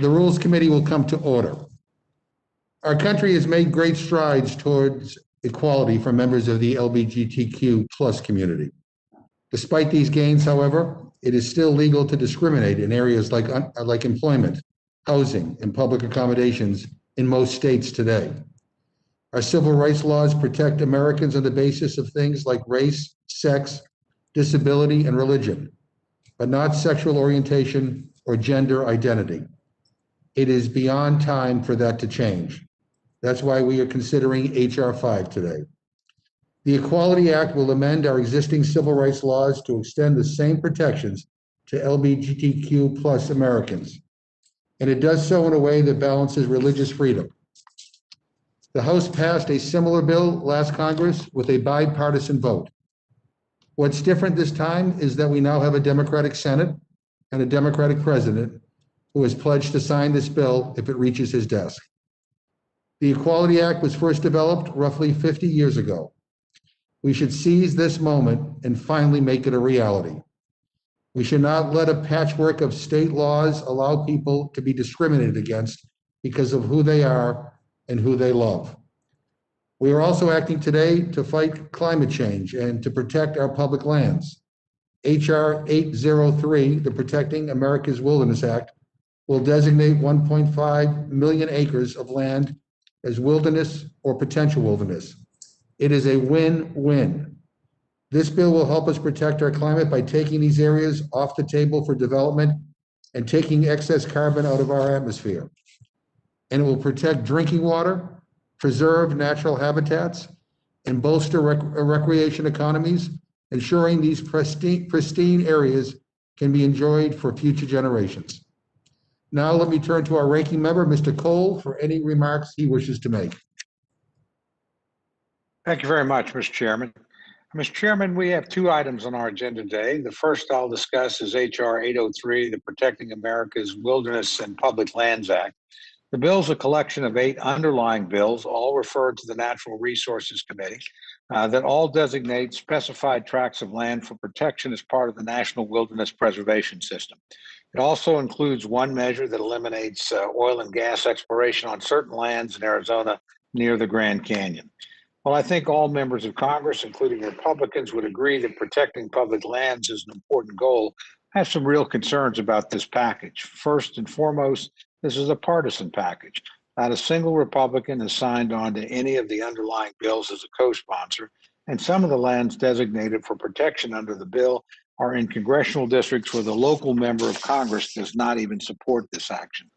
The Rules Committee will come to order. Our country has made great strides towards equality for members of the LGBTQ plus community. Despite these gains, however, it is still legal to discriminate in areas like employment, housing, and public accommodations in most states today. Our civil rights laws protect Americans on the basis of things like race, sex, disability, and religion, but not sexual orientation or gender identity. It is beyond time for that to change. That's why we are considering H.R. 5 today. The Equality Act will amend our existing civil rights laws to extend the same protections to LGBTQ plus Americans, and it does so in a way that balances religious freedom. The House passed a similar bill last Congress with a bipartisan vote. What's different this time is that we now have a Democratic Senate and a Democratic president who has pledged to sign this bill if it reaches his desk. The Equality Act was first developed roughly 50 years ago. We should seize this moment and finally make it a reality. We should not let a patchwork of state laws allow people to be discriminated against because of who they are and who they love. We are also acting today to fight climate change and to protect our public lands. H.R. 803, the Protecting America's Wilderness Act, will designate 1.5 million acres of land as wilderness or potential wilderness. It is a win-win. This bill will help us protect our climate by taking these areas off the table for development and taking excess carbon out of our atmosphere. And it will protect drinking water, preserve natural habitats, and bolster recreation economies, ensuring these pristine areas can be enjoyed for future generations. Now let me turn to our ranking member, Mr. Cole, for any remarks he wishes to make. Thank you very much, Mr. Chairman. Mr. Chairman, we have two items on our agenda today. The first I'll discuss is H.R. 803, the Protecting America's Wilderness and Public Lands Act. The bill is a collection of 8 underlying bills, all referred to the Natural Resources Committee, that all designate specified tracts of land for protection as part of the National Wilderness Preservation System. It also includes one measure that eliminates oil and gas exploration on certain lands in Arizona near the Grand Canyon. Well, I think all members of Congress, including Republicans, would agree that protecting public lands is an important goal. I have some real concerns about this package. First and foremost, this is a partisan package. Not a single Republican has signed on to any of the underlying bills as a co-sponsor, and some of the lands designated for protection under the bill are in congressional districts where the local member of Congress does not even support this action.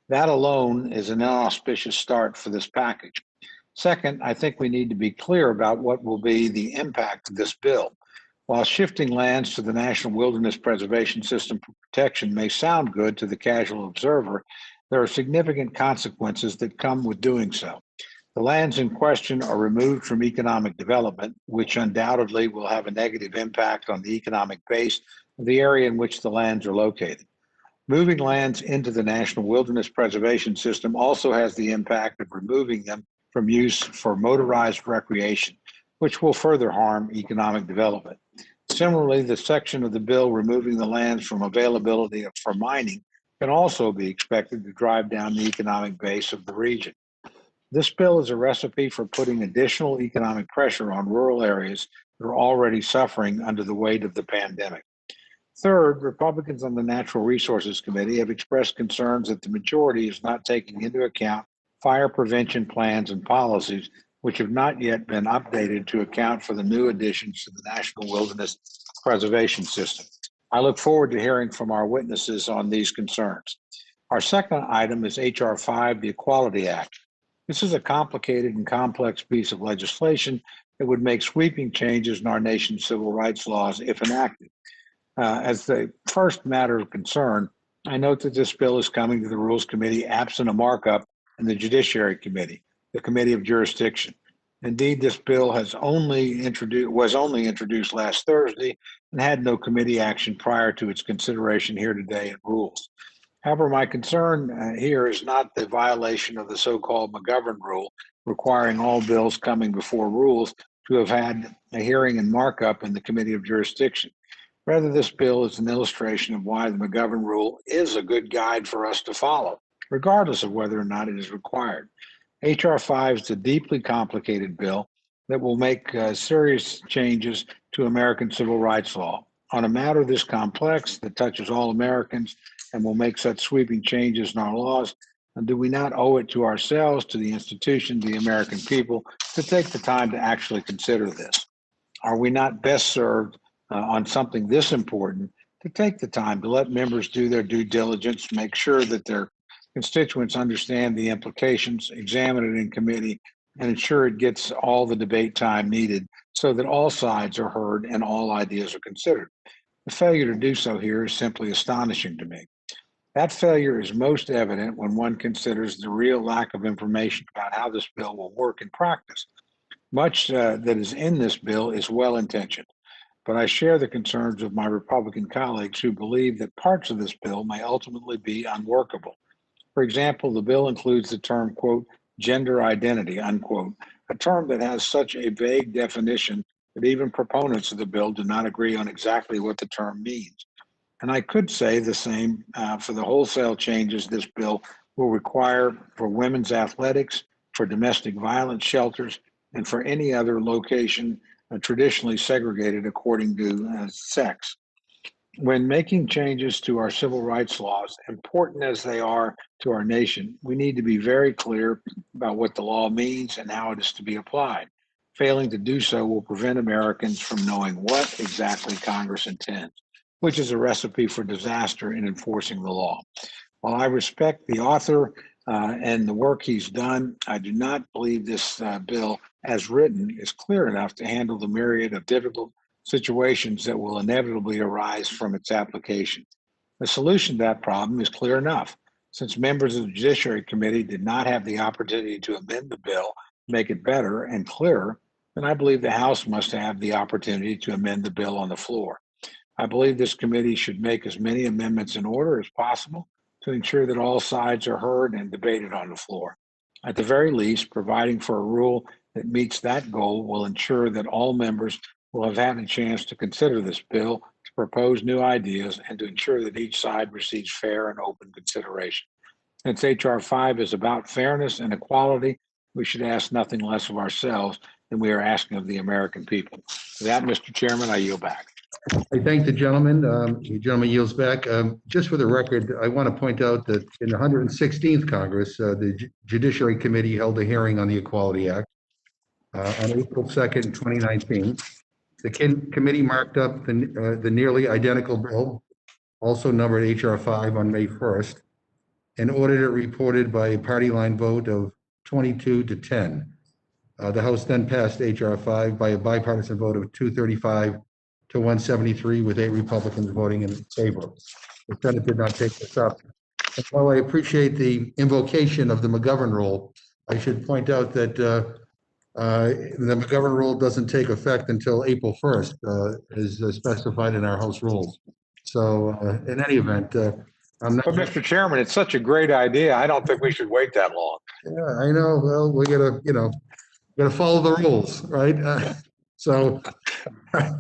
That alone is an inauspicious start for this package. Second, I think we need to be clear about what will be the impact of this bill. While shifting lands to the National Wilderness Preservation System for protection may sound good to the casual observer, there are significant consequences that come with doing so. The lands in question are removed from economic development, which undoubtedly will have a negative impact on the economic base of the area in which the lands are located. Moving lands into the National Wilderness Preservation System also has the impact of removing them from use for motorized recreation, which will further harm economic development. Similarly, the section of the bill removing the lands from availability for mining can also be expected to drive down the economic base of the region. This bill is a recipe for putting additional economic pressure on rural areas that are already suffering under the weight of the pandemic. Third, Republicans on the Natural Resources Committee have expressed concerns that the majority is not taking into account fire prevention plans and policies, which have not yet been updated to account for the new additions to the National Wilderness Preservation System. I look forward to hearing from our witnesses on these concerns. Our second item is H.R. 5, the Equality Act. This is a complicated and complex piece of legislation that would make sweeping changes in our nation's civil rights laws if enacted. As the first matter of concern, I note that this bill is coming to the Rules Committee absent a markup in the Judiciary Committee, the Committee of Jurisdiction. Indeed, this bill was only introduced last Thursday and had no committee action prior to its consideration here today in Rules. However, my concern here is not the violation of the so-called McGovern rule, requiring all bills coming before Rules to have had a hearing and markup in the Committee of Jurisdiction. Rather, this bill is an illustration of why the McGovern rule is a good guide for us to follow. regardless of whether or not it is required. H.R. 5 is a deeply complicated bill that will make serious changes to American civil rights law. On a matter this complex that touches all Americans and will make such sweeping changes in our laws, do we not owe it to ourselves, to the institution, the American people, to take the time to actually consider this? Are we not best served on something this important to take the time to let members do their due diligence, make sure that their constituents understand the implications, examine it in committee, and ensure it gets all the debate time needed so that all sides are heard and all ideas are considered? The failure to do so here is simply astonishing to me. That failure is most evident when one considers the real lack of information about how this bill will work in practice. Much that is in this bill is well-intentioned, but I share the concerns of my Republican colleagues who believe that parts of this bill may ultimately be unworkable. For example, the bill includes the term, quote, gender identity, unquote, a term that has such a vague definition that even proponents of the bill do not agree on exactly what the term means. And I could say the same for the wholesale changes this bill will require for women's athletics, for domestic violence shelters, and for any other location traditionally segregated according to sex. When making changes to our civil rights laws, important as they are to our nation, we need to be very clear about what the law means and how it is to be applied. Failing to do so will prevent Americans from knowing what exactly Congress intends, which is a recipe for disaster in enforcing the law. While I respect the author and the work he's done, I do not believe this bill, as written, is clear enough to handle the myriad of difficult situations that will inevitably arise from its application. The solution to that problem is clear enough. Since members of the Judiciary Committee did not have the opportunity to amend the bill, make it better and clearer, then I believe the House must have the opportunity to amend the bill on the floor. I believe this committee should make as many amendments in order as possible to ensure that all sides are heard and debated on the floor. At the very least, providing for a rule that meets that goal will ensure that all members will have had a chance to consider this bill, to propose new ideas, and to ensure that each side receives fair and open consideration. Since H.R. 5 is about fairness and equality, we should ask nothing less of ourselves than we are asking of the American people. With that, Mr. Chairman, I yield back. I thank the gentleman. The gentleman yields back. Just for the record, I want to point out that in the 116th Congress, the Judiciary Committee held a hearing on the Equality Act on April 2nd, 2019. The committee marked up the nearly identical bill, also numbered H.R. 5, on May 1st, and ordered it reported by a party line vote of 22 to 10. The House then passed H.R. 5 by a bipartisan vote of 235 to 173, with 8 Republicans voting in favor. The Senate did not take this up. And while I appreciate the invocation of the McGovern rule, I should point out that the McGovern rule doesn't take effect until April 1st, as specified in our House rules. So in any event, I'm not. But Mr. Chairman, it's such a great idea. I don't think we should wait that long. Yeah, I know. Well, we gotta follow the rules, right? So.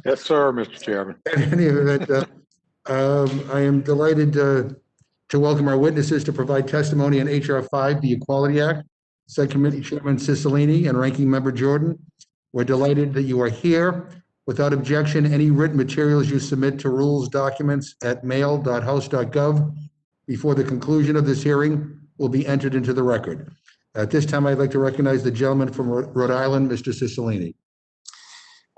Yes, sir, Mr. Chairman. In any event, I am delighted to welcome our witnesses to provide testimony on H.R. 5, the Equality Act. Subcommittee Chairman Cicilline and Ranking Member Jordan, we're delighted that you are here. Without objection, any written materials you submit to rules documents at mail.house.gov before the conclusion of this hearing will be entered into the record. At this time, I'd like to recognize the gentleman from Rhode Island, Mr. Cicilline.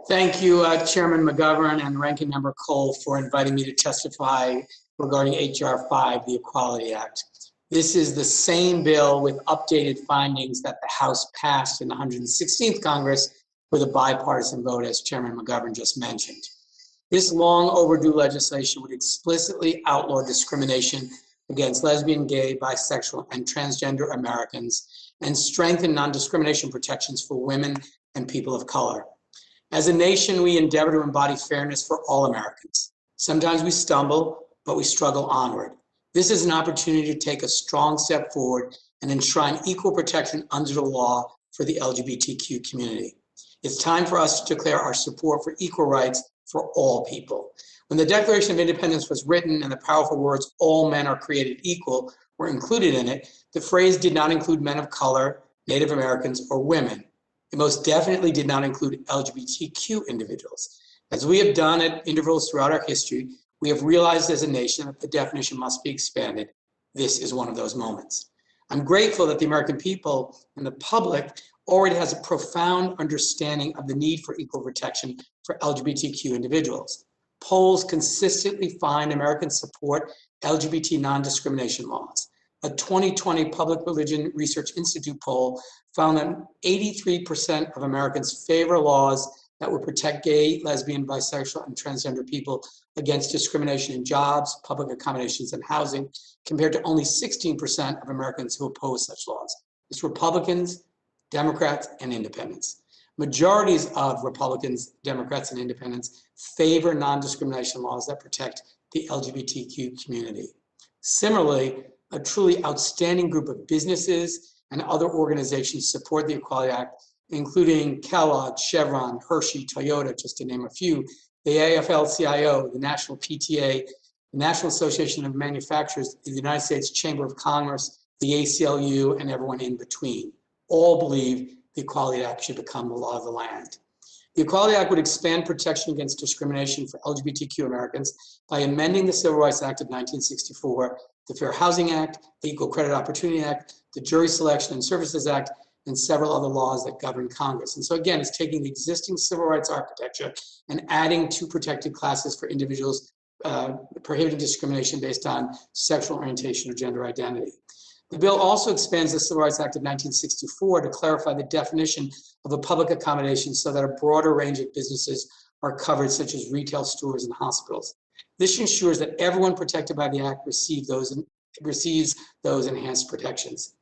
Thank you, Chairman McGovern and Ranking Member Cole, for inviting me to testify regarding H.R. 5, the Equality Act. This is the same bill with updated findings that the House passed in the 116th Congress with a bipartisan vote, as Chairman McGovern just mentioned. This long overdue legislation would explicitly outlaw discrimination against lesbian, gay, bisexual, and transgender Americans and strengthen non-discrimination protections for women and people of color. As a nation, we endeavor to embody fairness for all Americans. Sometimes we stumble, but we struggle onward. This is an opportunity to take a strong step forward and enshrine equal protection under the law for the LGBTQ community. It's time for us to declare our support for equal rights for all people. When the Declaration of Independence was written and the powerful words, "all men are created equal," were included in it, the phrase did not include men of color, Native Americans, or women. It most definitely did not include LGBTQ individuals. As we have done at intervals throughout our history, we have realized as a nation that the definition must be expanded. This is one of those moments. I'm grateful that the American people and the public already has a profound understanding of the need for equal protection for LGBTQ individuals. Polls consistently find Americans support LGBT non-discrimination laws. A 2020 Public Religion Research Institute poll found that 83% of Americans favor laws that would protect gay, lesbian, bisexual, and transgender people against discrimination in jobs, public accommodations, and housing, compared to only 16% of Americans who oppose such laws. It's Republicans, Democrats, and independents. Majorities of Republicans, Democrats, and independents favor non-discrimination laws that protect the LGBTQ community. Similarly, a truly outstanding group of businesses and other organizations support the Equality Act, including Kellogg, Chevron, Hershey, Toyota, just to name a few, the AFL-CIO, the National PTA, the National Association of Manufacturers, the United States Chamber of Commerce, the ACLU, and everyone in between. All believe the Equality Act should become the law of the land. The Equality Act would expand protection against discrimination for LGBTQ Americans by amending the Civil Rights Act of 1964, the Fair Housing Act, the Equal Credit Opportunity Act, the Jury Selection and Services Act, and several other laws that govern Congress. And so again, it's taking the existing civil rights architecture and adding two protected classes for individuals prohibiting discrimination based on sexual orientation or gender identity. The bill also expands the Civil Rights Act of 1964 to clarify the definition of a public accommodation so that a broader range of businesses are covered, such as retail stores and hospitals. This ensures that everyone protected by the Act receives those enhanced protections.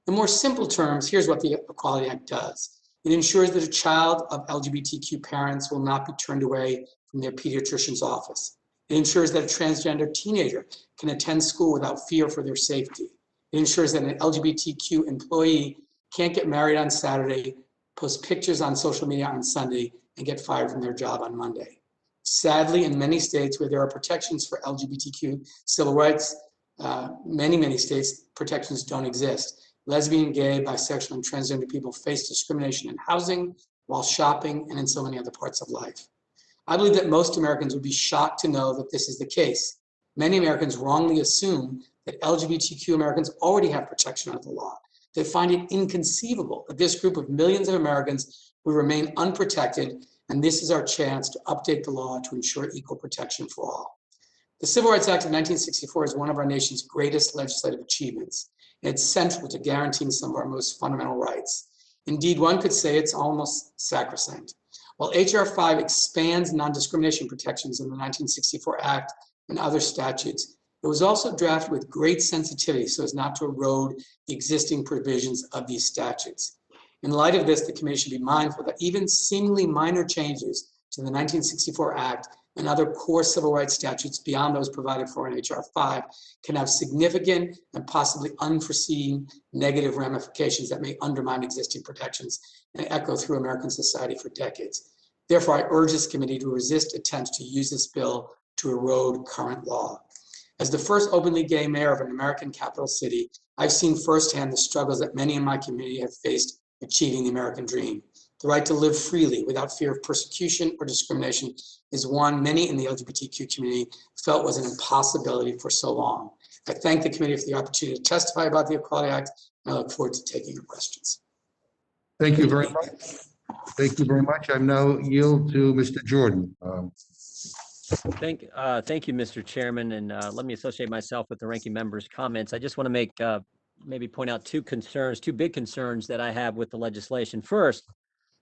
In more simple terms, here's what the Equality Act does. It ensures that a child of LGBTQ parents will not be turned away from their pediatrician's office. It ensures that a transgender teenager can attend school without fear for their safety. It ensures that an LGBTQ employee can't get married on Saturday, post pictures on social media on Sunday, and get fired from their job on Monday. Sadly, in many states where there are protections for LGBTQ civil rights, many states, protections don't exist. Lesbian, gay, bisexual, and transgender people face discrimination in housing, while shopping, and in so many other parts of life. I believe that most Americans would be shocked to know that this is the case. Many Americans wrongly assume that LGBTQ Americans already have protection under the law. They find it inconceivable that this group of millions of Americans will remain unprotected, and this is our chance to update the law to ensure equal protection for all. The Civil Rights Act of 1964 is one of our nation's greatest legislative achievements. It's central to guaranteeing some of our most fundamental rights. Indeed, one could say it's almost sacrosanct. While H.R. 5 expands non-discrimination protections in the 1964 Act and other statutes, it was also drafted with great sensitivity so as not to erode the existing provisions of these statutes. In light of this, the committee should be mindful that even seemingly minor changes to the 1964 Act and other core civil rights statutes beyond those provided for in H.R. 5 can have significant and possibly unforeseen negative ramifications that may undermine existing protections and echo through American society for decades. Therefore, I urge this committee to resist attempts to use this bill to erode current law. As the first openly gay mayor of an American capital city, I've seen firsthand the struggles that many in my community have faced achieving the American dream. The right to live freely without fear of persecution or discrimination is one many in the LGBTQ community felt was an impossibility for so long. I thank the committee for the opportunity to testify about the Equality Act, and I look forward to taking your questions. Thank you very much. Thank you very much. I now yield to Mr. Jordan. Thank you, Mr. Chairman, and let me associate myself with the ranking member's comments. I just want to make maybe point out two big concerns that I have with the legislation. First,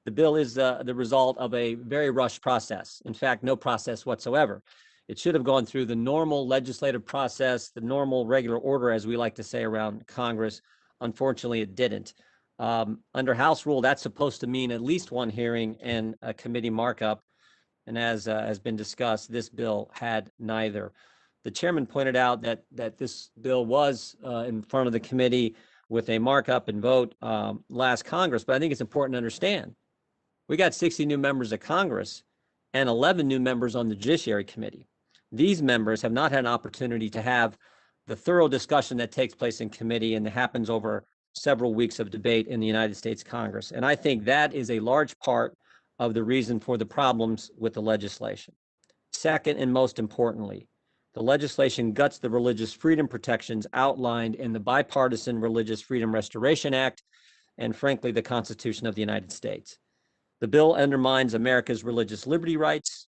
the bill is the result of a very rushed process. In fact, no process whatsoever. It should have gone through the normal legislative process, the normal regular order, as we like to say around Congress. Unfortunately, it didn't. Under House rule, that's supposed to mean at least one hearing and a committee markup. And as has been discussed, this bill had neither. The chairman pointed out that this bill was in front of the committee with a markup and vote last Congress, but I think it's important to understand we got 60 new members of Congress and 11 new members on the Judiciary Committee. These members have not had an opportunity to have the thorough discussion that takes place in committee and happens over several weeks of debate in the United States Congress. And I think that is a large part of the reason for the problems with the legislation. Second, and most importantly, the legislation guts the religious freedom protections outlined in the Bipartisan Religious Freedom Restoration Act and, frankly, the Constitution of the United States. The bill undermines America's religious liberty rights.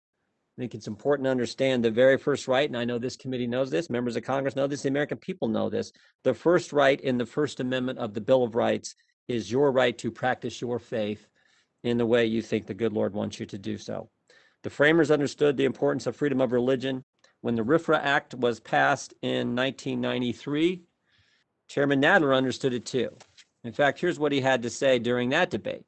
I think it's important to understand the very first right, and I know this committee knows this, members of Congress know this, the American people know this. The first right in the First Amendment of the Bill of Rights is your right to practice your faith in the way you think the good Lord wants you to do so. The framers understood the importance of freedom of religion. When the RFRA Act was passed in 1993, Chairman Nadler understood it too. In fact, here's what he had to say during that debate.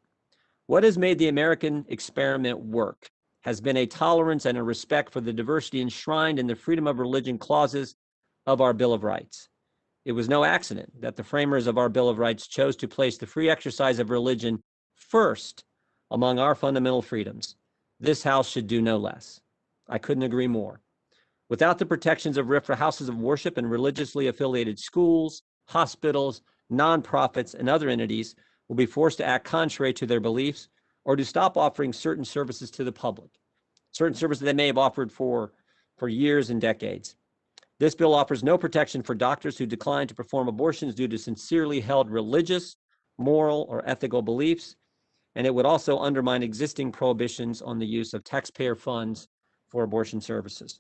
What has made the American experiment work has been a tolerance and a respect for the diversity enshrined in the freedom of religion clauses of our Bill of Rights. It was no accident that the framers of our Bill of Rights chose to place the free exercise of religion first among our fundamental freedoms. This House should do no less. I couldn't agree more. Without the protections of RFRA, houses of worship and religiously affiliated schools, hospitals, nonprofits, and other entities will be forced to act contrary to their beliefs or to stop offering certain services to the public, certain services they may have offered for years and decades. This bill offers no protection for doctors who decline to perform abortions due to sincerely held religious, moral, or ethical beliefs, and it would also undermine existing prohibitions on the use of taxpayer funds for abortion services.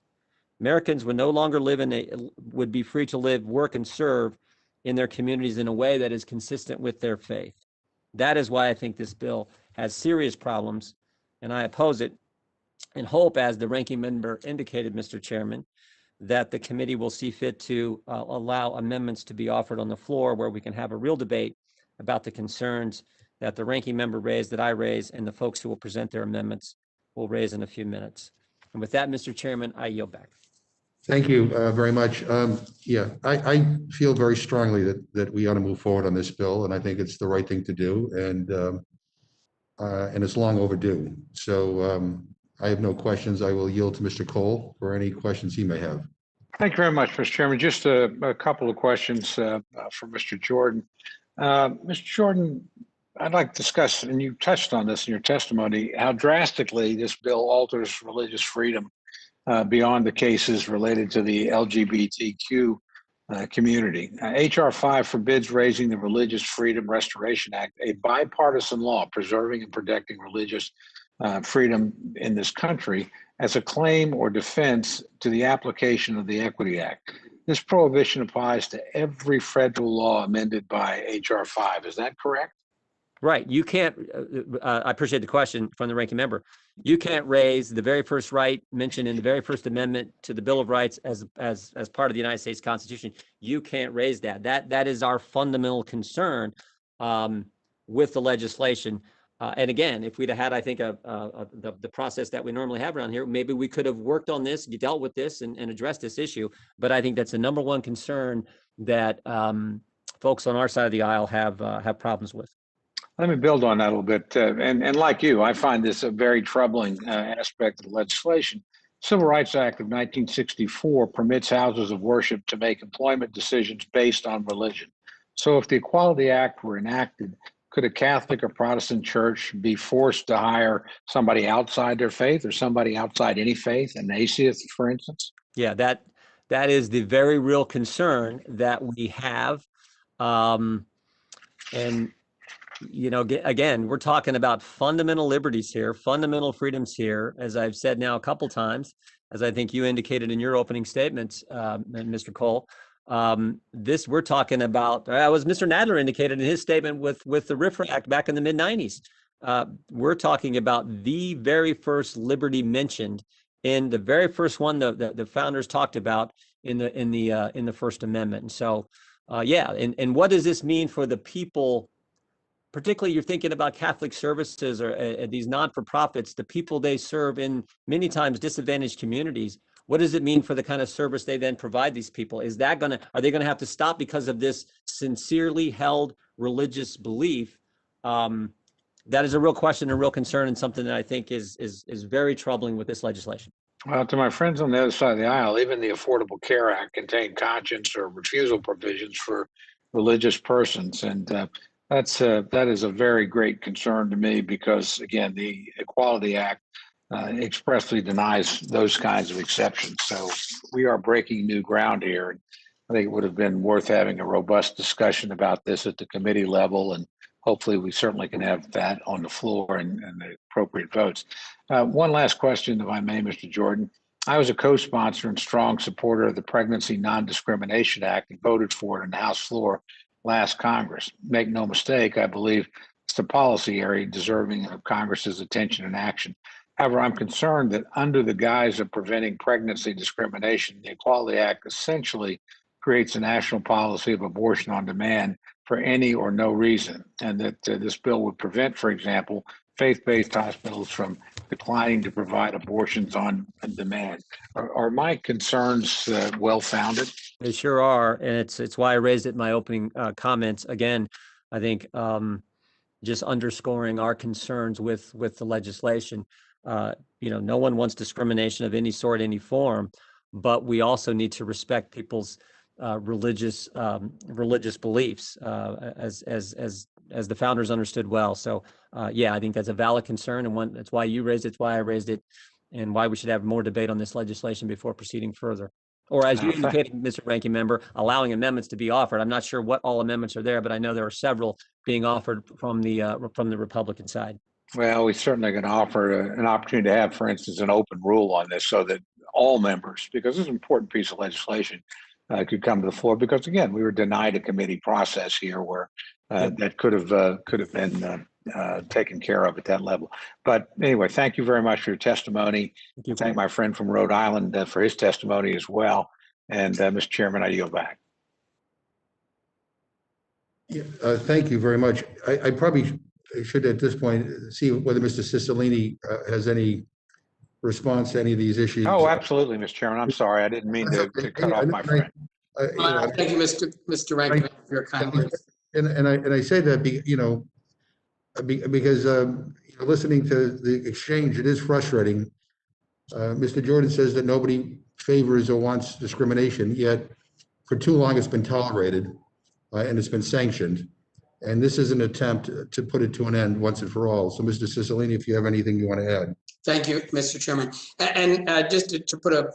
Americans would no longer would be free to live, work, and serve in their communities in a way that is consistent with their faith. That is why I think this bill has serious problems, and I oppose it and hope, as the ranking member indicated, Mr. Chairman, that the committee will see fit to allow amendments to be offered on the floor where we can have a real debate about the concerns that the ranking member raised, that I raised, and the folks who will present their amendments will raise in a few minutes. And with that, Mr. Chairman, I yield back. Thank you very much. Yeah, I feel very strongly that we ought to move forward on this bill, and I think it's the right thing to do, and it's long overdue. So I have no questions. I will yield to Mr. Cole for any questions he may have. Thank you very much, Mr. Chairman. Just a couple of questions for Mr. Jordan. Mr. Jordan, I'd like to discuss, and you touched on this in your testimony, how drastically this bill alters religious freedom beyond the cases related to the LGBTQ community. H.R. 5 forbids raising the Religious Freedom Restoration Act, a bipartisan law preserving and protecting religious freedom in this country, as a claim or defense to the application of the Equity Act. This prohibition applies to every federal law amended by H.R. 5. Is that correct? Right. You can't, I appreciate the question from the ranking member. You can't raise the very first right mentioned in the very first amendment to the Bill of Rights as part of the United States Constitution. You can't raise that. That is our fundamental concern with the legislation. And again, if we'd have had, I think, the process that we normally have around here, maybe we could have worked on this, dealt with this, and addressed this issue. But I think that's the number one concern that folks on our side of the aisle have problems with. Let me build on that a little bit. And like you, I find this a very troubling aspect of the legislation. Civil Rights Act of 1964 permits houses of worship to make employment decisions based on religion. So if the Equality Act were enacted, could a Catholic or Protestant church be forced to hire somebody outside their faith or somebody outside any faith, an atheist, for instance? Yeah, that is the very real concern that we have. And you know, again, we're talking about fundamental liberties here, fundamental freedoms here, as I've said now a couple times, as I think you indicated in your opening statements, Mr. Cole. We're talking about, as Mr. Nadler indicated in his statement with the RFRA Act back in the mid-90s. We're talking about the very first liberty mentioned in the very first one the founders talked about in the First Amendment. And so, yeah, and what does this mean for the people? Particularly, you're thinking about Catholic services or these not-for-profits, the people they serve in many times disadvantaged communities. What does it mean for the kind of service they then provide these people? Are they going to have to stop because of this sincerely held religious belief? That is a real question, a real concern, and something that I think is very troubling with this legislation. Well, to my friends on the other side of the aisle, even the Affordable Care Act contained conscience or refusal provisions for religious persons, and that is a very great concern to me because, again, the Equality Act expressly denies those kinds of exceptions. So we are breaking new ground here. And I think it would have been worth having a robust discussion about this at the committee level, and hopefully we certainly can have that on the floor and the appropriate votes. One last question, if I may, Mr. Jordan. I was a co-sponsor and strong supporter of the Pregnancy Non-Discrimination Act and voted for it on the House floor last Congress. Make no mistake, I believe it's a policy area deserving of Congress's attention and action. However, I'm concerned that under the guise of preventing pregnancy discrimination, the Equality Act essentially creates a national policy of abortion on demand for any or no reason, and that this bill would prevent, for example, faith-based hospitals from declining to provide abortions on demand. Are my concerns well-founded? They sure are, and it's why I raised it in my opening comments. Again, I think just underscoring our concerns with the legislation. No one wants discrimination of any sort, any form, but we also need to respect people's religious beliefs, as the founders understood well. So, yeah, I think that's a valid concern, and that's why you raised it, it's why I raised it, and why we should have more debate on this legislation before proceeding further. Or, as you indicated, Mr. Ranking Member, allowing amendments to be offered. I'm not sure what all amendments are there, but I know there are several being offered from the Republican side. Well, we're certainly going to offer an opportunity to have, for instance, an open rule on this so that all members, because this is an important piece of legislation, could come to the floor. Because again, we were denied a committee process here where that could have been taken care of at that level. But anyway, thank you very much for your testimony. Thank my friend from Rhode Island for his testimony as well. And Mr. Chairman, I yield back. Yeah, thank you very much. I probably should at this point see whether Mr. Cicilline has any response to any of these issues. Oh, absolutely, Mr. Chairman. I'm sorry. I didn't mean to cut off my friend. Thank you, Mr. Rankin, for your kind words. And I say that, because listening to the exchange, it is frustrating. Mr. Jordan says that nobody favors or wants discrimination, yet for too long it's been tolerated and it's been sanctioned. And this is an attempt to put it to an end once and for all. So, Mr. Cicilline, if you have anything you want to add. Thank you, Mr. Chairman. And just to put a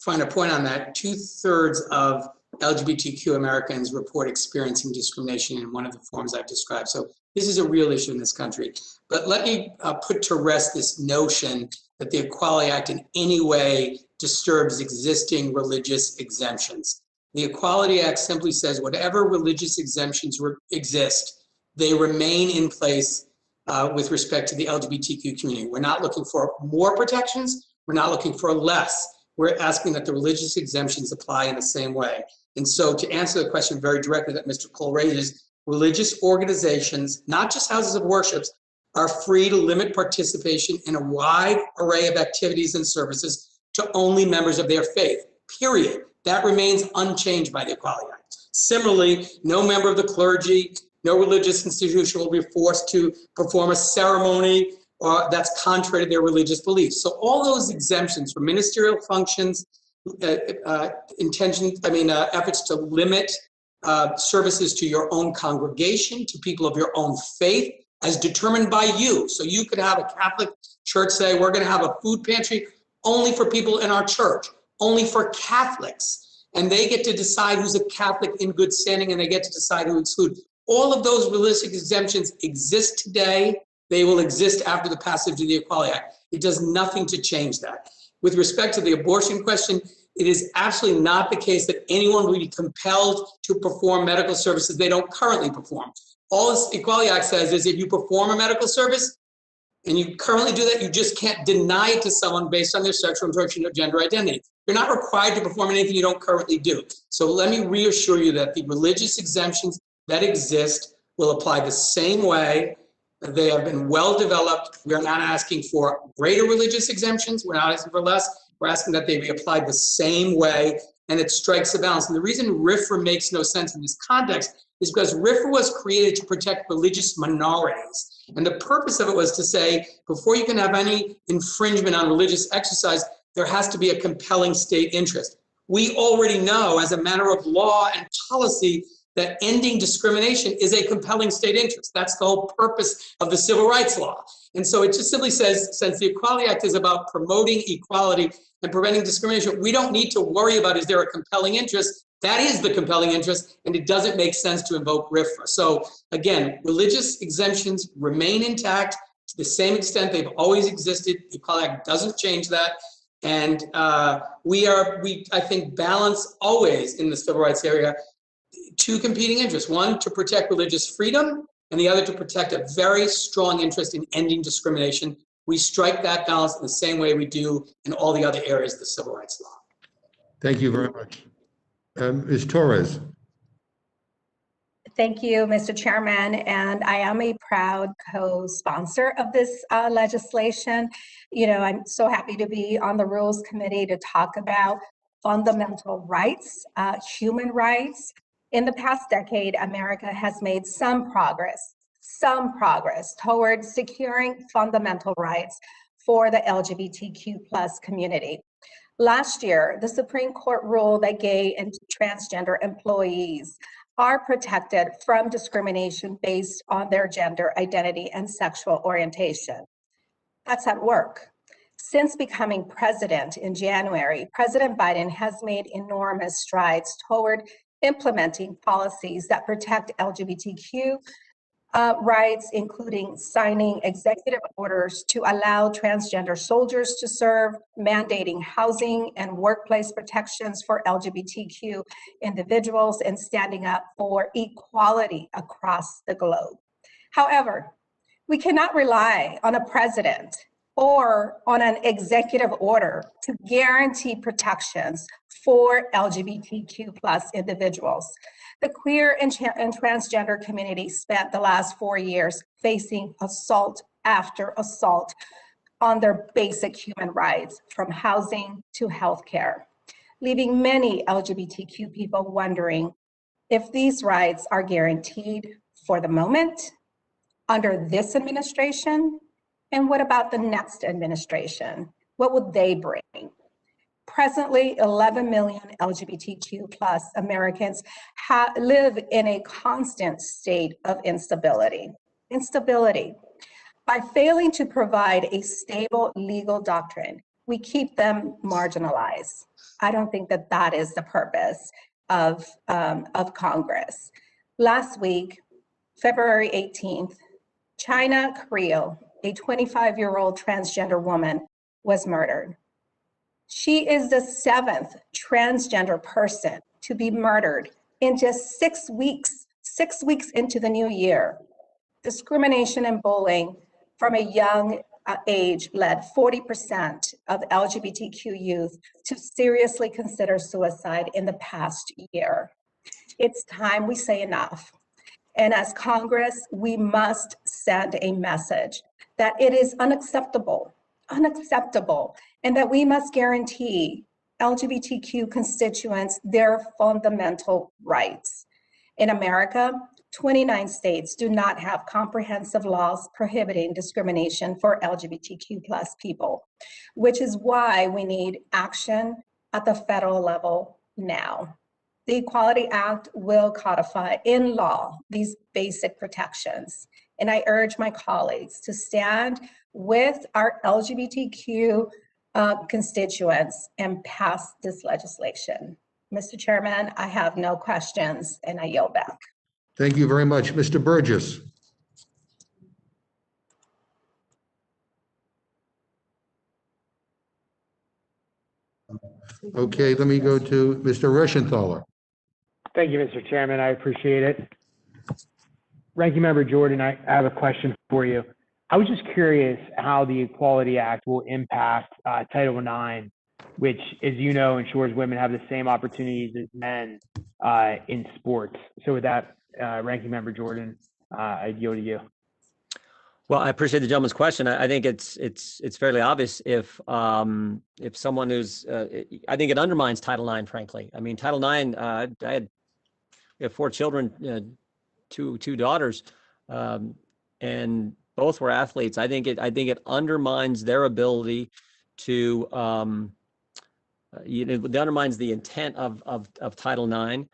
finer point on that, 2/3 of LGBTQ Americans report experiencing discrimination in one of the forms I've described. So this is a real issue in this country. But let me put to rest this notion that the Equality Act in any way disturbs existing religious exemptions. The Equality Act simply says whatever religious exemptions exist, they remain in place with respect to the LGBTQ community. We're not looking for more protections. We're not looking for less. We're asking that the religious exemptions apply in the same way. And so to answer the question very directly that Mr. Cole raises, religious organizations, not just houses of worship, are free to limit participation in a wide array of activities and services to only members of their faith, period. That remains unchanged by the Equality Act. Similarly, no member of the clergy, no religious institution will be forced to perform a ceremony that's contrary to their religious beliefs. So all those exemptions for ministerial functions, efforts to limit services to your own congregation, to people of your own faith, as determined by you. So you could have a Catholic church say, we're going to have a food pantry only for people in our church, only for Catholics. And they get to decide who's a Catholic in good standing, and they get to decide who exclude. All of those religious exemptions exist today. They will exist after the passage of the Equality Act. It does nothing to change that. With respect to the abortion question, it is absolutely not the case that anyone will be compelled to perform medical services they don't currently perform. All this Equality Act says is if you perform a medical service and you currently do that, you just can't deny it to someone based on their sexual orientation or gender identity. You're not required to perform anything you don't currently do. So let me reassure you that the religious exemptions that exist will apply the same way. They have been well developed. We are not asking for greater religious exemptions. We're not asking for less. We're asking that they be applied the same way, and it strikes a balance. And the reason RFRA makes no sense in this context is because RFRA was created to protect religious minorities. And the purpose of it was to say, before you can have any infringement on religious exercise, there has to be a compelling state interest. We already know as a matter of law and policy that ending discrimination is a compelling state interest. That's the whole purpose of the civil rights law. And so it just simply says, since the Equality Act is about promoting equality and preventing discrimination, we don't need to worry about, is there a compelling interest? That is the compelling interest, and it doesn't make sense to invoke RFRA. So again, religious exemptions remain intact to the same extent they've always existed. The Equality Act doesn't change that. And we, I think, balance always in the civil rights area two competing interests: one to protect religious freedom, and the other to protect a very strong interest in ending discrimination. We strike that balance in the same way we do in all the other areas of the civil rights law. Thank you very much. Ms. Torres. Thank you, Mr. Chairman, and I am a proud co-sponsor of this legislation. You know, I'm so happy to be on the Rules Committee to talk about fundamental rights, human rights. In the past decade, America has made some progress towards securing fundamental rights for the LGBTQ plus community. Last year, the Supreme Court ruled that gay and transgender employees are protected from discrimination based on their gender identity and sexual orientation. That's at work. Since becoming president in January, President Biden has made enormous strides toward implementing policies that protect LGBTQ rights, including signing executive orders to allow transgender soldiers to serve, mandating housing and workplace protections for LGBTQ individuals, and standing up for equality across the globe. However, we cannot rely on a president or on an executive order to guarantee protections for LGBTQ plus individuals. The queer and transgender community spent the last 4 years facing assault after assault on their basic human rights, from housing to healthcare, leaving many LGBTQ people wondering if these rights are guaranteed for the moment, under this administration, and what about the next administration? What would they bring? Presently, 11 million LGBTQ plus Americans live in a constant state of instability. By failing to provide a stable legal doctrine, we keep them marginalized. I don't think that that is the purpose of Congress. Last week, February 18th, China Creel, a 25-year-old transgender woman, was murdered. She is the 7th transgender person to be murdered in just 6 weeks into the new year. Discrimination and bullying from a young age led 40% of LGBTQ youth to seriously consider suicide in the past year. It's time we say enough. And as Congress, we must send a message that it is unacceptable, and that we must guarantee LGBTQ constituents their fundamental rights. In America, 29 states do not have comprehensive laws prohibiting discrimination for LGBTQ plus people, which is why we need action at the federal level now. The Equality Act will codify in law these basic protections, and I urge my colleagues to stand with our LGBTQ constituents and pass this legislation. Mr. Chairman, I have no questions, and I yield back. Thank you very much. Mr. Burgess. Okay, let me go to Mr. Reschenthaler. Thank you, Mr. Chairman. I appreciate it. Ranking Member Jordan, I have a question for you. I was just curious how the Equality Act will impact Title IX, which, as you know, ensures women have the same opportunities as men in sports. So with that, Ranking Member Jordan, I yield to you. Well, I appreciate the gentleman's question. I think it's fairly obvious if someone who's I think it undermines Title IX, frankly. I mean, Title IX, we have 4 children, two daughters, and both were athletes. I think it undermines their ability to that undermines the intent of Title IX.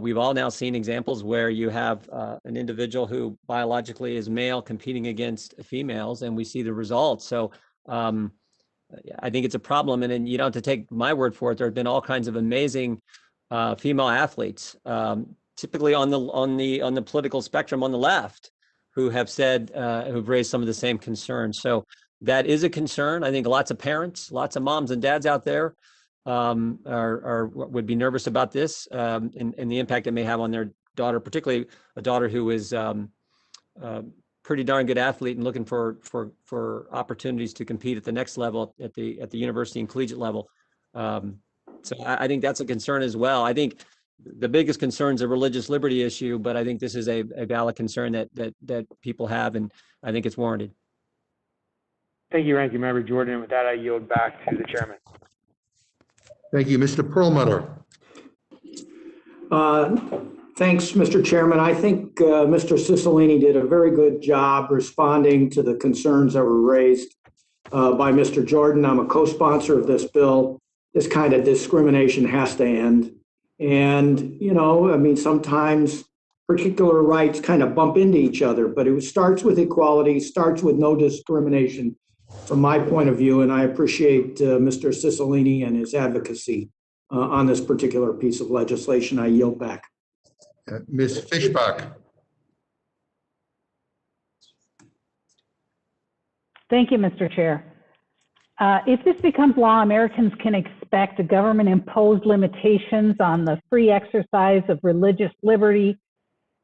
We've all now seen examples where you have an individual who biologically is male competing against females, and we see the results. So I think it's a problem, and then you don't have to take my word for it. There have been all kinds of amazing female athletes, typically on the political spectrum on the left, who have said who've raised some of the same concerns. So that is a concern. I think lots of parents, lots of moms and dads out there would be nervous about this and the impact it may have on their daughter, particularly a daughter who is pretty darn good athlete and looking for opportunities to compete at the next level at the university and collegiate level. So I think that's a concern as well. I think the biggest concern is a religious liberty issue, but I think this is a valid concern that people have, and I think it's warranted. Thank you, Ranking Member Jordan. And with that, I yield back to the chairman. Thank you. Mr. Perlmutter. Thanks, Mr. Chairman. I think Mr. Cicilline did a very good job responding to the concerns that were raised by Mr. Jordan. I'm a co-sponsor of this bill. This kind of discrimination has to end. And, you know, I mean, sometimes particular rights kind of bump into each other, but it starts with equality, starts with no discrimination from my point of view. And I appreciate Mr. Cicilline and his advocacy on this particular piece of legislation. I yield back. Ms. Fischbach. Thank you, Mr. Chair. If this becomes law, Americans can expect government-imposed limitations on the free exercise of religious liberty,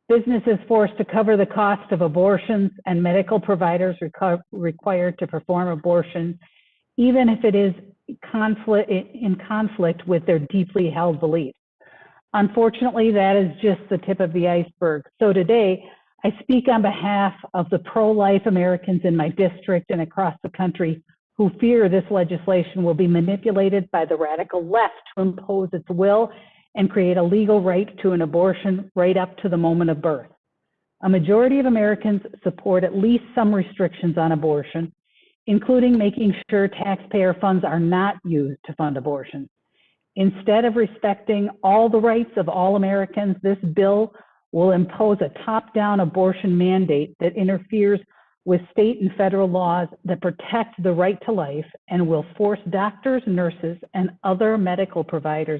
businesses forced to cover the cost of abortions, and medical providers required to perform abortion, even if it is in conflict with their deeply held beliefs. Unfortunately, that is just the tip of the iceberg. So today, I speak on behalf of the pro-life Americans in my district and across the country who fear this legislation will be manipulated by the radical left to impose its will and create a legal right to an abortion right up to the moment of birth. A majority of Americans support at least some restrictions on abortion, including making sure taxpayer funds are not used to fund abortions. Instead of respecting all the rights of all Americans, this bill will impose a top-down abortion mandate that interferes with state and federal laws that protect the right to life and will force doctors, nurses, and other medical providers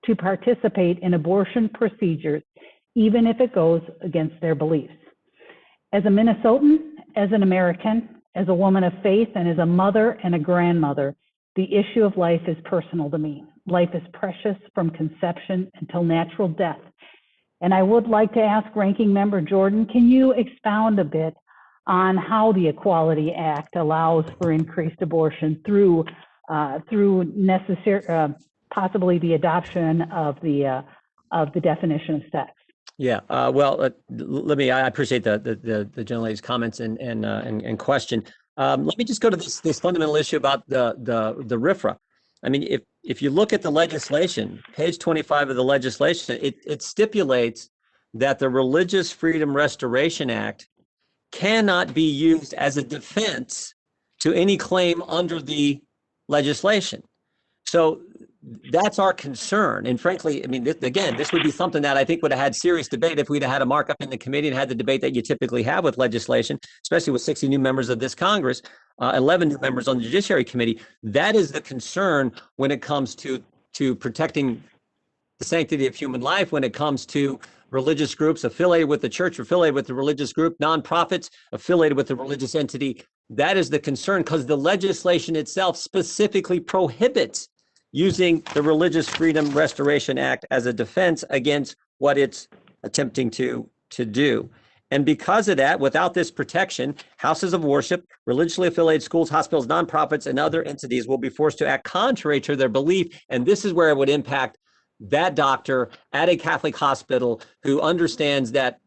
to participate in abortion procedures, even if it goes against their beliefs. As a Minnesotan, as an American, as a woman of faith, and as a mother and a grandmother, the issue of life is personal to me. Life is precious from conception until natural death. And I would like to ask Ranking Member Jordan, can you expound a bit on how the Equality Act allows for increased abortion through necessary, possibly the adoption of the definition of sex? Yeah, well, I appreciate the gentlelady's comments and question. Let me just go to this fundamental issue about the RFRA. I mean, if you look at the legislation, page 25 of the legislation, it stipulates that the Religious Freedom Restoration Act cannot be used as a defense to any claim under the legislation. So that's our concern. And frankly, I mean, this would be something that I think would have had serious debate if we'd have had a markup in the committee and had the debate that you typically have with legislation, especially with 60 new members of this Congress, 11 new members on the Judiciary Committee. That is the concern when it comes to protecting the sanctity of human life, when it comes to religious groups affiliated with the church, affiliated with the religious group, nonprofits affiliated with the religious entity. That is the concern, because the legislation itself specifically prohibits using the Religious Freedom Restoration Act as a defense against what it's attempting to do. And because of that, without this protection, houses of worship, religiously affiliated schools, hospitals, nonprofits, and other entities will be forced to act contrary to their belief. And this is where it would impact that doctor at a Catholic hospital who understands that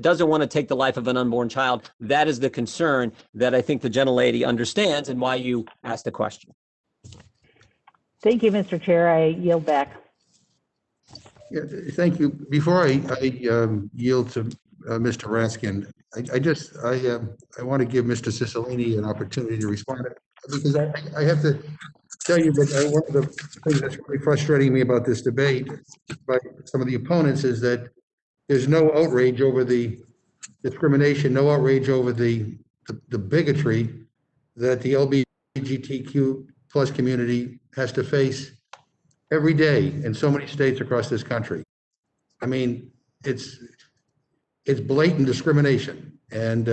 doesn't want to take the life of an unborn child. That is the concern that I think the gentlelady understands, and why you asked the question. Thank you, Mr. Chair. I yield back. Yeah, thank you. Before I yield to Mr. Raskin, I want to give Mr. Cicilline an opportunity to respond, because I have to tell you that one of the things that's really frustrating me about this debate by some of the opponents is that there's no outrage over the discrimination, no outrage over the bigotry that the LGBTQ plus community has to face every day in so many states across this country. I mean, it's blatant discrimination, and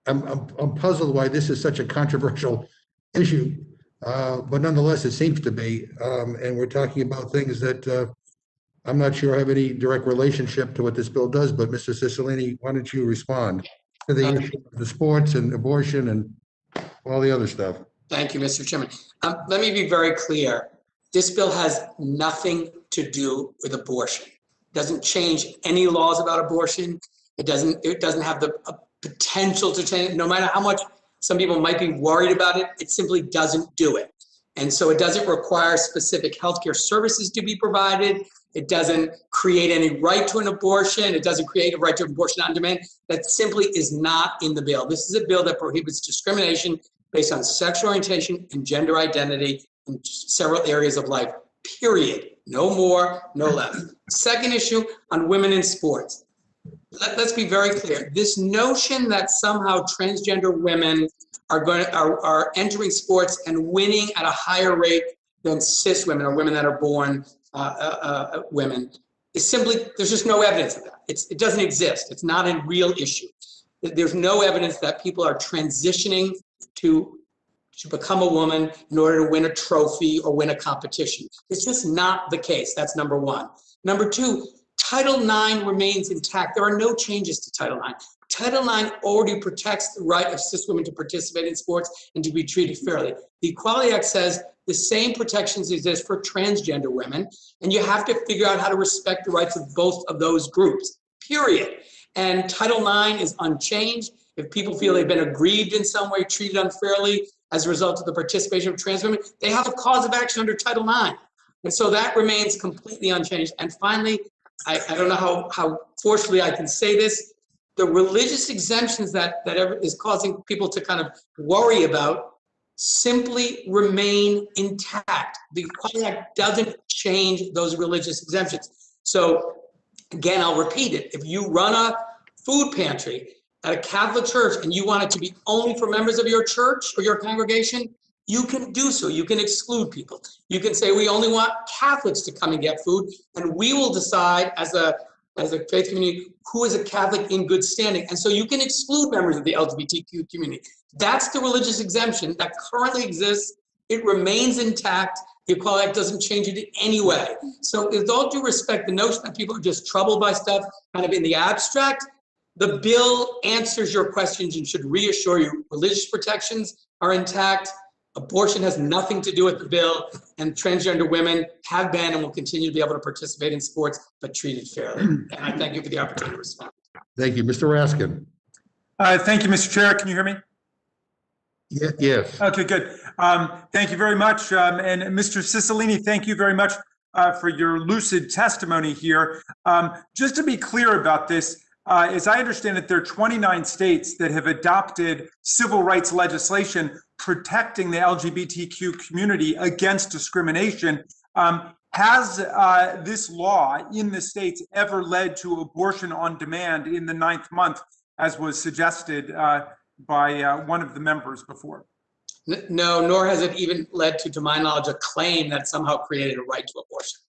I'm puzzled why this is such a controversial issue, but nonetheless, it seems to be. And we're talking about things that I'm not sure have any direct relationship to what this bill does. But Mr. Cicilline, why don't you respond to the issue of the sports and abortion and all the other stuff? Thank you, Mr. Chairman. Let me be very clear. This bill has nothing to do with abortion. It doesn't change any laws about abortion. It doesn't have the potential to change, no matter how much some people might be worried about it. It simply doesn't do it. And so it doesn't require specific healthcare services to be provided. It doesn't create any right to an abortion. It doesn't create a right to abortion on demand. That simply is not in the bill. This is a bill that prohibits discrimination based on sexual orientation and gender identity in several areas of life, period. No more, no less. Second issue on women in sports. Let's be very clear. This notion that somehow transgender women are entering sports and winning at a higher rate than cis women or women that are born women is simply, there's just no evidence of that. It doesn't exist. It's not a real issue. There's no evidence that people are transitioning to become a woman in order to win a trophy or win a competition. It's just not the case. That's number one. Number two, Title IX remains intact. There are no changes to Title IX. Title IX already protects the right of cis women to participate in sports and to be treated fairly. The Equality Act says the same protections exist for transgender women, and you have to figure out how to respect the rights of both of those groups, period. And Title IX is unchanged. If people feel they've been aggrieved in some way, treated unfairly as a result of the participation of trans women, they have a cause of action under Title IX. And so that remains completely unchanged. And finally, I don't know how forcefully I can say this, the religious exemptions that is causing people to kind of worry about simply remain intact. The Equality Act doesn't change those religious exemptions. So again, I'll repeat it. If you run a food pantry at a Catholic church and you want it to be only for members of your church or your congregation, you can do so. You can exclude people. You can say, we only want Catholics to come and get food, and we will decide as a faith community who is a Catholic in good standing. And so you can exclude members of the LGBTQ community. That's the religious exemption that currently exists. It remains intact. The Equality Act doesn't change it in any way. So with all due respect, the notion that people are just troubled by stuff kind of in the abstract, the bill answers your questions and should reassure you religious protections are intact. Abortion has nothing to do with the bill, and transgender women have been and will continue to be able to participate in sports, but treated fairly. And I thank you for the opportunity to respond. Thank you. Mr. Raskin. Thank you, Mr. Chair. Can you hear me? Yes. Okay, good. Thank you very much. And Mr. Cicilline, thank you very much for your lucid testimony here. Just to be clear about this, as I understand it, there are 29 states that have adopted civil rights legislation protecting the LGBTQ community against discrimination. Has this law in the states ever led to abortion on demand in the 9th month, as was suggested by one of the members before? No, nor has it even led to my knowledge, a claim that somehow created a right to abortion.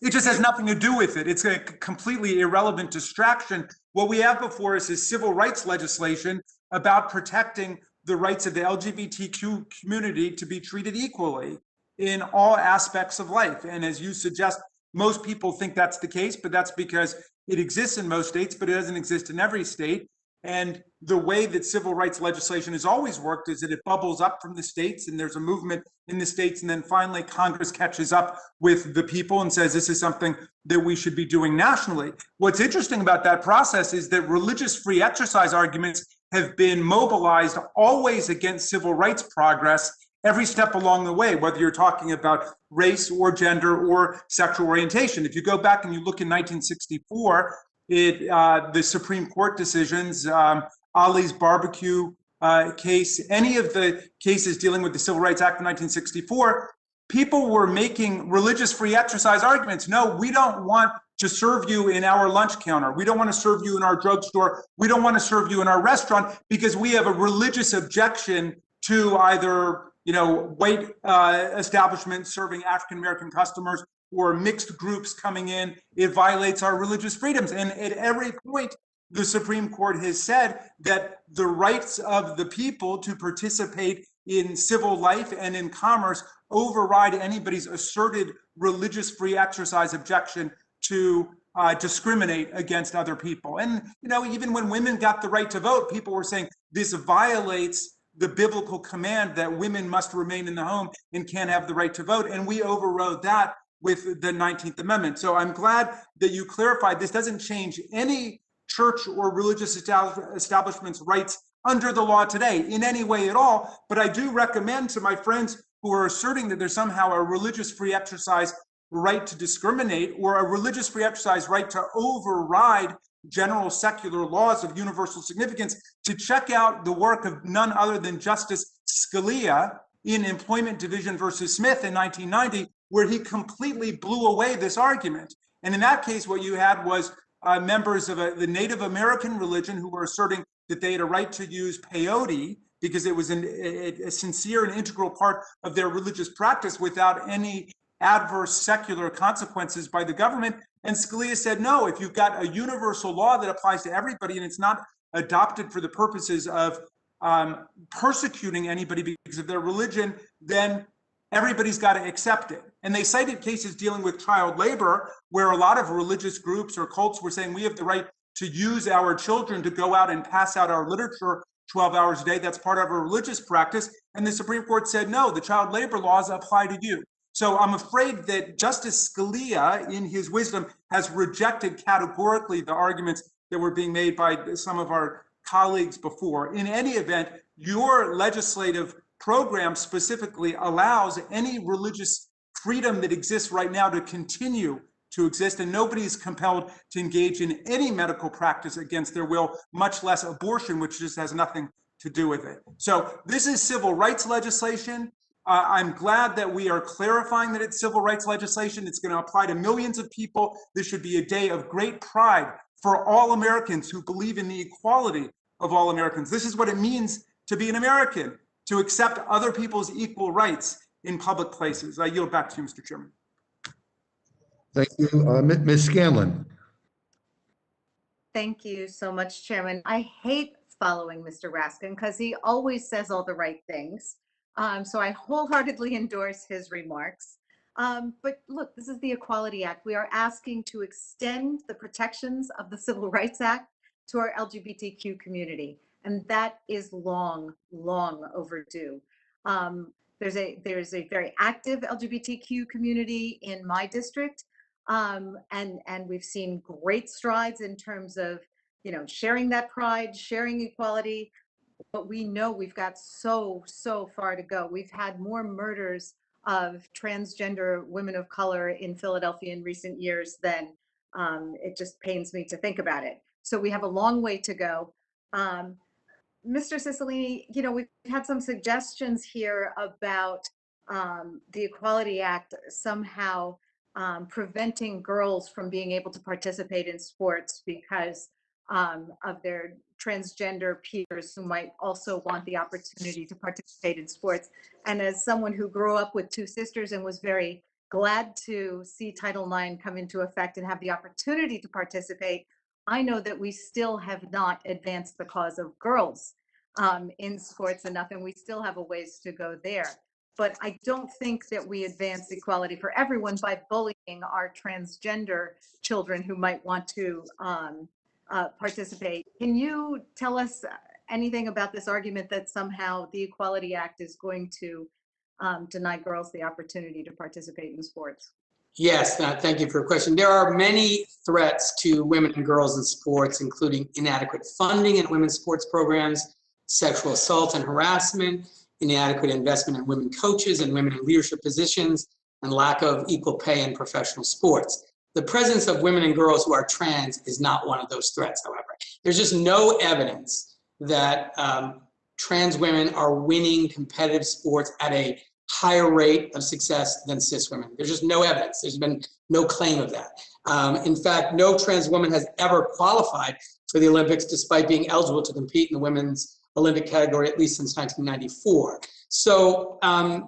It just has nothing to do with it. It's a completely irrelevant distraction. What we have before us is civil rights legislation about protecting the rights of the LGBTQ community to be treated equally in all aspects of life. And as you suggest, most people think that's the case, but that's because it exists in most states, but it doesn't exist in every state. And the way that civil rights legislation has always worked is that it bubbles up from the states and there's a movement in the states, and then finally Congress catches up with the people and says this is something that we should be doing nationally. What's interesting about that process is that religious free exercise arguments have been mobilized always against civil rights progress every step along the way, whether you're talking about race or gender or sexual orientation. If you go back and you look in 1964, the Supreme Court decisions, Ali's Barbecue case, any of the cases dealing with the Civil Rights Act of 1964, people were making religious free exercise arguments. No, we don't want to serve you in our lunch counter. We don't want to serve you in our drugstore. We don't want to serve you in our restaurant because we have a religious objection to either, white establishments serving African-American customers or mixed groups coming in. It violates our religious freedoms. And at every point, the Supreme Court has said that the rights of the people to participate in civil life and in commerce override anybody's asserted religious free exercise objection to discriminate against other people. And, even when women got the right to vote, people were saying this violates the biblical command that women must remain in the home and can't have the right to vote. And we overrode that with the 19th Amendment. So I'm glad that you clarified this doesn't change any church or religious establishment's rights under the law today in any way at all. But I do recommend to my friends who are asserting that there's somehow a religious free exercise right to discriminate or a religious free exercise right to override general secular laws of universal significance to check out the work of none other than Justice Scalia in Employment Division versus Smith in 1990, where he completely blew away this argument. And in that case, what you had was members of the Native American religion who were asserting that they had a right to use peyote because it was a sincere and integral part of their religious practice without any adverse secular consequences by the government. And Scalia said, no, if you've got a universal law that applies to everybody and it's not adopted for the purposes of persecuting anybody because of their religion, then everybody's got to accept it. And they cited cases dealing with child labor, where a lot of religious groups or cults were saying we have the right to use our children to go out and pass out our literature 12 hours a day. That's part of our religious practice. And the Supreme Court said, no, the child labor laws apply to you. So I'm afraid that Justice Scalia, in his wisdom, has rejected categorically the arguments that were being made by some of our colleagues before. In any event, your legislative program specifically allows any religious freedom that exists right now to continue to exist, and nobody is compelled to engage in any medical practice against their will, much less abortion, which just has nothing to do with it. So this is civil rights legislation. I'm glad that we are clarifying that it's civil rights legislation. It's going to apply to millions of people. This should be a day of great pride for all Americans who believe in the equality of all Americans. This is what it means to be an American, to accept other people's equal rights in public places. I yield back to you, Mr. Chairman. Thank you. Ms. Scanlon. Thank you so much, Chairman. I hate following Mr. Raskin because he always says all the right things. So I wholeheartedly endorse his remarks. But look, this is the Equality Act. We are asking to extend the protections of the Civil Rights Act to our LGBTQ community. And that is long, long overdue. There's a very active LGBTQ community in my district. And we've seen great strides in terms of, sharing that pride, sharing equality. But we know we've got so far to go. We've had more murders of transgender women of color in Philadelphia in recent years than it just pains me to think about it. So we have a long way to go. Mr. Cicilline, we've had some suggestions here about the Equality Act somehow preventing girls from being able to participate in sports because of their transgender peers who might also want the opportunity to participate in sports. And as someone who grew up with two sisters and was very glad to see Title IX come into effect and have the opportunity to participate, I know that we still have not advanced the cause of girls in sports enough, and we still have a ways to go there. But I don't think that we advance equality for everyone by bullying our transgender children who might want to participate. Can you tell us anything about this argument that somehow the Equality Act is going to deny girls the opportunity to participate in sports? Yes, thank you for your question. There are many threats to women and girls in sports, including inadequate funding in women's sports programs, sexual assault and harassment, inadequate investment in women coaches and women in leadership positions, and lack of equal pay in professional sports. The presence of women and girls who are trans is not one of those threats, however. There's just no evidence that trans women are winning competitive sports at a higher rate of success than cis women. There's just no evidence. There's been no claim of that. In fact, no trans woman has ever qualified for the Olympics despite being eligible to compete in the women's Olympic category at least since 1994. So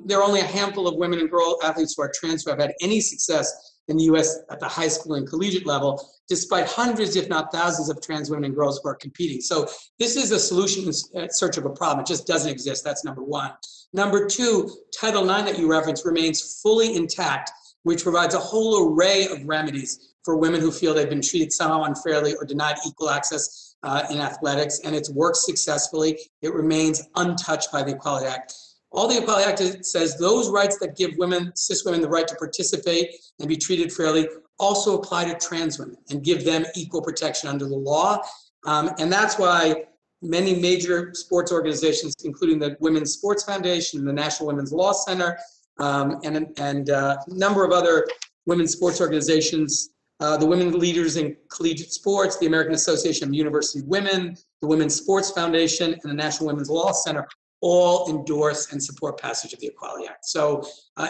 there are only a handful of women and girl athletes who are trans who have had any success in the US at the high school and collegiate level, despite hundreds, if not thousands, of trans women and girls who are competing. So this is a solution in search of a problem. It just doesn't exist. That's number one. Number two, Title IX that you referenced remains fully intact, which provides a whole array of remedies for women who feel they've been treated somehow unfairly or denied equal access in athletics, and it's worked successfully. It remains untouched by the Equality Act. All the Equality Act says those rights that give women, cis women, the right to participate and be treated fairly also apply to trans women and give them equal protection under the law. And that's why many major sports organizations, including the Women's Sports Foundation and the National Women's Law Center, and a number of other women's sports organizations, the women leaders in collegiate sports, the American Association of University Women, the Women's Sports Foundation, and the National Women's Law Center all endorse and support passage of the Equality Act. So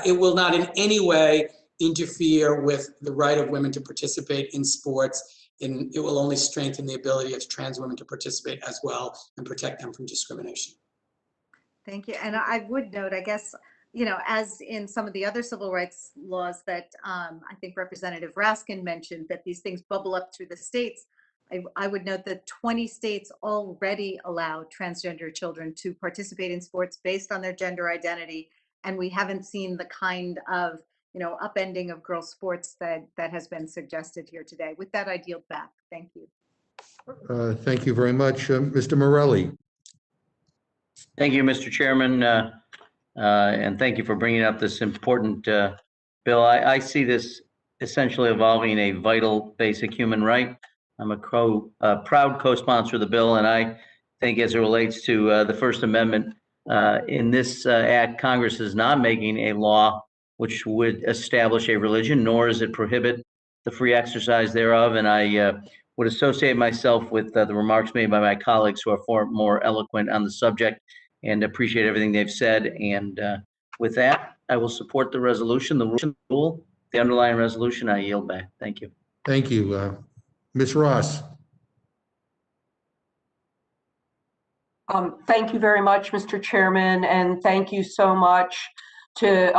it will not in any way interfere with the right of women to participate in sports, and it will only strengthen the ability of trans women to participate as well and protect them from discrimination. Thank you. And I would note, I guess, you know, as in some of the other civil rights laws that I think Representative Raskin mentioned, that these things bubble up through the states. I would note that 20 states already allow transgender children to participate in sports based on their gender identity. And we haven't seen the kind of, you know, upending of girls' sports that has been suggested here today. With that, I yield back. Thank you. Thank you very much. Mr. Morelli. Thank you, Mr. Chairman, and thank you for bringing up this important bill. I see this essentially evolving a vital basic human right. I'm a proud co-sponsor of the bill, and I think as it relates to the First Amendment, in this act, Congress is not making a law which would establish a religion, nor does it prohibit the free exercise thereof. And I would associate myself with the remarks made by my colleagues who are far more eloquent on the subject, and appreciate everything they've said. And with that, I will support the resolution, the rule, the underlying resolution. I yield back. Thank you. Thank you. Ms. Ross. Thank you very much, Mr. Chairman, and thank you so much to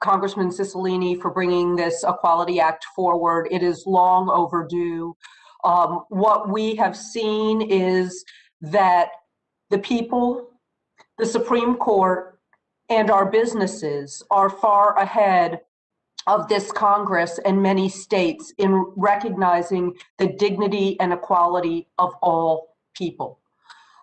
Congressman Cicilline for bringing this Equality Act forward. It is long overdue. What we have seen is that the people, the Supreme Court, and our businesses are far ahead of this Congress and many states in recognizing the dignity and equality of all people.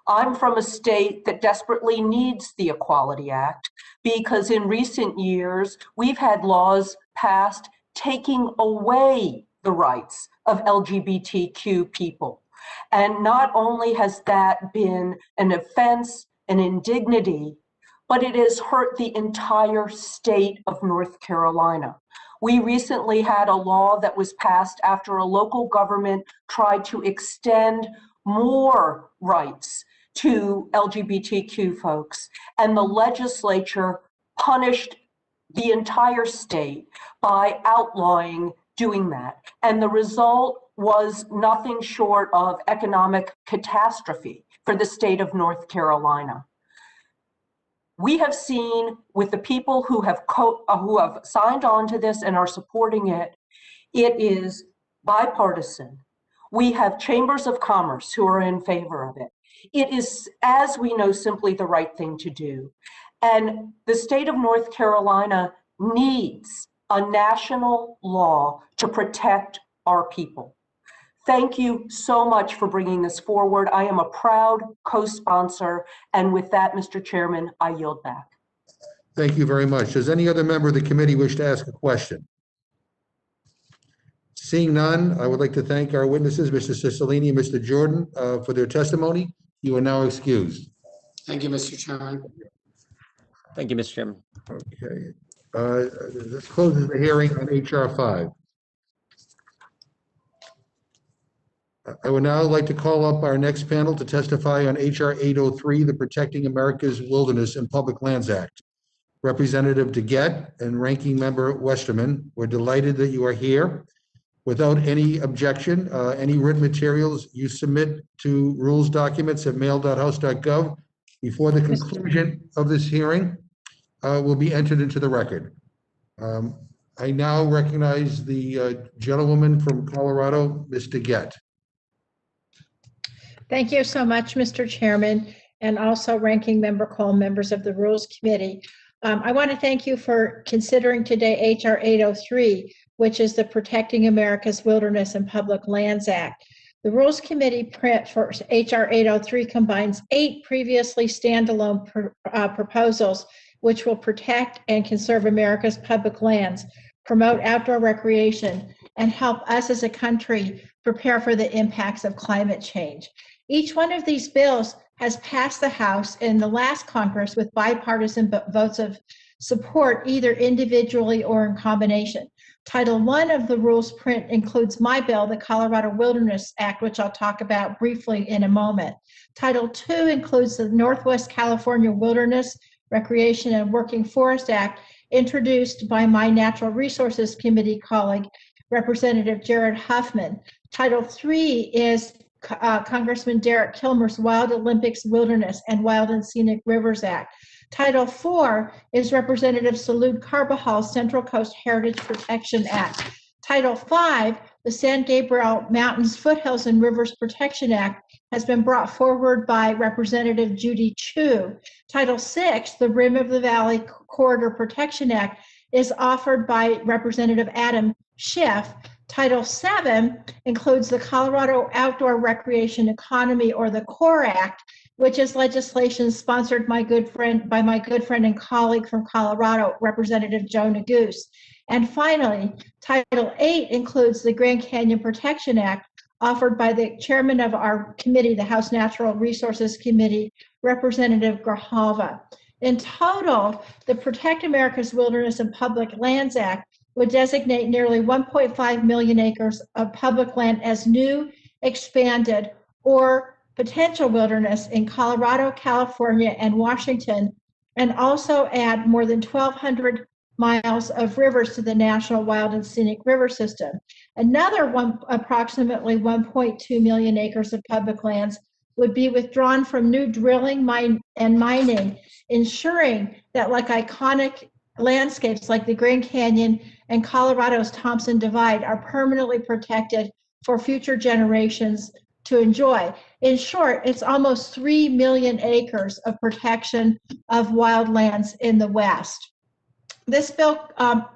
I'm from a state that desperately needs the Equality Act because in recent years, we've had laws passed taking away the rights of LGBTQ people. And not only has that been an offense, an indignity, but it has hurt the entire state of North Carolina. We recently had a law that was passed after a local government tried to extend more rights to LGBTQ folks, and the legislature punished the entire state by outlawing doing that. And the result was nothing short of economic catastrophe for the state of North Carolina. We have seen with the people who have signed on to this and are supporting it, it is bipartisan. We have chambers of commerce who are in favor of it. It is, as we know, simply the right thing to do. And the state of North Carolina needs a national law to protect our people. Thank you so much for bringing this forward. I am a proud co-sponsor. And with that, Mr. Chairman, I yield back. Thank you very much. Does any other member of the committee wish to ask a question? Seeing none, I would like to thank our witnesses, Mr. Cicilline and Mr. Jordan, for their testimony. You are now excused. Thank you, Mr. Chairman. Thank you, Mr. Chairman. Okay. This closes the hearing on HR 5. I would now like to call up our next panel to testify on HR 803, the Protecting America's Wilderness and Public Lands Act. Representative DeGette and Ranking Member Westerman, we're delighted that you are here. Without any objection, any written materials you submit to rules documents at mail.house.gov before the conclusion of this hearing will be entered into the record. I now recognize the gentlewoman from Colorado, Ms. DeGette. Thank you so much, Mr. Chairman, and also Ranking Member Cole, members of the Rules Committee. I want to thank you for considering today HR 803, which is the Protecting America's Wilderness and Public Lands Act. The Rules Committee print for HR 803 combines 8 previously standalone proposals, which will protect and conserve America's public lands, promote outdoor recreation, and help us as a country prepare for the impacts of climate change. Each one of these bills has passed the House in the last Congress with bipartisan votes of support, either individually or in combination. Title I of the rules print includes my bill, the Colorado Wilderness Act, which I'll talk about briefly in a moment. Title II includes the Northwest California Wilderness, Recreation, and Working Forest Act, introduced by my Natural Resources Committee colleague, Representative Jared Huffman. Title III is Congressman Derek Kilmer's Wild Olympics Wilderness and Wild and Scenic Rivers Act. Title IV is Representative Salud Carbajal's Central Coast Heritage Protection Act. Title V, the San Gabriel Mountains, Foothills, and Rivers Protection Act, has been brought forward by Representative Judy Chu. Title VI, the Rim of the Valley Corridor Protection Act, is offered by Representative Adam Schiff. Title VII includes the Colorado Outdoor Recreation Economy, or the CORE Act, which is legislation sponsored by my good friend and colleague from Colorado, Representative Joe Neguse. And finally, Title VIII includes the Grand Canyon Protection Act, offered by the chairman of our committee, the House Natural Resources Committee, Representative Grijalva. In total, the Protect America's Wilderness and Public Lands Act would designate nearly 1.5 million acres of public land as new, expanded, or potential wilderness in Colorado, California, and Washington, and also add more than 1,200 miles of rivers to the National Wild and Scenic River System. Another approximately 1.2 million acres of public lands would be withdrawn from new drilling, and mining, ensuring that like iconic landscapes like the Grand Canyon and Colorado's Thompson Divide are permanently protected for future generations to enjoy. In short, it's almost 3 million acres of protection of wildlands in the West. This bill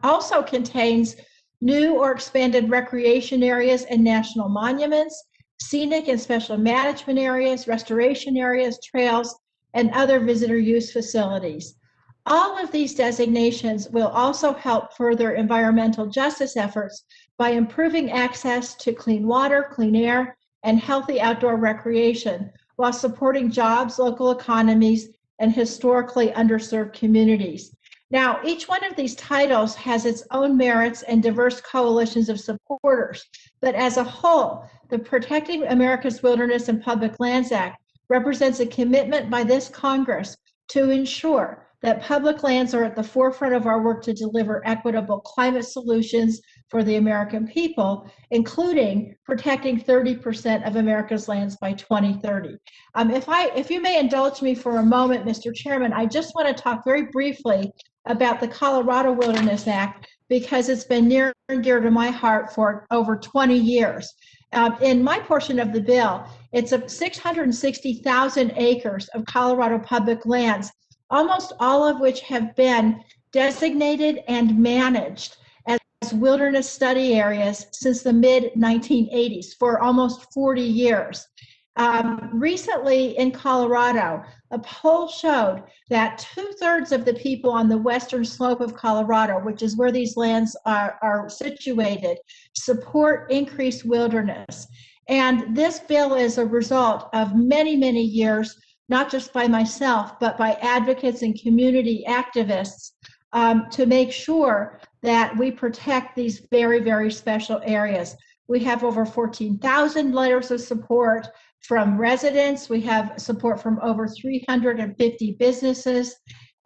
also contains new or expanded recreation areas and national monuments, scenic and special management areas, restoration areas, trails, and other visitor use facilities. All of these designations will also help further environmental justice efforts by improving access to clean water, clean air, and healthy outdoor recreation, while supporting jobs, local economies, and historically underserved communities. Now, each one of these titles has its own merits and diverse coalitions of supporters, but as a whole, the Protecting America's Wilderness and Public Lands Act represents a commitment by this Congress to ensure that public lands are at the forefront of our work to deliver equitable climate solutions for the American people, including protecting 30% of America's lands by 2030. If you may indulge me for a moment, Mr. Chairman, I just want to talk very briefly about the Colorado Wilderness Act, because it's been near and dear to my heart for over 20 years. In my portion of the bill, it's 660,000 acres of Colorado public lands, almost all of which have been designated and managed as wilderness study areas since the mid-1980s, for almost 40 years. Recently in Colorado, a poll showed that 2/3 of the people on the western slope of Colorado, which is where these lands are situated, support increased wilderness. And this bill is a result of many, many years, not just by myself, but by advocates and community activists, to make sure that we protect these very, very special areas. We have over 14,000 letters of support from residents. We have support from over 350 businesses.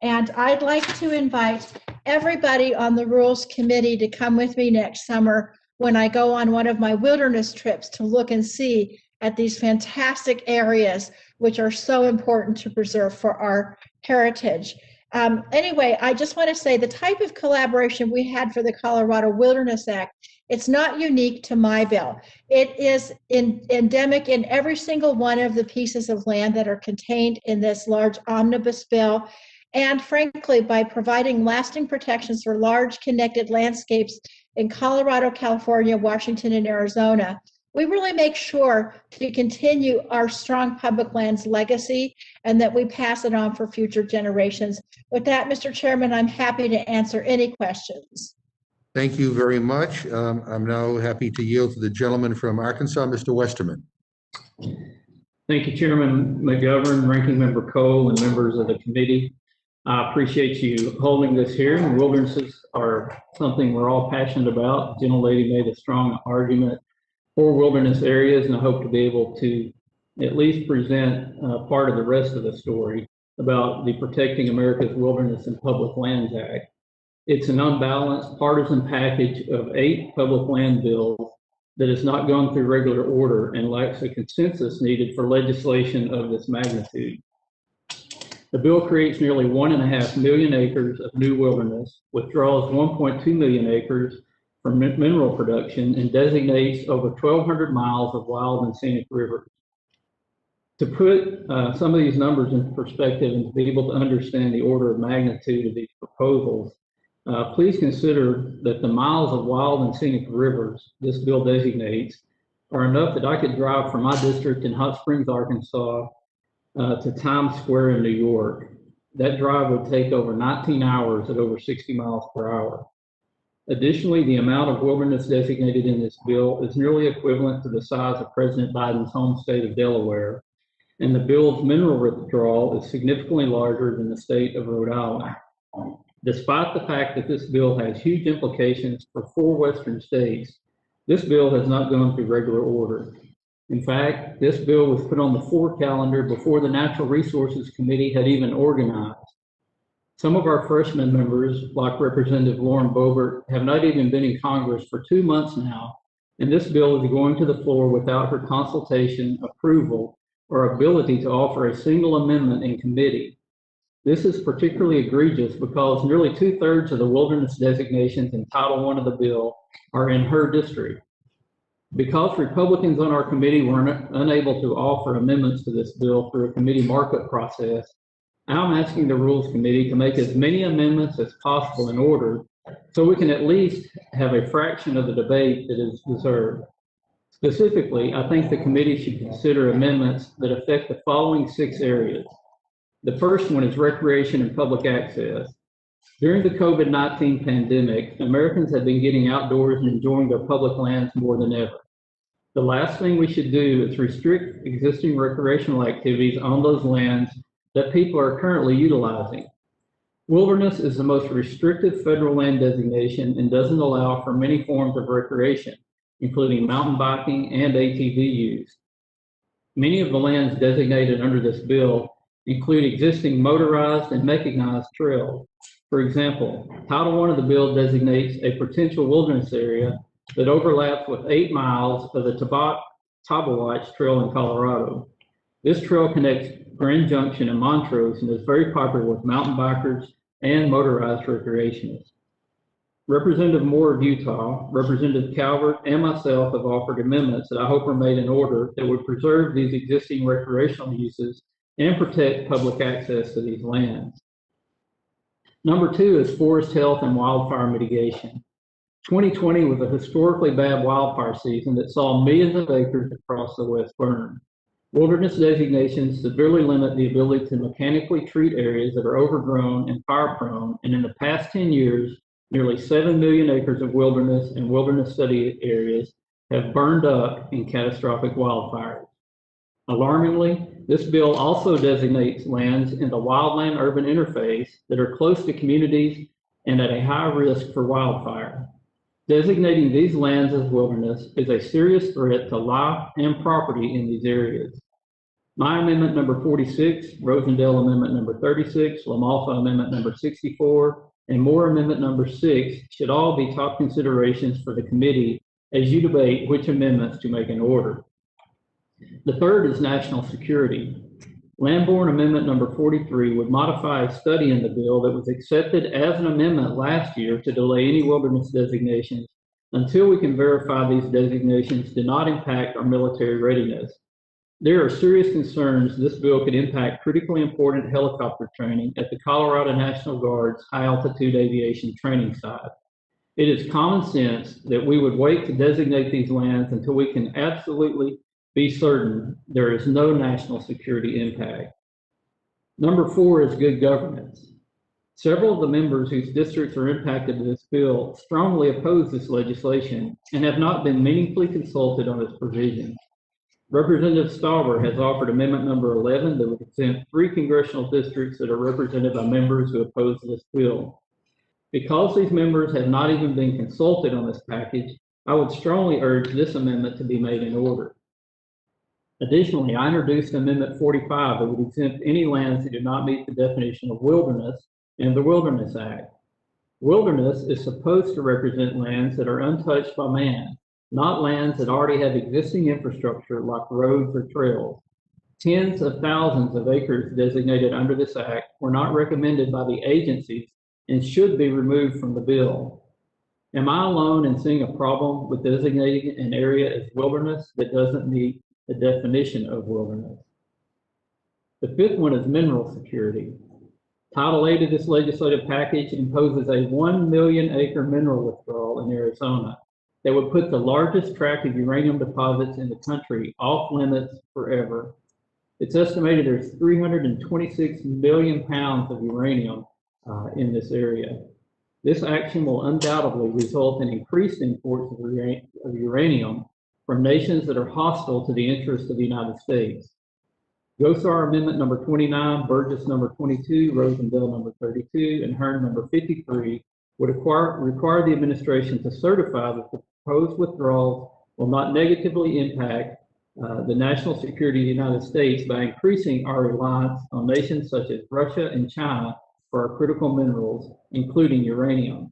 And I'd like to invite everybody on the Rules Committee to come with me next summer when I go on one of my wilderness trips to look and see at these fantastic areas which are so important to preserve for our heritage. Anyway, I just want to say the type of collaboration we had for the Colorado Wilderness Act, it's not unique to my bill. It is endemic in every single one of the pieces of land that are contained in this large omnibus bill. And frankly, by providing lasting protections for large connected landscapes in Colorado, California, Washington, and Arizona, we really make sure to continue our strong public lands legacy and that we pass it on for future generations. With that, Mr. Chairman, I'm happy to answer any questions. Thank you very much. I'm now happy to yield to the gentleman from Arkansas, Mr. Westerman. Thank you, Chairman McGovern, Ranking Member Cole, and members of the committee. I appreciate you holding this hearing. Wildernesses are something we're all passionate about. The gentlelady made a strong argument for wilderness areas, and I hope to be able to at least present part of the rest of the story about the Protecting America's Wilderness and Public Lands Act. It's an unbalanced partisan package of 8 public land bills that has not gone through regular order and lacks the consensus needed for legislation of this magnitude. The bill creates nearly 1.5 million acres of new wilderness, withdraws 1.2 million acres from mineral production, and designates over 1,200 miles of wild and scenic rivers. To put some of these numbers in perspective and to be able to understand the order of magnitude of these proposals, please consider that the miles of wild and scenic rivers this bill designates are enough that I could drive from my district in Hot Springs, Arkansas, to Times Square in New York. That drive would take over 19 hours at over 60 miles per hour. Additionally, the amount of wilderness designated in this bill is nearly equivalent to the size of President Biden's home state of Delaware, and the bill's mineral withdrawal is significantly larger than the state of Rhode Island. Despite the fact that this bill has huge implications for 4 Western states, this bill has not gone through regular order. In fact, this bill was put on the floor calendar before the Natural Resources Committee had even organized. Some of our freshman members, like Representative Lauren Boebert, have not even been in Congress for 2 months now, and this bill is going to the floor without her consultation, approval, or ability to offer a single amendment in committee. This is particularly egregious because nearly 2/3 of the wilderness designations in Title I of the bill are in her district. Because Republicans on our committee were unable to offer amendments to this bill through a committee markup process, I'm asking the Rules Committee to make as many amendments as possible in order so we can at least have a fraction of the debate that is deserved. Specifically, I think the committee should consider amendments that affect the following 6 areas. The first one is recreation and public access. During the COVID-19 pandemic, Americans have been getting outdoors and enjoying their public lands more than ever. The last thing we should do is restrict existing recreational activities on those lands that people are currently utilizing. Wilderness is the most restrictive federal land designation and doesn't allow for many forms of recreation, including mountain biking and ATV use. Many of the lands designated under this bill include existing motorized and mechanized trails. For example, Title I of the bill designates a potential wilderness area that overlaps with 8 miles of the Tabawatch Trail in Colorado. This trail connects Grand Junction and Montrose and is very popular with mountain bikers and motorized recreationists. Representative Moore of Utah, Representative Calvert, and myself have offered amendments that I hope are made in order that would preserve these existing recreational uses and protect public access to these lands. Number 2 is forest health and wildfire mitigation. 2020 was a historically bad wildfire season that saw millions of acres across the West burn. Wilderness designations severely limit the ability to mechanically treat areas that are overgrown and fire prone, and in the past 10 years, nearly 7 million acres of wilderness and wilderness study areas have burned up in catastrophic wildfires. Alarmingly, this bill also designates lands in the wildland-urban interface that are close to communities and at a high risk for wildfire. Designating these lands as wilderness is a serious threat to life and property in these areas. My amendment number 46, Rosendale amendment number 36, LaMalfa amendment number 64, and Moore amendment number 6 should all be top considerations for the committee as you debate which amendments to make in order. The third is national security. Lamborn Amendment number 43 would modify a study in the bill that was accepted as an amendment last year to delay any wilderness designations until we can verify these designations do not impact our military readiness. There are serious concerns this bill could impact critically important helicopter training at the Colorado National Guard's high altitude aviation training site. It is common sense that we would wait to designate these lands until we can absolutely be certain there is no national security impact. Number 4 is good governance. Several of the members whose districts are impacted by this bill strongly oppose this legislation and have not been meaningfully consulted on its provisions. Representative Stauber has offered amendment number 11 that would exempt 3 congressional districts that are represented by members who oppose this bill. Because these members have not even been consulted on this package, I would strongly urge this amendment to be made in order. Additionally, I introduced Amendment 45 that would exempt any lands that do not meet the definition of wilderness in the Wilderness Act. Wilderness is supposed to represent lands that are untouched by man, not lands that already have existing infrastructure like roads or trails. Tens of thousands of acres designated under this act were not recommended by the agencies and should be removed from the bill. Am I alone in seeing a problem with designating an area as wilderness that doesn't meet the definition of wilderness? The fifth one is mineral security. Title 8 of this legislative package imposes a 1 million acre mineral withdrawal in Arizona that would put the largest tract of uranium deposits in the country off limits forever. It's estimated there's 326 million pounds of uranium in this area. This action will undoubtedly result in increased imports of uranium from nations that are hostile to the interests of the United States. Gosar Amendment number 29, Burgess number 22, Rosendale number 32, and Hearn number 53 would require the administration to certify that the proposed withdrawals will not negatively impact the national security of the United States by increasing our reliance on nations such as Russia and China for our critical minerals, including uranium.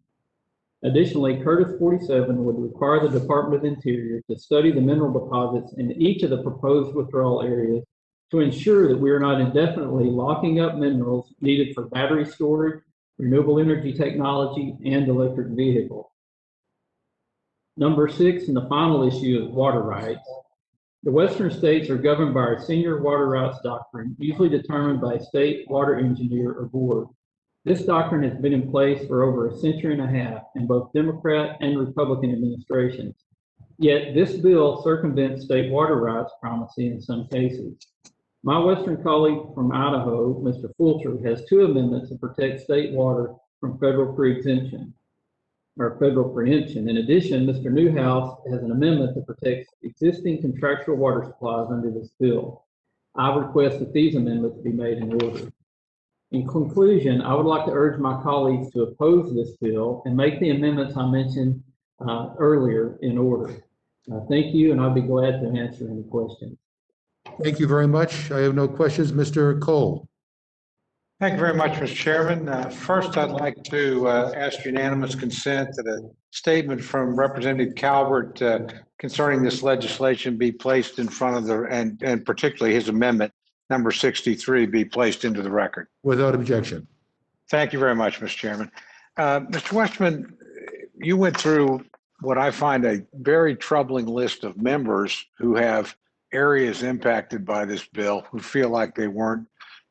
Additionally, Curtis 47 would require the Department of Interior to study the mineral deposits in each of the proposed withdrawal areas to ensure that we are not indefinitely locking up minerals needed for battery storage, renewable energy technology, and electric vehicles. Number 6, and the final issue, is water rights. The Western states are governed by our senior water rights doctrine, usually determined by a state water engineer or board. This doctrine has been in place for over a century and a half in both Democrat and Republican administrations. Yet this bill circumvents state water rights primacy in some cases. My Western colleague from Idaho, Mr. Fulcher, has 2 amendments to protect state water from federal preemption. In addition, Mr. Newhouse has an amendment that protects existing contractual water supplies under this bill. I request that these amendments be made in order. In conclusion, I would like to urge my colleagues to oppose this bill and make the amendments I mentioned earlier in order. Thank you, and I'll be glad to answer any questions. Thank you very much. I have no questions. Mr. Cole. Thank you very much, Mr. Chairman. First, I'd like to ask unanimous consent that a statement from Representative Calvert concerning this legislation be placed in front of the, and particularly his amendment, number 63, be placed into the record. Without objection. Thank you very much, Mr. Chairman. Mr. Westerman, you went through what I find a very troubling list of members who have areas impacted by this bill who feel like they weren't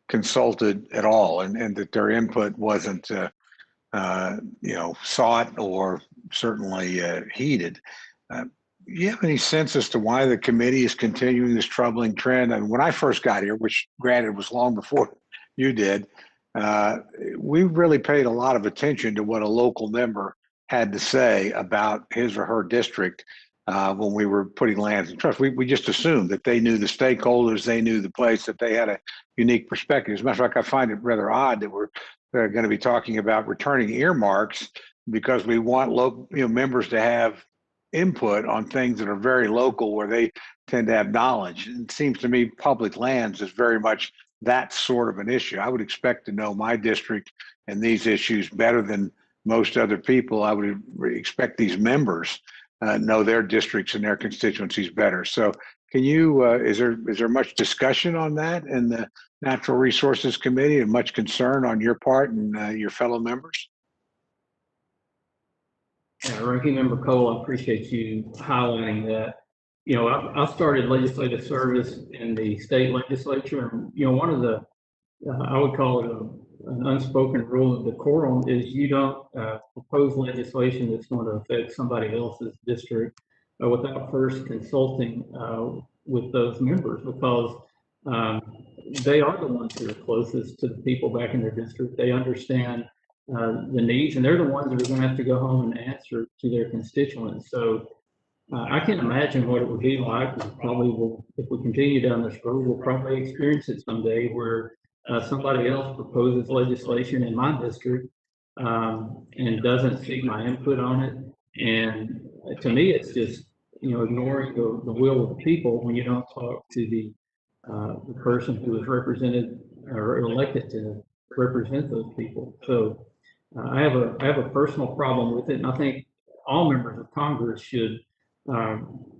consulted at all and that their input wasn't sought or certainly heeded. You have any sense as to why the committee is continuing this troubling trend? And when I first got here, which granted was long before you did, we really paid a lot of attention to what a local member had to say about his or her district when we were putting lands in trust. We just assumed that they knew the stakeholders, they knew the place, that they had a unique perspective. As a matter of fact, I find it rather odd that we're going to be talking about returning earmarks because we want local, members to have input on things that are very local where they tend to have knowledge. And it seems to me public lands is very much that sort of an issue. I would expect to know my district and these issues better than most other people. I would expect these members know their districts and their constituencies better. So can you, is there much discussion on that in the Natural Resources Committee and much concern on your part and your fellow members? Ranking Member Cole, I appreciate you highlighting that. I started legislative service in the state legislature, and one of the, I would call it an unspoken rule of decorum is you don't propose legislation that's going to affect somebody else's district without first consulting with those members, because they are the ones who are closest to the people back in their district. They understand the needs, and they're the ones that are going to have to go home and answer to their constituents. So I can imagine what it would be like. Probably will, if we continue down this road, we'll probably experience it someday where somebody else proposes legislation in my district and doesn't seek my input on it. And to me, it's just ignoring the will of the people when you don't talk to the person who is represented or elected to represent those people. So I have a personal problem with it, and I think all members of Congress should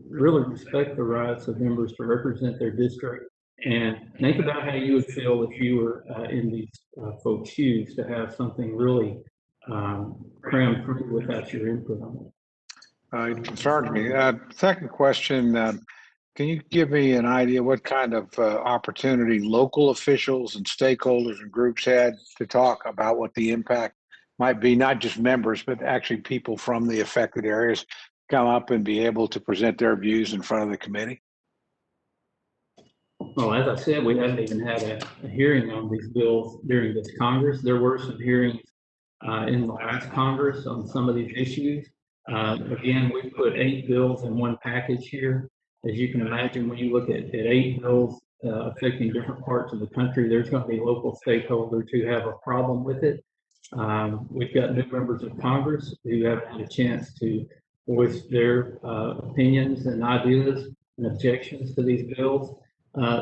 really respect the rights of members to represent their district, and think about how you would feel if you were in these folks' shoes to have something really crammed through without your input on it. It concerns me. Second question, can you give me an idea what kind of opportunity local officials and stakeholders and groups had to talk about what the impact might be, not just members, but actually people from the affected areas come up and be able to present their views in front of the committee? Well, as I said, we haven't even had a hearing on these bills during this Congress. There were some hearings in the last Congress on some of these issues. Again, we put 8 bills in one package here. As you can imagine, when you look at 8 bills affecting different parts of the country, there's going to be local stakeholders who have a problem with it. We've got new members of Congress who haven't had a chance to voice their opinions and ideas and objections to these bills.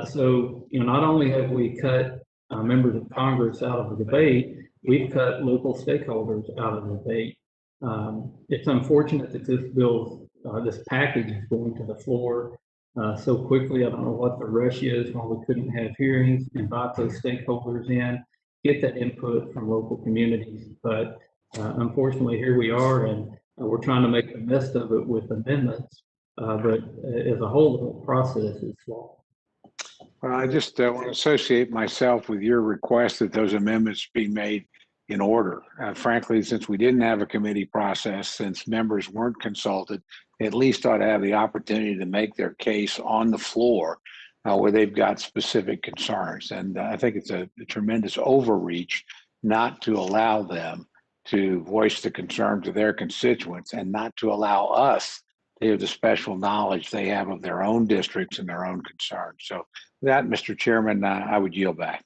So, not only have we cut members of Congress out of the debate, we've cut local stakeholders out of the debate. It's unfortunate that this package is going to the floor so quickly. I don't know what the rush is when we couldn't have hearings, invite those stakeholders in, get that input from local communities. But unfortunately, here we are, and we're trying to make the best of it with amendments. But as a whole, the whole process is flawed. Well, I just want to associate myself with your request that those amendments be made in order. Frankly, since we didn't have a committee process, since members weren't consulted, they at least ought to have the opportunity to make their case on the floor where they've got specific concerns. And I think it's a tremendous overreach not to allow them to voice the concerns of their constituents and not to allow us to have the special knowledge they have of their own districts and their own concerns. So with that, Mr. Chairman, I would yield back.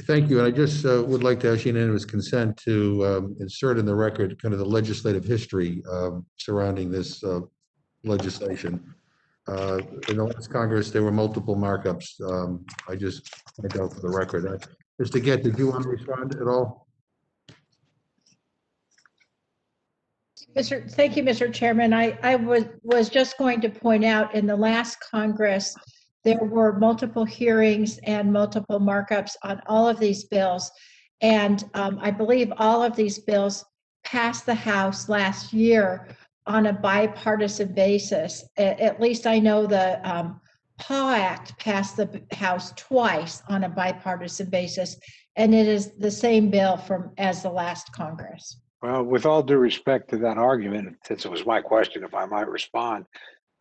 Thank you. And I just would like to ask unanimous consent to insert in the record kind of the legislative history surrounding this legislation. In the last Congress, there were multiple markups. I just point out for the record. Mr. Gett, did you want to respond at all? Thank you, Mr. Chairman. I was just going to point out in the last Congress, there were multiple hearings and multiple markups on all of these bills. And I believe all of these bills passed the House last year on a bipartisan basis. At least I know the PAW Act passed the House twice on a bipartisan basis, and it is the same bill as the last Congress. Well, with all due respect to that argument, since it was my question, if I might respond,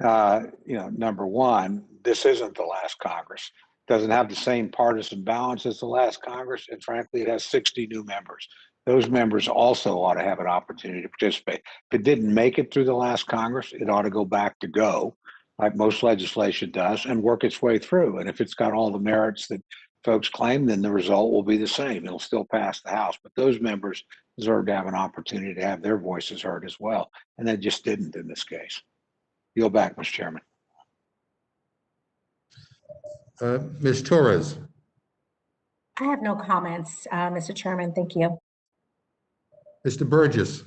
number one, this isn't the last Congress. It doesn't have the same partisan balance as the last Congress, and frankly, it has 60 new members. Those members also ought to have an opportunity to participate. If it didn't make it through the last Congress, it ought to go back to go, like most legislation does, and work its way through. And if it's got all the merits that folks claim, then the result will be the same. It'll still pass the House, but those members deserve to have an opportunity to have their voices heard as well. And that just didn't in this case. Yield back, Mr. Chairman. Ms. Torres. I have no comments, Mr. Chairman. Thank you. Mr. Burgess.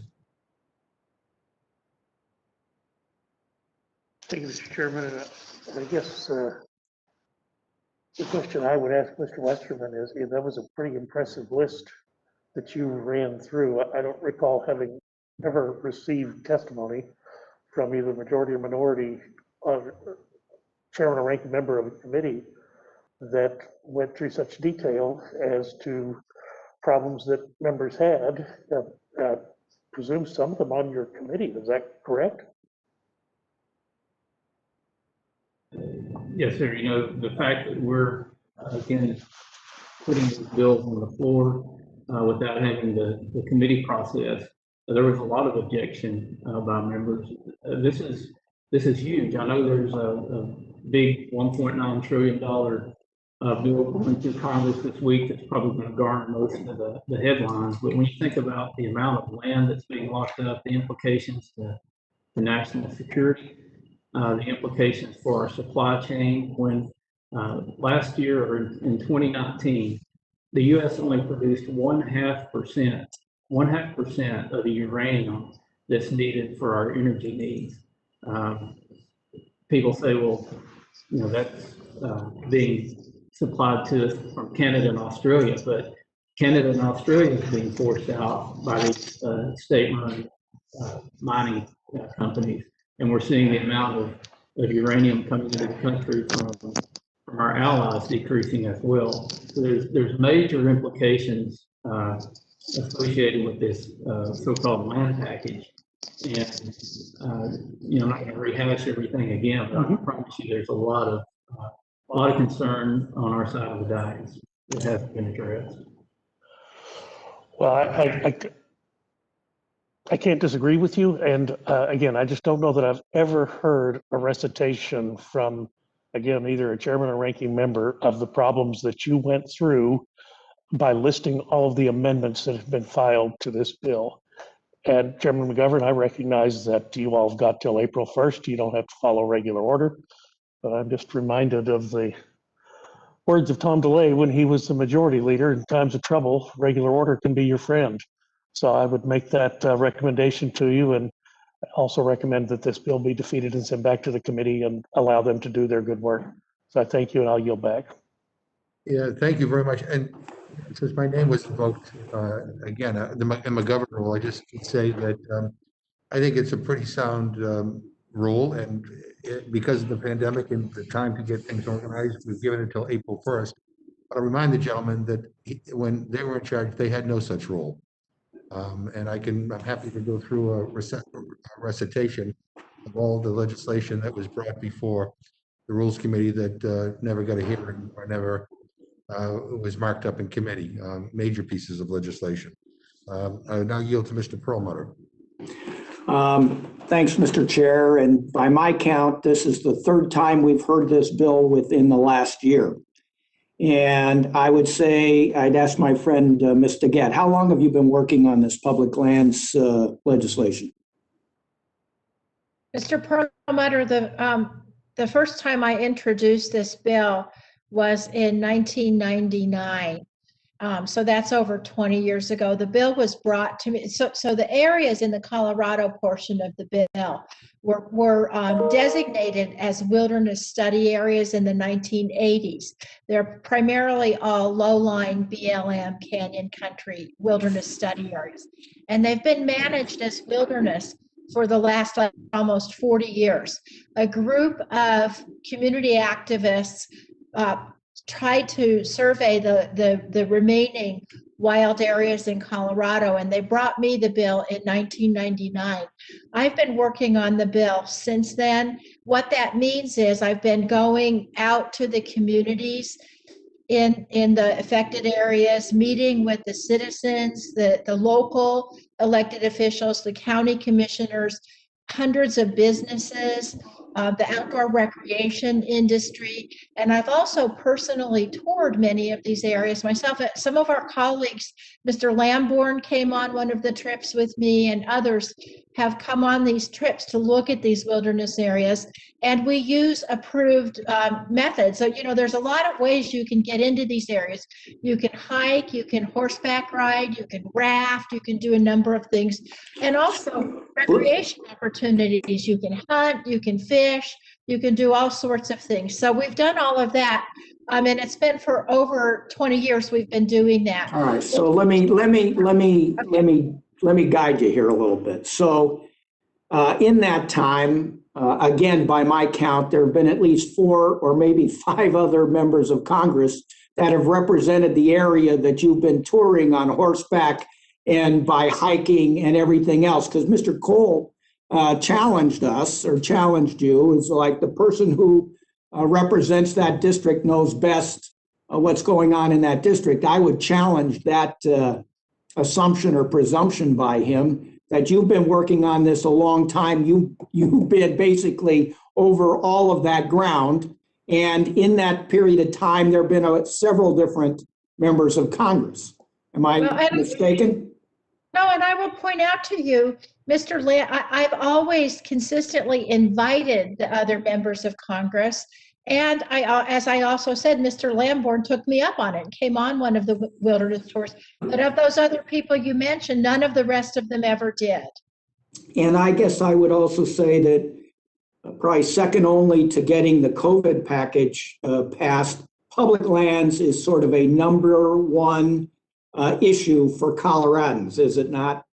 Thank you, Mr. Chairman. I guess the question I would ask Mr. Westerman is, that was a pretty impressive list that you ran through. I don't recall having ever received testimony from either majority or minority chairman or ranking member of a committee that went through such detail as to problems that members had. Presume some of them on your committee. Is that correct? Yes, sir. You know, the fact that we're, again, putting these bills on the floor without having the committee process, there was a lot of objection by members. This is huge. I know there's a big $1.9 trillion bill going through Congress this week that's probably going to garner most of the headlines. But when you think about the amount of land that's being locked up, the implications to national security, the implications for our supply chain, when last year or in 2019, the U.S. only produced 0.5% of the uranium that's needed for our energy needs. People say, well, you know, that's being supplied to us from Canada and Australia, but Canada and Australia is being forced out by these state-run mining companies. And we're seeing the amount of uranium coming into the country from our allies decreasing as well. So there's major implications associated with this so-called land package. And you know, I'm not going to rehash everything again, but I promise you there's a lot of concern on our side of the dais that hasn't been addressed. Well, I can't disagree with you. And again, I just don't know that I've ever heard a recitation from, again, either a chairman or ranking member of the problems that you went through by listing all of the amendments that have been filed to this bill. And Chairman McGovern, I recognize that you all have got till April 1st. You don't have to follow regular order. But I'm just reminded of the words of Tom DeLay when he was the majority leader. In times of trouble, regular order can be your friend. So I would make that recommendation to you, and also recommend that this bill be defeated and sent back to the committee and allow them to do their good work. So I thank you, and I'll yield back. Yeah, thank you very much. And since my name was invoked again, in McGovern rule, I just could say that I think it's a pretty sound rule, and because of the pandemic and the time to get things organized, we've given it until April 1st. But I remind the gentleman that when they were in charge, they had no such rule. And I'm happy to go through a recitation of all the legislation that was brought before the Rules Committee that never got a hearing or never was marked up in committee, major pieces of legislation. I now yield to Mr. Perlmutter. Thanks, Mr. Chair. And by my count, this is the third time we've heard this bill within the last year. And I would say, I'd ask my friend, Ms. Daggett, how long have you been working on this public lands legislation? Mr. Perlmutter, the first time I introduced this bill was in 1999. So that's over 20 years ago. The bill was brought to me. So the areas in the Colorado portion of the bill were designated as wilderness study areas in the 1980s. They're primarily all low-lying BLM canyon country wilderness study areas. And they've been managed as wilderness for the last almost 40 years. A group of community activists tried to survey the remaining wild areas in Colorado, and they brought me the bill in 1999. I've been working on the bill since then. What that means is I've been going out to the communities in the affected areas, meeting with the citizens, the local elected officials, the county commissioners, hundreds of businesses, the outdoor recreation industry. And I've also personally toured many of these areas myself. Some of our colleagues, Mr. Lambourne came on one of the trips with me, and others have come on these trips to look at these wilderness areas. And we use approved methods. So, you know, there's a lot of ways you can get into these areas. You can hike, you can horseback ride, you can raft, you can do a number of things. And also recreation opportunities. You can hunt, you can fish, you can do all sorts of things. So we've done all of that. And it's been for over 20 years we've been doing that. All right, so let me guide you here a little bit. So in that time, again, by my count, there have been at least 4 or maybe 5 other members of Congress that have represented the area that you've been touring on horseback and by hiking and everything else. Because Mr. Cole challenged us, or challenged you, is like the person who represents that district knows best what's going on in that district. I would challenge that assumption or presumption by him that you've been working on this a long time. You've been basically over all of that ground. And in that period of time, there have been several different members of Congress. Am I mistaken? No, and I will point out to you, Mr. I've always consistently invited the other members of Congress. And as I also said, Mr. Lambourne took me up on it and came on one of the wilderness tours. But of those other people you mentioned, none of the rest of them ever did. And I guess I would also say that probably second only to getting the COVID package passed, public lands is sort of a number one issue for Coloradans, is it not?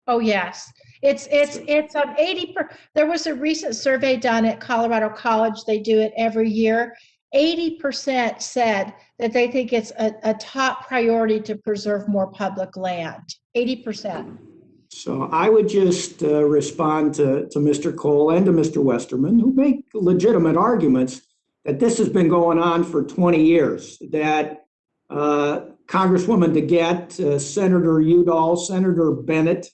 Oh, yes. It's 80%. There was a recent survey done at Colorado College. They do it every year. 80% said that they think it's a top priority to preserve more public land. 80%. So I would just respond to Mr. Cole and to Mr. Westerman, who make legitimate arguments that this has been going on for 20 years, that Congresswoman DeGette, Senator Udall, Senator Bennett,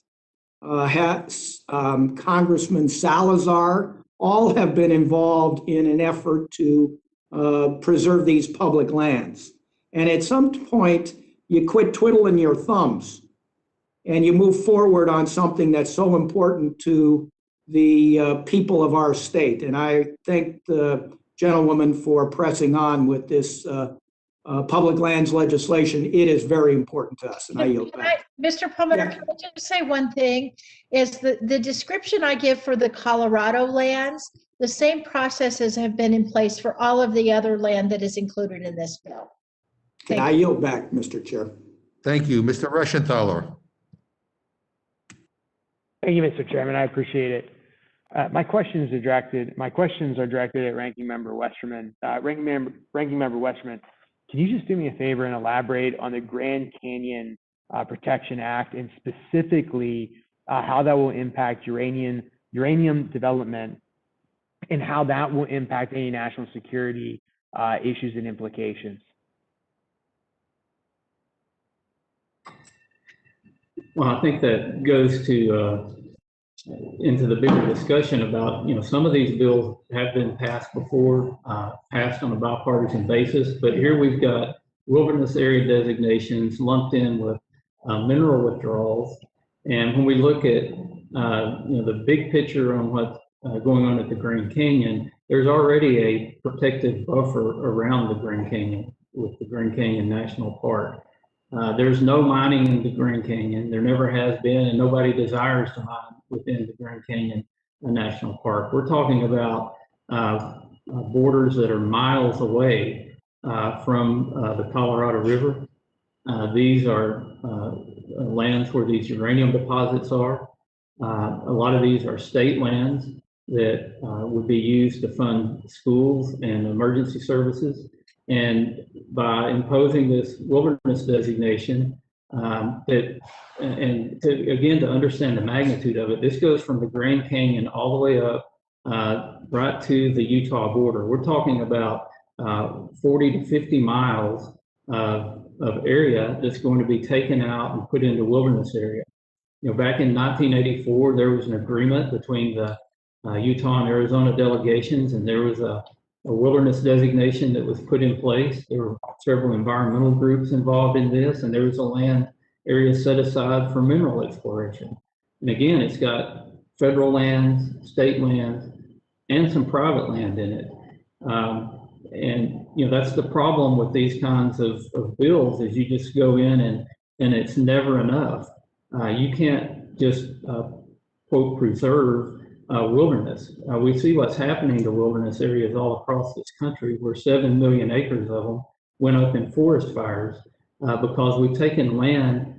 Congressman Salazar, all have been involved in an effort to preserve these public lands. And at some point, you quit twiddling your thumbs and you move forward on something that's so important to the people of our state. And I thank the gentlewoman for pressing on with this public lands legislation. It is very important to us, and I yield back. Mr. Perlmutter, can I just say one thing? Is the description I give for the Colorado lands, the same processes have been in place for all of the other land that is included in this bill. Can I yield back, Mr. Chair? Thank you. Mr. Reschenthaler. Thank you, Mr. Chairman. I appreciate it. My questions are directed at Ranking Member Westerman. Ranking Member Westerman, can you just do me a favor and elaborate on the Grand Canyon Protection Act, and specifically how that will impact uranium development and how that will impact any national security issues and implications? Well, I think that goes to into the bigger discussion about, some of these bills have been passed before, passed on a bipartisan basis, but here we've got wilderness area designations lumped in with mineral withdrawals. And when we look at, the big picture on what's going on at the Grand Canyon, there's already a protected buffer around the Grand Canyon with the Grand Canyon National Park. There's no mining in the Grand Canyon. There never has been, and nobody desires to mine within the Grand Canyon National Park. We're talking about borders that are miles away from the Colorado River. These are lands where these uranium deposits are. A lot of these are state lands that would be used to fund schools and emergency services. And by imposing this wilderness designation, to understand the magnitude of it, this goes from the Grand Canyon all the way up right to the Utah border. We're talking about 40 to 50 miles of area that's going to be taken out and put into wilderness area. Back in 1984, there was an agreement between the Utah and Arizona delegations, and there was a wilderness designation that was put in place. There were several environmental groups involved in this, and there was a land area set aside for mineral exploration. And again, it's got federal lands, state lands, and some private land in it. And that's the problem with these kinds of bills, is you just go in and it's never enough. You can't just quote preserve wilderness. We see what's happening to wilderness areas all across this country, where 7 million acres of them went up in forest fires because we've taken land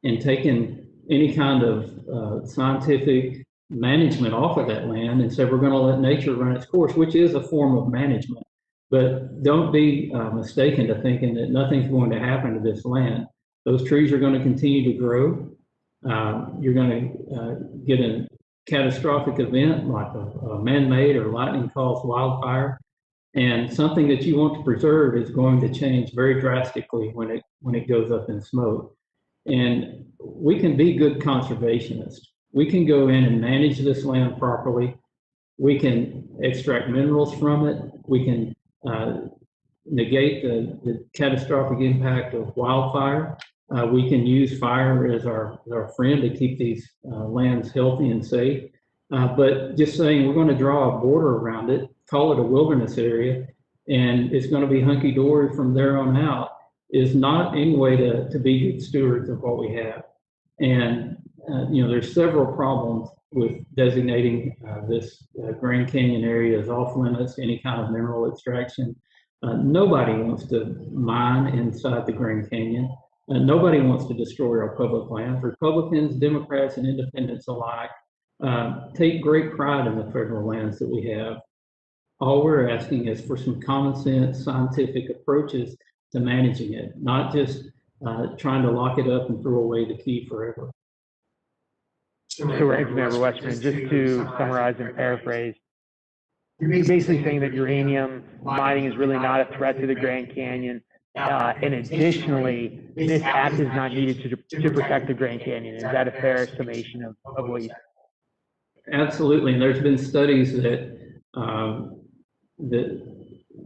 and taken any kind of scientific management off of that land and said we're going to let nature run its course, which is a form of management. But don't be mistaken to thinking that nothing's going to happen to this land. Those trees are going to continue to grow. You're going to get a catastrophic event like a man-made or lightning-caused wildfire, and something that you want to preserve is going to change very drastically when it goes up in smoke. And we can be good conservationists. We can go in and manage this land properly. We can extract minerals from it. We can negate the catastrophic impact of wildfire. We can use fire as our friend to keep these lands healthy and safe. But just saying we're going to draw a border around it, call it a wilderness area, and it's going to be hunky-dory from there on out is not any way to be good stewards of what we have. And there's several problems with designating this Grand Canyon area as off limits, any kind of mineral extraction. Nobody wants to mine inside the Grand Canyon. Nobody wants to destroy our public lands. Republicans, Democrats, and independents alike take great pride in the federal lands that we have. All we're asking is for some common sense, scientific approaches to managing it, not just trying to lock it up and throw away the key forever. So, Ranking Member Westerman, just to summarize and paraphrase, you're basically saying that uranium mining is really not a threat to the Grand Canyon. And additionally, this act is not needed to protect the Grand Canyon. Is that a fair summation of what you said? Absolutely, and there's been studies that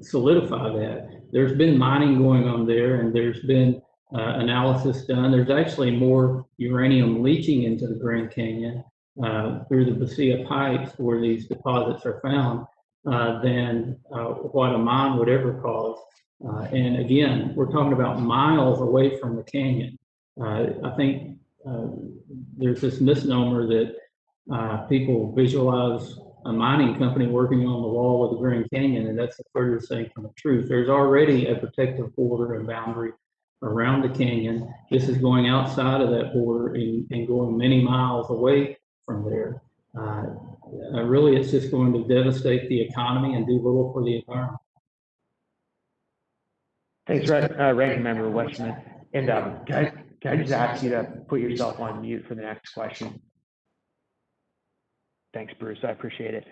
solidify that. There's been mining going on there, and there's been analysis done. There's actually more uranium leaching into the Grand Canyon through the Basea pipes where these deposits are found than what a mine would ever cause. And again, we're talking about miles away from the canyon. I think there's this misnomer that people visualize a mining company working on the wall of the Grand Canyon, and that's the furthest thing from the truth. There's already a protective border and boundary around the canyon. This is going outside of that border and going many miles away from there. Really, it's just going to devastate the economy and do little for the environment. Thanks, Ranking Member Westerman. And can I just ask you to put yourself on mute for the next question? Thanks, Bruce. I appreciate it.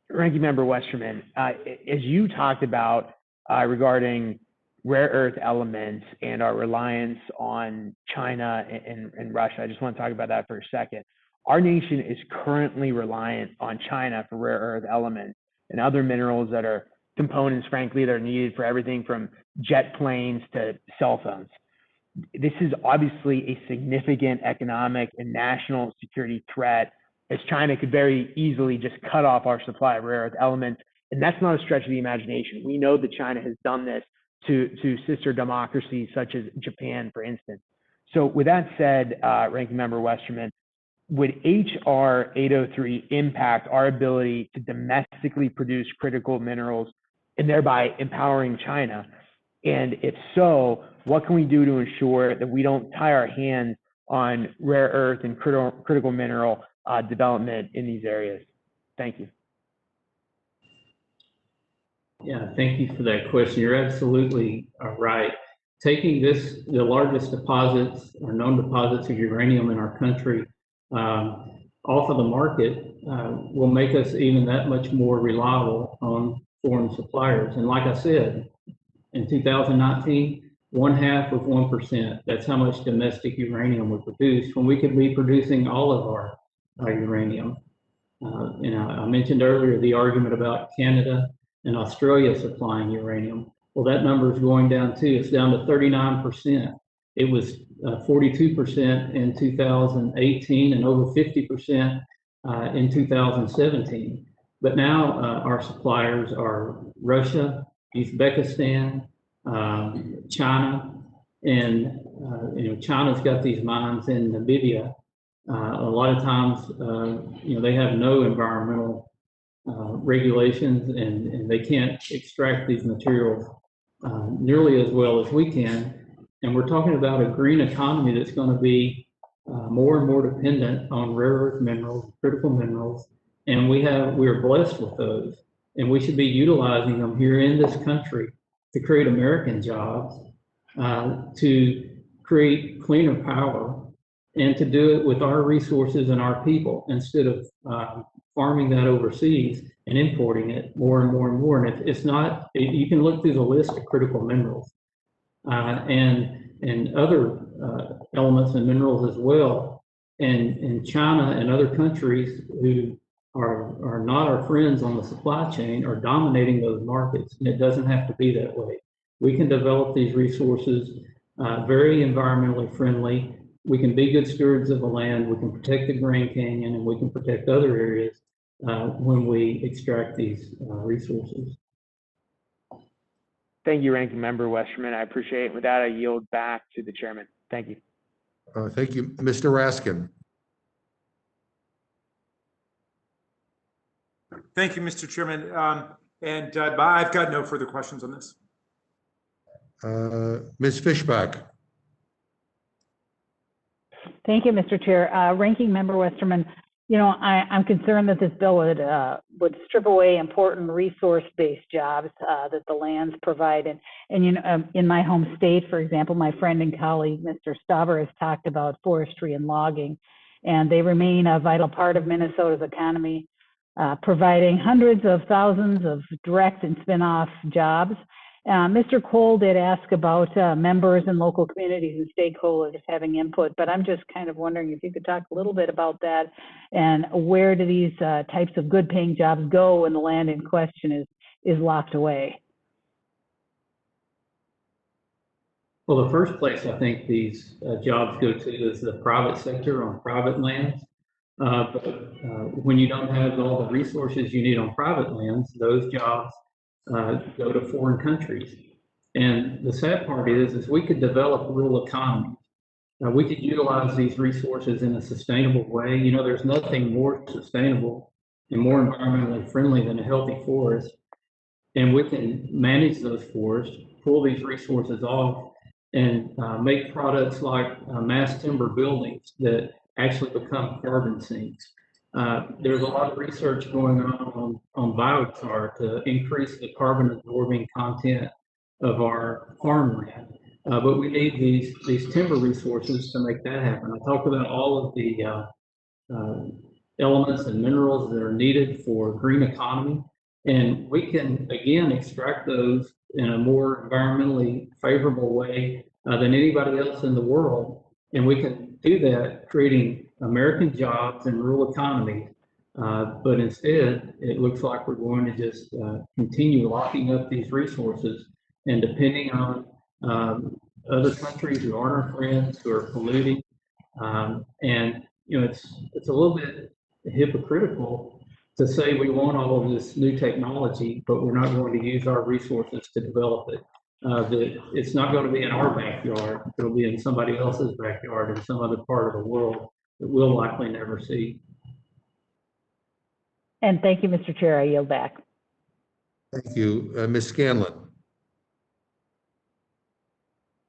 Ranking Member Westerman, as you talked about regarding rare earth elements and our reliance on China and Russia, I just want to talk about that for a second. Our nation is currently reliant on China for rare earth elements and other minerals that are components, frankly, that are needed for everything from jet planes to cell phones. This is obviously a significant economic and national security threat, as China could very easily just cut off our supply of rare earth elements. And that's not a stretch of the imagination. We know that China has done this to sister democracies such as Japan, for instance. So with that said, Ranking Member Westerman, would HR 803 impact our ability to domestically produce critical minerals and thereby empowering China? And if so, what can we do to ensure that we don't tie our hands on rare earth and critical mineral development in these areas? Thank you. Yeah, thank you for that question. You're absolutely right. Taking the largest deposits or known deposits of uranium in our country off of the market will make us even that much more reliable on foreign suppliers. And like I said, in 2019, 0.5%. That's how much domestic uranium we produced when we could be producing all of our uranium. I mentioned earlier the argument about Canada and Australia supplying uranium. Well, that number is going down too. It's down to 39%. It was 42% in 2018 and over 50% in 2017. But now our suppliers are Russia, Uzbekistan, China, and China's got these mines in Namibia. A lot of times, they have no environmental regulations, and they can't extract these materials nearly as well as we can. And we're talking about a green economy that's going to be more and more dependent on rare earth minerals, critical minerals, and we are blessed with those, and we should be utilizing them here in this country to create American jobs, to create cleaner power, and to do it with our resources and our people instead of farming that overseas and importing it more and more and more. And it's not, you can look through the list of critical minerals and other elements and minerals as well. And China and other countries who are not our friends on the supply chain are dominating those markets. And it doesn't have to be that way. We can develop these resources very environmentally friendly. We can be good stewards of the land. We can protect the Grand Canyon, and we can protect other areas when we extract these resources. Thank you, Ranking Member Westerman. I appreciate it. With that, I yield back to the chairman. Thank you. Thank you. Mr. Raskin. Thank you, Mr. Chairman. I've got no further questions on this. Ms. Fishbach. Thank you, Mr. Chair. Ranking Member Westerman, I'm concerned that this bill would strip away important resource-based jobs that the lands provide. And in my home state, for example, my friend and colleague, Mr. Stauber, has talked about forestry and logging, and they remain a vital part of Minnesota's economy, providing hundreds of thousands of direct and spin-off jobs. Mr. Cole did ask about members and local communities and stakeholders having input, but I'm just kind of wondering if you could talk a little bit about that, and where do these types of good paying jobs go when the land in question is locked away? Well, the first place I think these jobs go to is the private sector on private lands. But when you don't have all the resources you need on private lands, those jobs go to foreign countries. And the sad part is we could develop rural economies. We could utilize these resources in a sustainable way. There's nothing more sustainable and more environmentally friendly than a healthy forest. And we can manage those forests, pull these resources off, and make products like mass timber buildings that actually become carbon sinks. There's a lot of research going on biochar to increase the carbon absorbing content of our farmland. But we need these timber resources to make that happen. I talked about all of the elements and minerals that are needed for green economy. And we can, again, extract those in a more environmentally favorable way than anybody else in the world. And we can do that creating American jobs and rural economies. But instead, it looks like we're going to just continue locking up these resources and depending on other countries who aren't our friends, who are polluting. And it's a little bit hypocritical to say we want all of this new technology, but we're not going to use our resources to develop it. That it's not going to be in our backyard. It'll be in somebody else's backyard in some other part of the world that we'll likely never see. And thank you, Mr. Chair. I yield back. Thank you. Ms. Scanlon.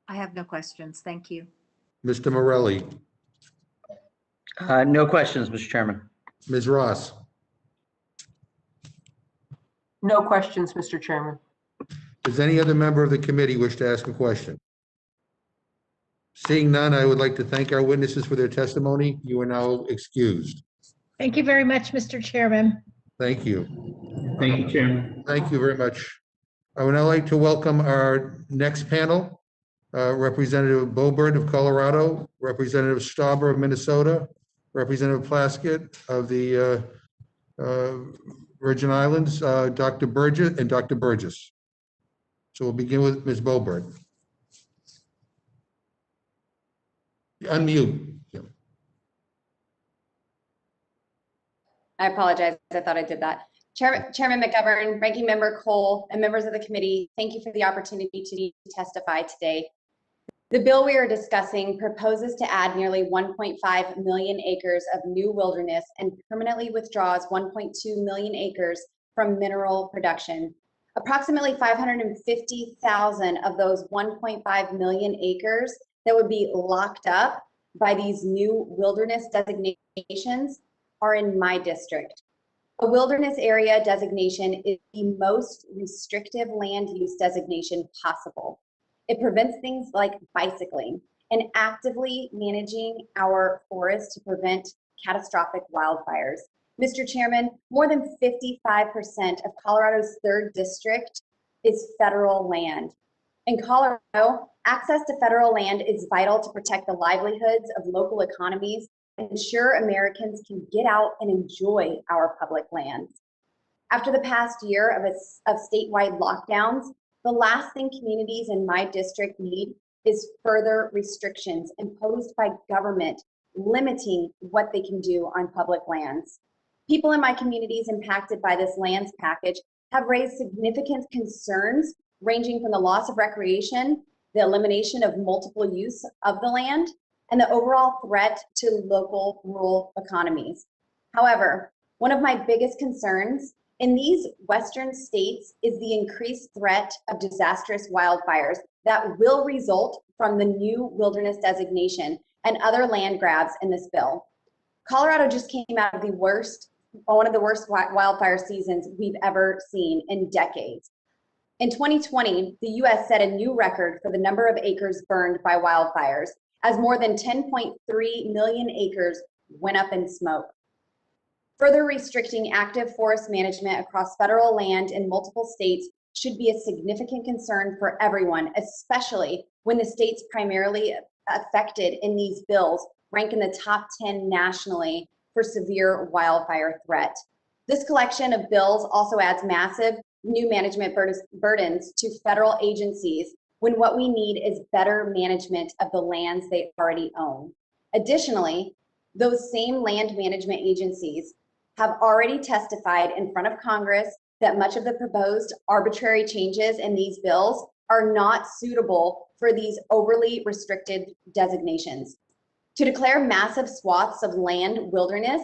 I have no questions. Thank you. Mr. Morelli. No questions, Mr. Chairman. Ms. Ross. No questions, Mr. Chairman. Does any other member of the committee wish to ask a question? Seeing none, I would like to thank our witnesses for their testimony. You are now excused. Thank you very much, Mr. Chairman. Thank you. Thank you, Chairman. Thank you very much. I would now like to welcome our next panel, Representative Boebert of Colorado, Representative Stauber of Minnesota, Representative Plaskett of the Virgin Islands, Dr. Burgess and Dr. Burgess. So we'll begin with Ms. Boberg. Unmute. Yeah. I apologize. I thought I did that. Chairman McGovern, Ranking Member Cole, and members of the committee, thank you for the opportunity to testify today. The bill we are discussing proposes to add nearly 1.5 million acres of new wilderness and permanently withdraws 1.2 million acres from mineral production. Approximately 550,000 of those 1.5 million acres that would be locked up by these new wilderness designations are in my district. A wilderness area designation is the most restrictive land use designation possible. It prevents things like bicycling and actively managing our forests to prevent catastrophic wildfires. Mr. Chairman, more than 55% of Colorado's 3rd district is federal land. In Colorado, access to federal land is vital to protect the livelihoods of local economies and ensure Americans can get out and enjoy our public lands. After the past year of statewide lockdowns, the last thing communities in my district need is further restrictions imposed by government limiting what they can do on public lands. People in my communities impacted by this lands package have raised significant concerns ranging from the loss of recreation, the elimination of multiple use of the land, and the overall threat to local rural economies. However, one of my biggest concerns in these Western states is the increased threat of disastrous wildfires that will result from the new wilderness designation and other land grabs in this bill. Colorado just came out of one of the worst wildfire seasons we've ever seen in decades. In 2020, the US set a new record for the number of acres burned by wildfires, as more than 10.3 million acres went up in smoke. Further restricting active forest management across federal land in multiple states should be a significant concern for everyone, especially when the states primarily affected in these bills rank in the top 10 nationally for severe wildfire threat. This collection of bills also adds massive new management burdens to federal agencies when what we need is better management of the lands they already own. Additionally, those same land management agencies have already testified in front of Congress that much of the proposed arbitrary changes in these bills are not suitable for these overly restricted designations. To declare massive swaths of land wilderness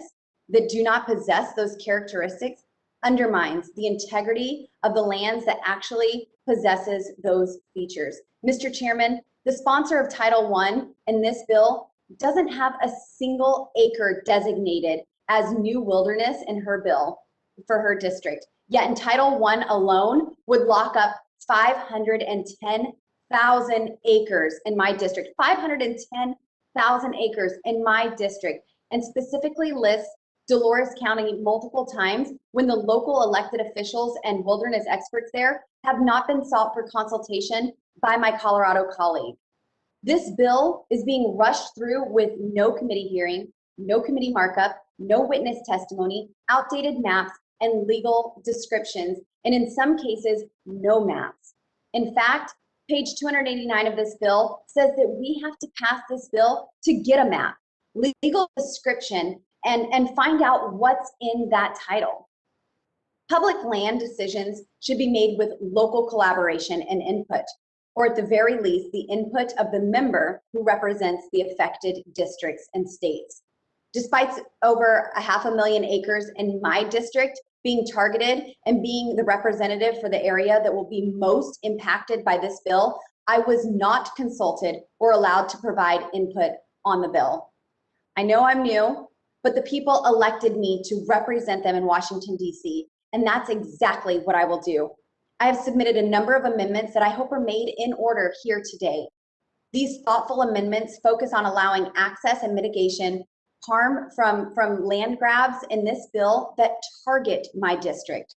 that do not possess those characteristics undermines the integrity of the lands that actually possesses those features. Mr. Chairman, the sponsor of Title I in this bill doesn't have a single acre designated as new wilderness in her bill for her district. Yet in Title I alone would lock up 510,000 acres in my district, 510,000 acres in my district, and specifically lists Dolores County multiple times when the local elected officials and wilderness experts there have not been sought for consultation by my Colorado colleague. This bill is being rushed through with no committee hearing, no committee markup, no witness testimony, outdated maps, and legal descriptions, and in some cases, no maps. In fact, page 289 of this bill says that we have to pass this bill to get a map, legal description, and find out what's in that title. Public land decisions should be made with local collaboration and input, or at the very least, the input of the member who represents the affected districts and states. Despite over 500,000 acres in my district being targeted and being the representative for the area that will be most impacted by this bill, I was not consulted or allowed to provide input on the bill. I know I'm new, but the people elected me to represent them in Washington, D.C., and that's exactly what I will do. I have submitted a number of amendments that I hope are made in order here today. These thoughtful amendments focus on allowing access and mitigation harm from land grabs in this bill that target my district.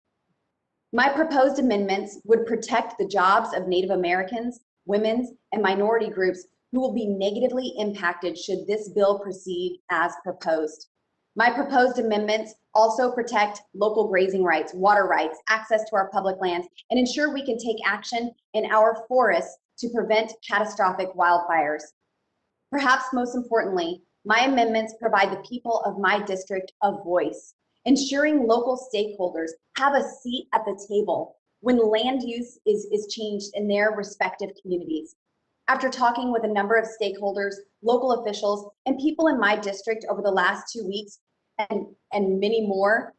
My proposed amendments would protect the jobs of Native Americans, women's, and minority groups who will be negatively impacted should this bill proceed as proposed. My proposed amendments also protect local grazing rights, water rights, access to our public lands, and ensure we can take action in our forests to prevent catastrophic wildfires. Perhaps most importantly, my amendments provide the people of my district a voice, ensuring local stakeholders have a seat at the table when land use is changed in their respective communities. After talking with a number of stakeholders, local officials, and people in my district over the last 2 weeks, and many more,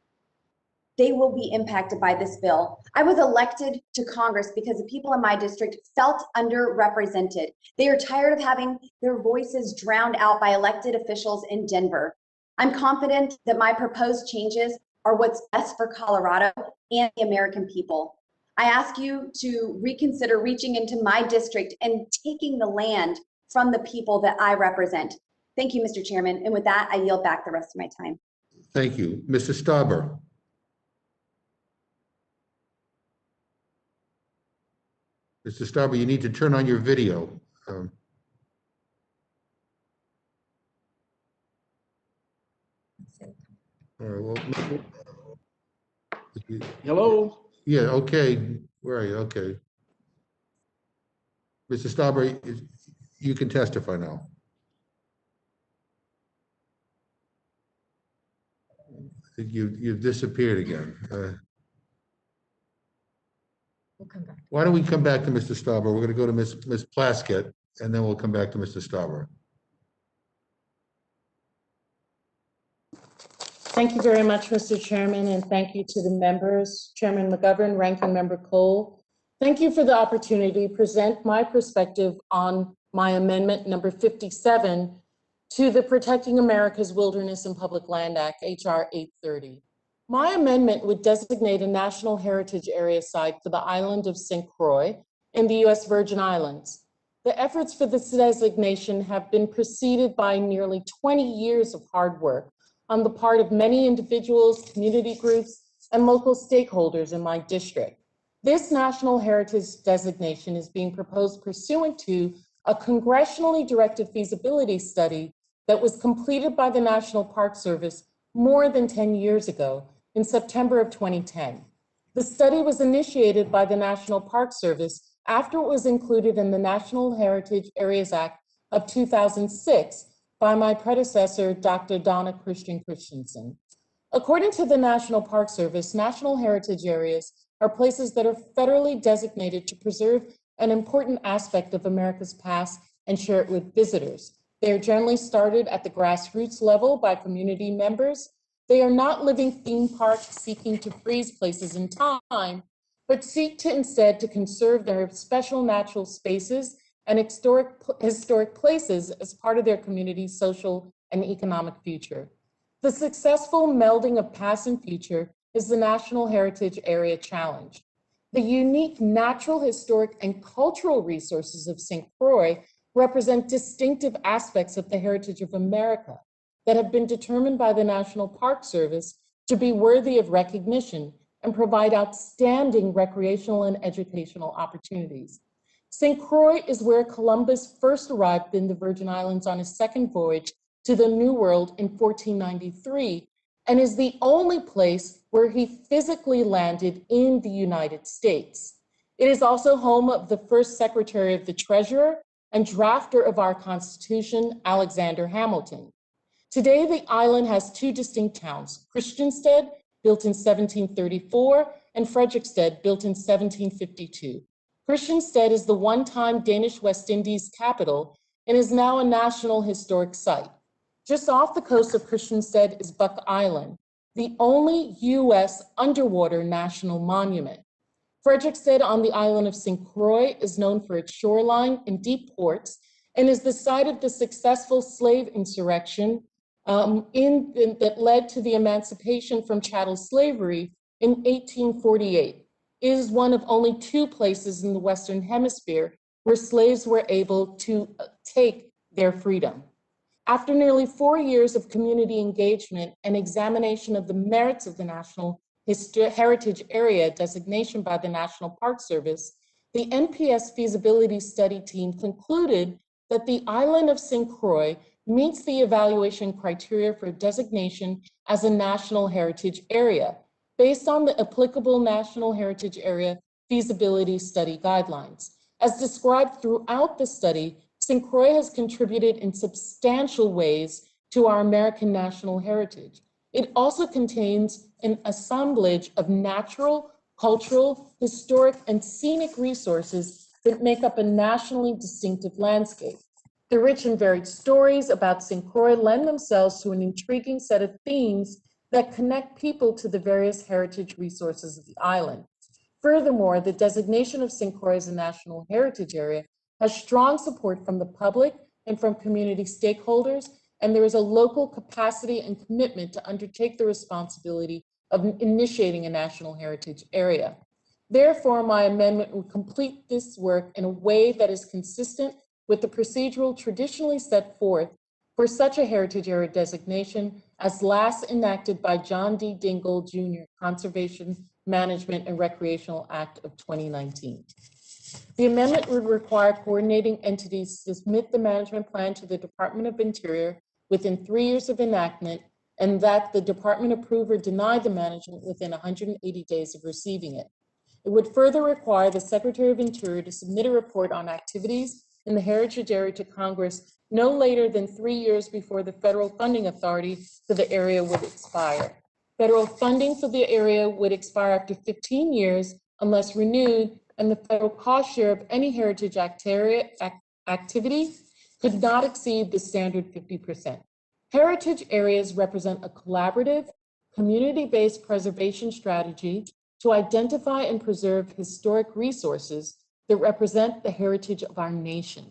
they will be impacted by this bill. I was elected to Congress because the people in my district felt underrepresented. They are tired of having their voices drowned out by elected officials in Denver. I'm confident that my proposed changes are what's best for Colorado and the American people. I ask you to reconsider reaching into my district and taking the land from the people that I represent. Thank you, Mr. Chairman. And with that, I yield back the rest of my time. Thank you. Mr. Stauber. Mr. Stauber, you need to turn on your video. All right, well, Hello? yeah, okay. Where are you? Okay. Mr. Stauber, you can testify now. I think you've disappeared again. We'll come back. Why don't we come back to Mr. Stauber? We're going to go to Ms. Plaskett, and then we'll come back to Mr. Stauber. Thank you very much, Mr. Chairman, and thank you to the members, Chairman McGovern, Ranking Member Cole. Thank you for the opportunity to present my perspective on my amendment number 57 to the Protecting America's Wilderness and Public Land Act, H.R. 830. My amendment would designate a National Heritage Area site for the island of St. Croix in the U.S. Virgin Islands. The efforts for this designation have been preceded by nearly 20 years of hard work on the part of many individuals, community groups, and local stakeholders in my district. This National Heritage designation is being proposed pursuant to a congressionally directed feasibility study that was completed by the National Park Service more than 10 years ago in September of 2010. The study was initiated by the National Park Service after it was included in the National Heritage Areas Act of 2006 by my predecessor, Dr. Donna Christensen. According to the National Park Service, national heritage areas are places that are federally designated to preserve an important aspect of America's past and share it with visitors. They are generally started at the grassroots level by community members. They are not living theme parks seeking to freeze places in time, but seek to instead to conserve their special natural spaces and historic places as part of their community's social and economic future. The successful melding of past and future is the National Heritage Area Challenge. The unique natural, historic, and cultural resources of St. Croix represent distinctive aspects of the heritage of America that have been determined by the National Park Service to be worthy of recognition and provide outstanding recreational and educational opportunities. St. Croix is where Columbus first arrived in the Virgin Islands on his second voyage to the New World in 1493, and is the only place where he physically landed in the United States. It is also home of the first Secretary of the Treasurer and drafter of our Constitution, Alexander Hamilton. Today, the island has two distinct towns, Christiansted, built in 1734, and Frederiksted, built in 1752. Christiansted is the one-time Danish West Indies capital and is now a National Historic Site. Just off the coast of Christiansted is Buck Island, the only U.S. underwater national monument. Frederiksted on the island of St. Croix is known for its shoreline and deep ports and is the site of the successful slave insurrection that led to the emancipation from chattel slavery in 1848. It is one of only two places in the Western Hemisphere where slaves were able to take their freedom. After nearly 4 years of community engagement and examination of the merits of the National Heritage Area designation by the National Park Service, the NPS feasibility study team concluded that the island of St. Croix meets the evaluation criteria for designation as a national heritage area based on the applicable National Heritage Area feasibility study guidelines. As described throughout the study, St. Croix has contributed in substantial ways to our American national heritage. It also contains an assemblage of natural, cultural, historic, and scenic resources that make up a nationally distinctive landscape. The rich and varied stories about St. Croix lend themselves to an intriguing set of themes that connect people to the various heritage resources of the island. Furthermore, the designation of St. Croix as a national heritage area has strong support from the public and from community stakeholders, and there is a local capacity and commitment to undertake the responsibility of initiating a national heritage area. Therefore, my amendment will complete this work in a way that is consistent with the procedural traditionally set forth for such a heritage area designation as last enacted by John D. Dingle Jr. Conservation Management and Recreational Act of 2019. The amendment would require coordinating entities to submit the management plan to the Department of Interior within 3 years of enactment, and that the department approve or deny the management within 180 days of receiving it. It would further require the Secretary of Interior to submit a report on activities in the heritage area to Congress no later than 3 years before the federal funding authority for the area would expire. Federal funding for the area would expire after 15 years unless renewed, and the federal cost share of any heritage activity could not exceed the standard 50%. Heritage areas represent a collaborative, community-based preservation strategy to identify and preserve historic resources that represent the heritage of our nation.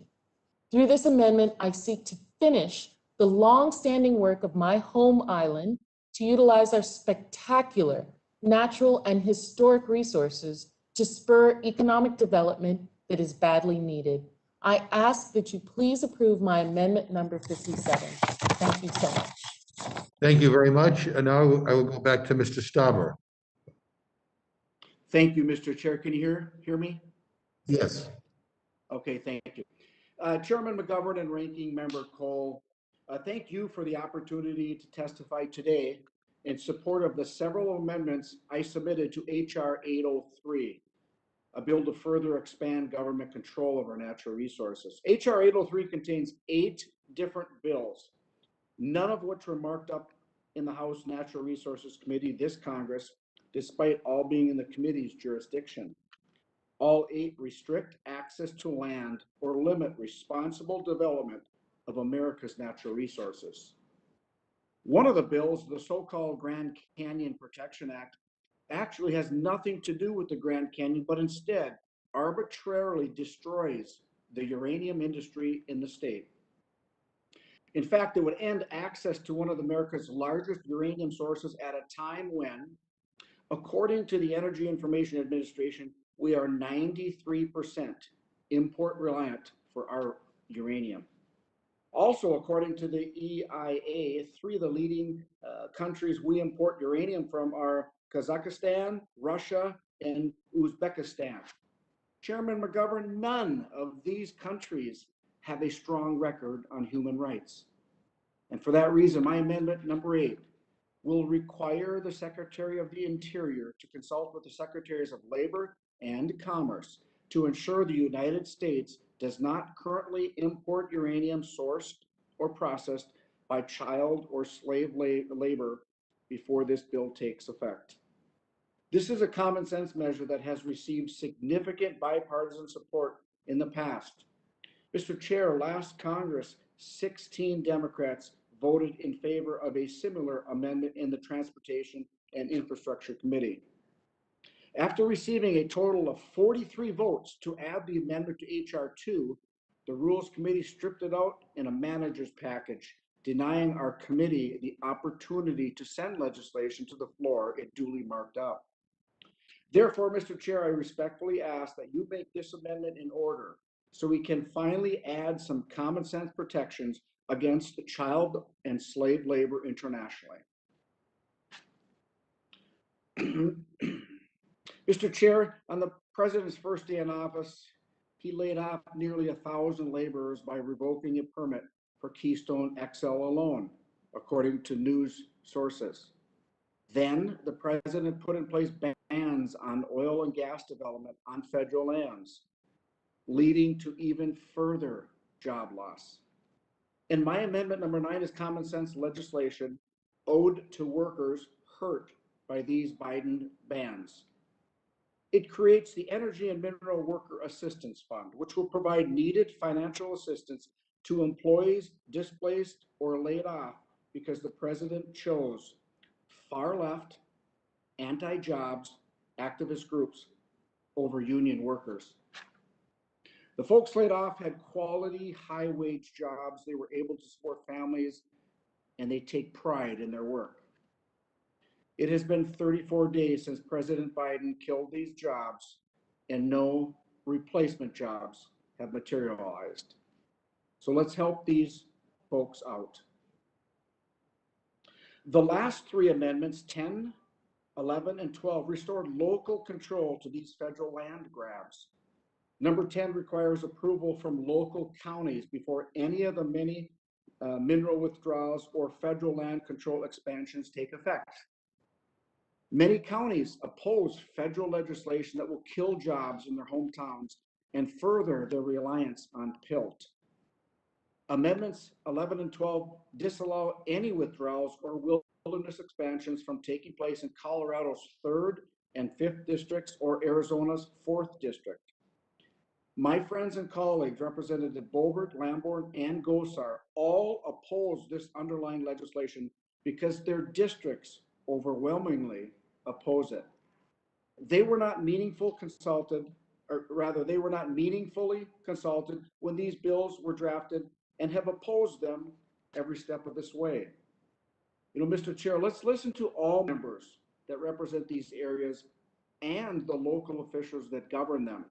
Through this amendment, I seek to finish the long-standing work of my home island to utilize our spectacular natural and historic resources to spur economic development that is badly needed. I ask that you please approve my amendment number 57. Thank you so much. Thank you very much. And now I will go back to Mr. Stauber. Thank you, Mr. Chair. Can you hear me? Yes. Okay, thank you. Chairman McGovern and Ranking Member Cole, thank you for the opportunity to testify today in support of the several amendments I submitted to HR 803, a bill to further expand government control of our natural resources. HR 803 contains 8 different bills, none of which were marked up in the House Natural Resources Committee this Congress, despite all being in the committee's jurisdiction. All 8 restrict access to land or limit responsible development of America's natural resources. One of the bills, the so-called Grand Canyon Protection Act, actually has nothing to do with the Grand Canyon, but instead arbitrarily destroys the uranium industry in the state. In fact, it would end access to one of America's largest uranium sources at a time when, according to the Energy Information Administration, we are 93% import reliant for our uranium. Also, according to the EIA, 3 of the leading countries we import uranium from are Kazakhstan, Russia, and Uzbekistan. Chairman McGovern, none of these countries have a strong record on human rights. And for that reason, my amendment number 8 will require the Secretary of the Interior to consult with the Secretaries of Labor and Commerce to ensure the United States does not currently import uranium sourced or processed by child or slave labor before this bill takes effect. This is a common sense measure that has received significant bipartisan support in the past. Mr. Chair, last Congress, 16 Democrats voted in favor of a similar amendment in the Transportation and Infrastructure Committee. After receiving a total of 43 votes to add the amendment to HR 2, the Rules Committee stripped it out in a manager's package, denying our committee the opportunity to send legislation to the floor it duly marked up. Therefore, Mr. Chair, I respectfully ask that you make this amendment in order so we can finally add some common sense protections against child and slave labor internationally. Mr. Chair, on the President's first day in office, he laid off nearly 1,000 laborers by revoking a permit for Keystone XL alone, according to news sources. Then the president put in place bans on oil and gas development on federal lands, leading to even further job loss. And my amendment number 9 is common sense legislation owed to workers hurt by these Biden bans. It creates the Energy and Mineral Worker Assistance Fund, which will provide needed financial assistance to employees displaced or laid off because the president chose far left, anti-jobs, activist groups over union workers. The folks laid off had quality, high-wage jobs. They were able to support families, and they take pride in their work. It has been 34 days since President Biden killed these jobs, and no replacement jobs have materialized. So let's help these folks out. The last 3 amendments, 10, 11, and 12, restored local control to these federal land grabs. Number 10 requires approval from local counties before any of the many mineral withdrawals or federal land control expansions take effect. Many counties oppose federal legislation that will kill jobs in their hometowns and further their reliance on PILT. Amendments 11 and 12 disallow any withdrawals or wilderness expansions from taking place in Colorado's 3rd and 5th districts or Arizona's 4th district. My friends and colleagues, Representative Boebert, Lamborn, and Gosar, all oppose this underlying legislation because their districts overwhelmingly oppose it. They were not meaningfully consulted when these bills were drafted and have opposed them every step of this way. You know, Mr. Chair, let's listen to all members that represent these areas and the local officials that govern them.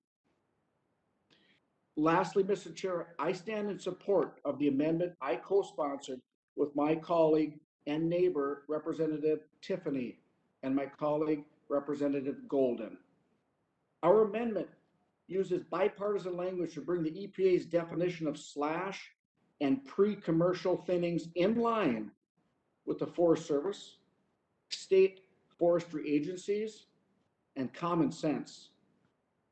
Lastly, Mr. Chair, I stand in support of the amendment I co-sponsored with my colleague and neighbor, Representative Tiffany, and my colleague, Representative Golden. Our amendment uses bipartisan language to bring the EPA's definition of slash and pre-commercial thinnings in line with the Forest Service, state forestry agencies, and common sense,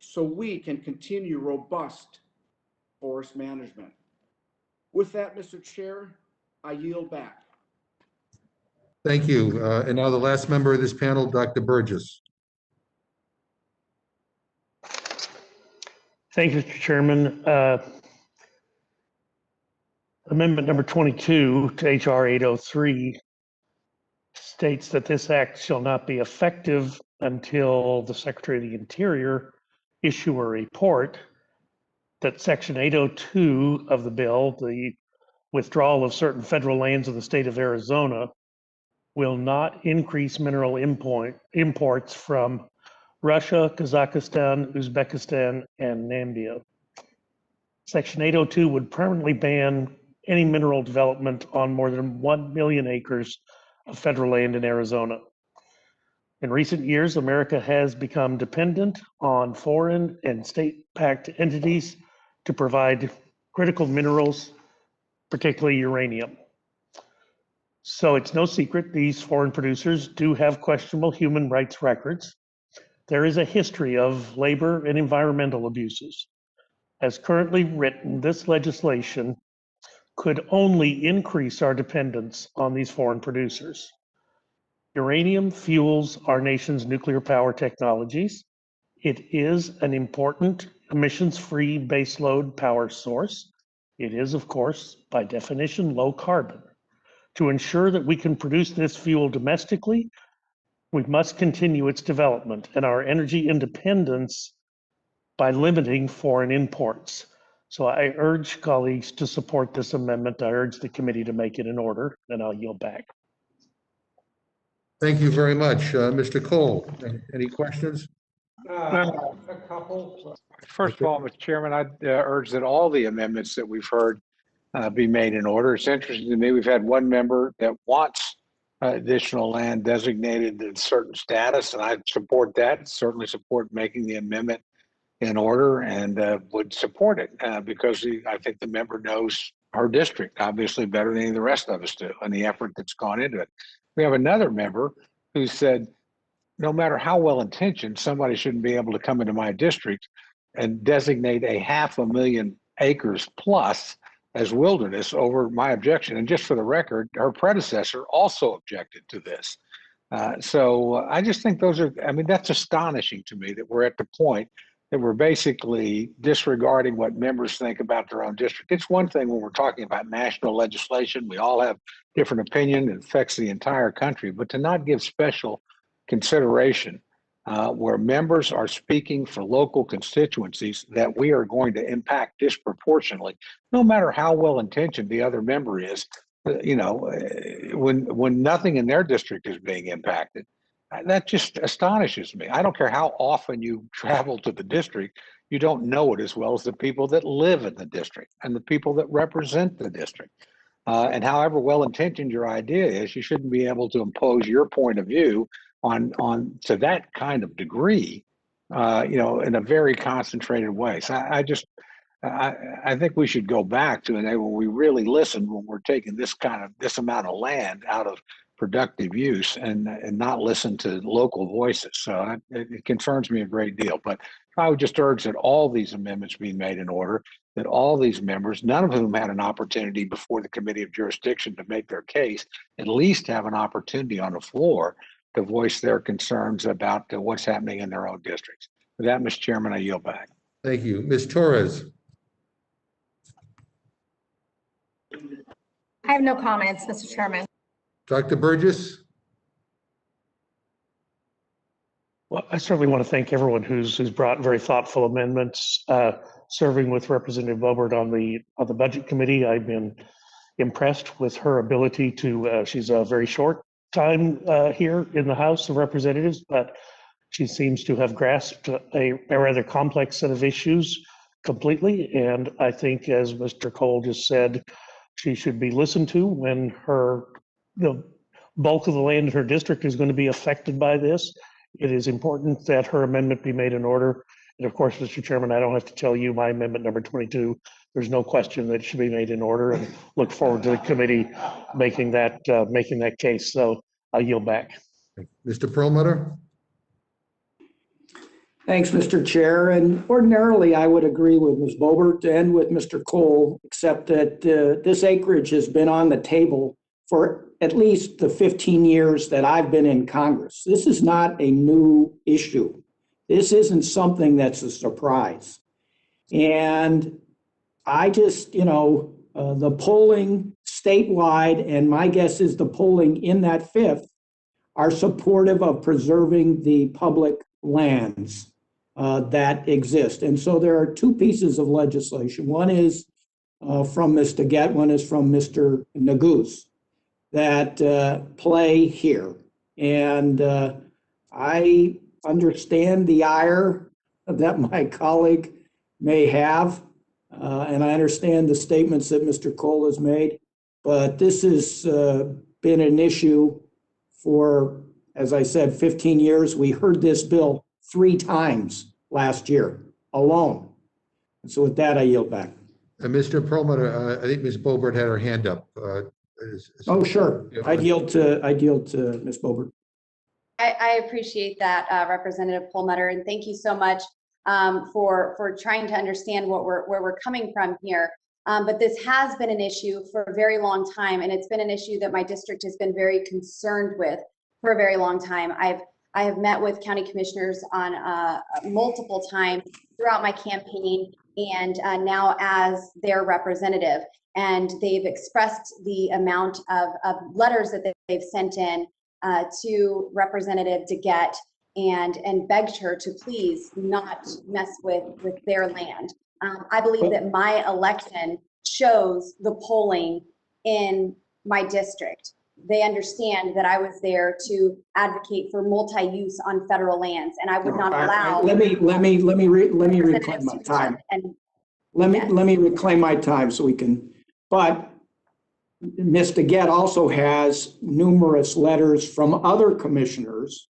so we can continue robust forest management. With that, Mr. Chair, I yield back. Thank you. And now the last member of this panel, Dr. Burgess. Thank you, Mr. Chairman. Amendment number 22 to HR 803 states that this act shall not be effective until the Secretary of the Interior issue a report that Section 802 of the bill, the withdrawal of certain federal lands of the state of Arizona, will not increase mineral imports from Russia, Kazakhstan, Uzbekistan, and Namibia. Section 802 would permanently ban any mineral development on more than 1 million acres of federal land in Arizona. In recent years, America has become dependent on foreign and state-backed entities to provide critical minerals, particularly uranium. So it's no secret these foreign producers do have questionable human rights records. There is a history of labor and environmental abuses. As currently written, this legislation could only increase our dependence on these foreign producers. Uranium fuels our nation's nuclear power technologies. It is an important emissions-free baseload power source. It is, of course, by definition, low carbon. To ensure that we can produce this fuel domestically, we must continue its development and our energy independence by limiting foreign imports. So I urge colleagues to support this amendment. I urge the committee to make it in order, and I'll yield back. Thank you very much. Mr. Cole, any questions? A couple. First of all, Mr. Chairman, I'd urge that all the amendments that we've heard be made in order. It's interesting to me, we've had one member that wants additional land designated in certain status, and I support that, certainly support making the amendment in order, and would support it because I think the member knows her district, obviously better than any of the rest of us do, and the effort that's gone into it. We have another member who said, no matter how well-intentioned, somebody shouldn't be able to come into my district and designate a 500,000 acres plus as wilderness over my objection. And just for the record, her predecessor also objected to this. So I just think that's astonishing to me that we're at the point that we're basically disregarding what members think about their own district. It's one thing when we're talking about national legislation, we all have different opinion, it affects the entire country, but to not give special consideration where members are speaking for local constituencies that we are going to impact disproportionately, no matter how well-intentioned the other member is, when nothing in their district is being impacted, that just astonishes me. I don't care how often you travel to the district, you don't know it as well as the people that live in the district and the people that represent the district. And however well-intentioned your idea is, you shouldn't be able to impose your point of view on to that kind of degree, in a very concentrated way. So I think we should go back to when we really listen when we're taking this amount of land out of productive use and not listen to local voices. So it concerns me a great deal. But I would just urge that all these amendments be made in order, that all these members, none of whom had an opportunity before the Committee of Jurisdiction to make their case, at least have an opportunity on the floor to voice their concerns about what's happening in their own districts. With that, Mr. Chairman, I yield back. Thank you. Ms. Torres. I have no comments, Mr. Chairman. Dr. Burgess? Well, I certainly want to thank everyone who's brought very thoughtful amendments. Serving with Representative Boebert on the Budget Committee, I've been impressed with her ability to. She's a very short time here in the House of Representatives, but she seems to have grasped a rather complex set of issues completely. And I think, as Mr. Cole just said, she should be listened to when the bulk of the land in her district is going to be affected by this. It is important that her amendment be made in order. And of course, Mr. Chairman, I don't have to tell you my amendment number 22. There's no question that it should be made in order, and look forward to the committee making that case. So I'll yield back. Mr. Perlmutter? Thanks, Mr. Chair. And ordinarily, I would agree with Ms. Boebert and with Mr. Cole, except that this acreage has been on the table for at least the 15 years that I've been in Congress. This is not a new issue. This isn't something that's a surprise. And I just, the polling statewide, and my guess is the polling in that fifth, are supportive of preserving the public lands that exist. And so there are two pieces of legislation. One is from Mr. Gett, one is from Mr. Neguse that play here. And I understand the ire that my colleague may have, and I understand the statements that Mr. Cole has made, but this has been an issue for, as I said, 15 years. We heard this bill 3 times last year alone. And so with that, I yield back. Mr. Perlmutter, I think Ms. Boebert had her hand up. Oh, sure. I'd yield to Ms. Boebert. I appreciate that, Representative Perlmutter, and thank you so much for trying to understand where we're coming from here. But this has been an issue for a very long time, and it's been an issue that my district has been very concerned with for a very long time. I have met with county commissioners on multiple times throughout my campaign, and now as their representative, and they've expressed the amount of letters that they've sent in to Representative DeGette and begged her to please not mess with their land. I believe that my election shows the polling in my district. They understand that I was there to advocate for multi-use on federal lands, and I would not allow. Let me reclaim my time. Let me reclaim my time so we can. But Ms. DeGette also has numerous letters from other commissioners,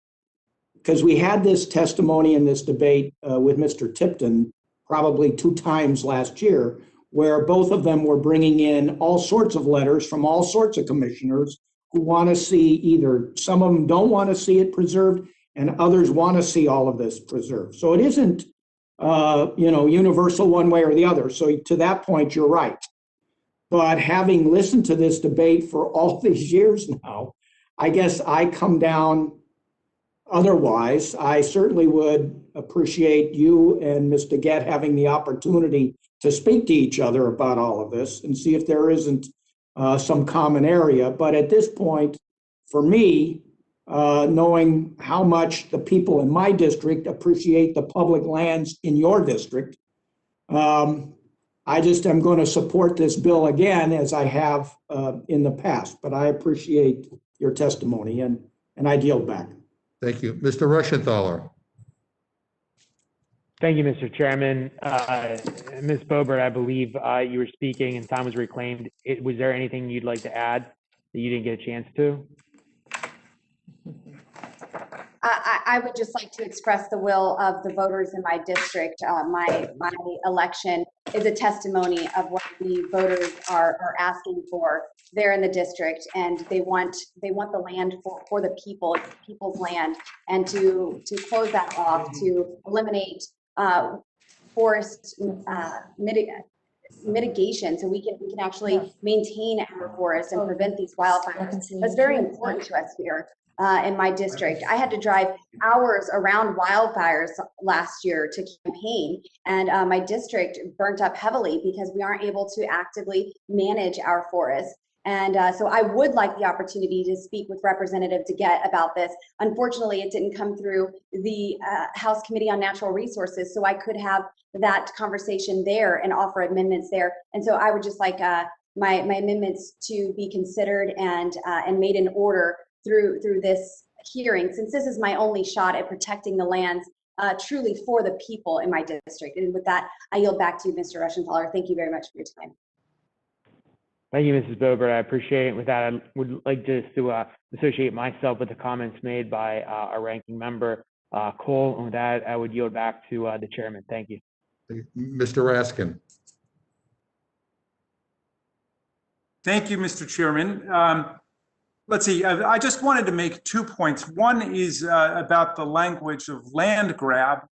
because we had this testimony in this debate with Mr. Tipton probably 2 times last year, where both of them were bringing in all sorts of letters from all sorts of commissioners who want to see either, some of them don't want to see it preserved, and others want to see all of this preserved. So it isn't, universal one way or the other. So to that point, you're right. But having listened to this debate for all these years now, I guess I come down otherwise. I certainly would appreciate you and Mr. Gett having the opportunity to speak to each other about all of this and see if there isn't some common area. But at this point, for me, knowing how much the people in my district appreciate the public lands in your district, I just am going to support this bill again, as I have in the past. But I appreciate your testimony, and I yield back. Thank you. Mr. Rushenthaler. Thank you, Mr. Chairman. Ms. Boebert, I believe you were speaking and time was reclaimed. Was there anything you'd like to add that you didn't get a chance to? I would just like to express the will of the voters in my district. My election is a testimony of what the voters are asking for there in the district, and they want the land for the people, people's land, and to close that off, to eliminate forest mitigation, so we can actually maintain our forests and prevent these wildfires. That's very important to us here. In my district, I had to drive hours around wildfires last year to campaign, and my district burnt up heavily because we aren't able to actively manage our forests. And so I would like the opportunity to speak with Representative DeGette about this. Unfortunately, it didn't come through the House Committee on Natural Resources, so I could have that conversation there and offer amendments there. And so I would just like my amendments to be considered and made in order through this hearing, since this is my only shot at protecting the lands truly for the people in my district. And with that, I yield back to you, Mr. Rushenthaler. Thank you very much for your time. Thank you, Mrs. Boebert. I appreciate it. With that, I would like just to associate myself with the comments made by our ranking member, Cole. And with that, I would yield back to the chairman. Thank you. Mr. Raskin. Thank you, Mr. Chairman. Let's see, I just wanted to make 2 points. One is about the language of land grab.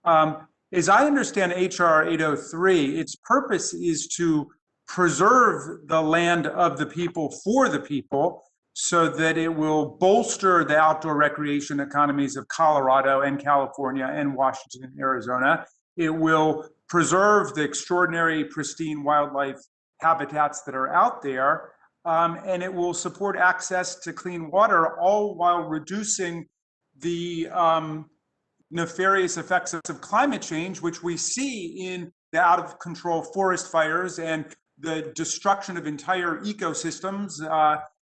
As I understand HR 803, its purpose is to preserve the land of the people for the people so that it will bolster the outdoor recreation economies of Colorado and California and Washington and Arizona. It will preserve the extraordinary pristine wildlife habitats that are out there. And it will support access to clean water, all while reducing the nefarious effects of climate change, which we see in the out of control forest fires and the destruction of entire ecosystems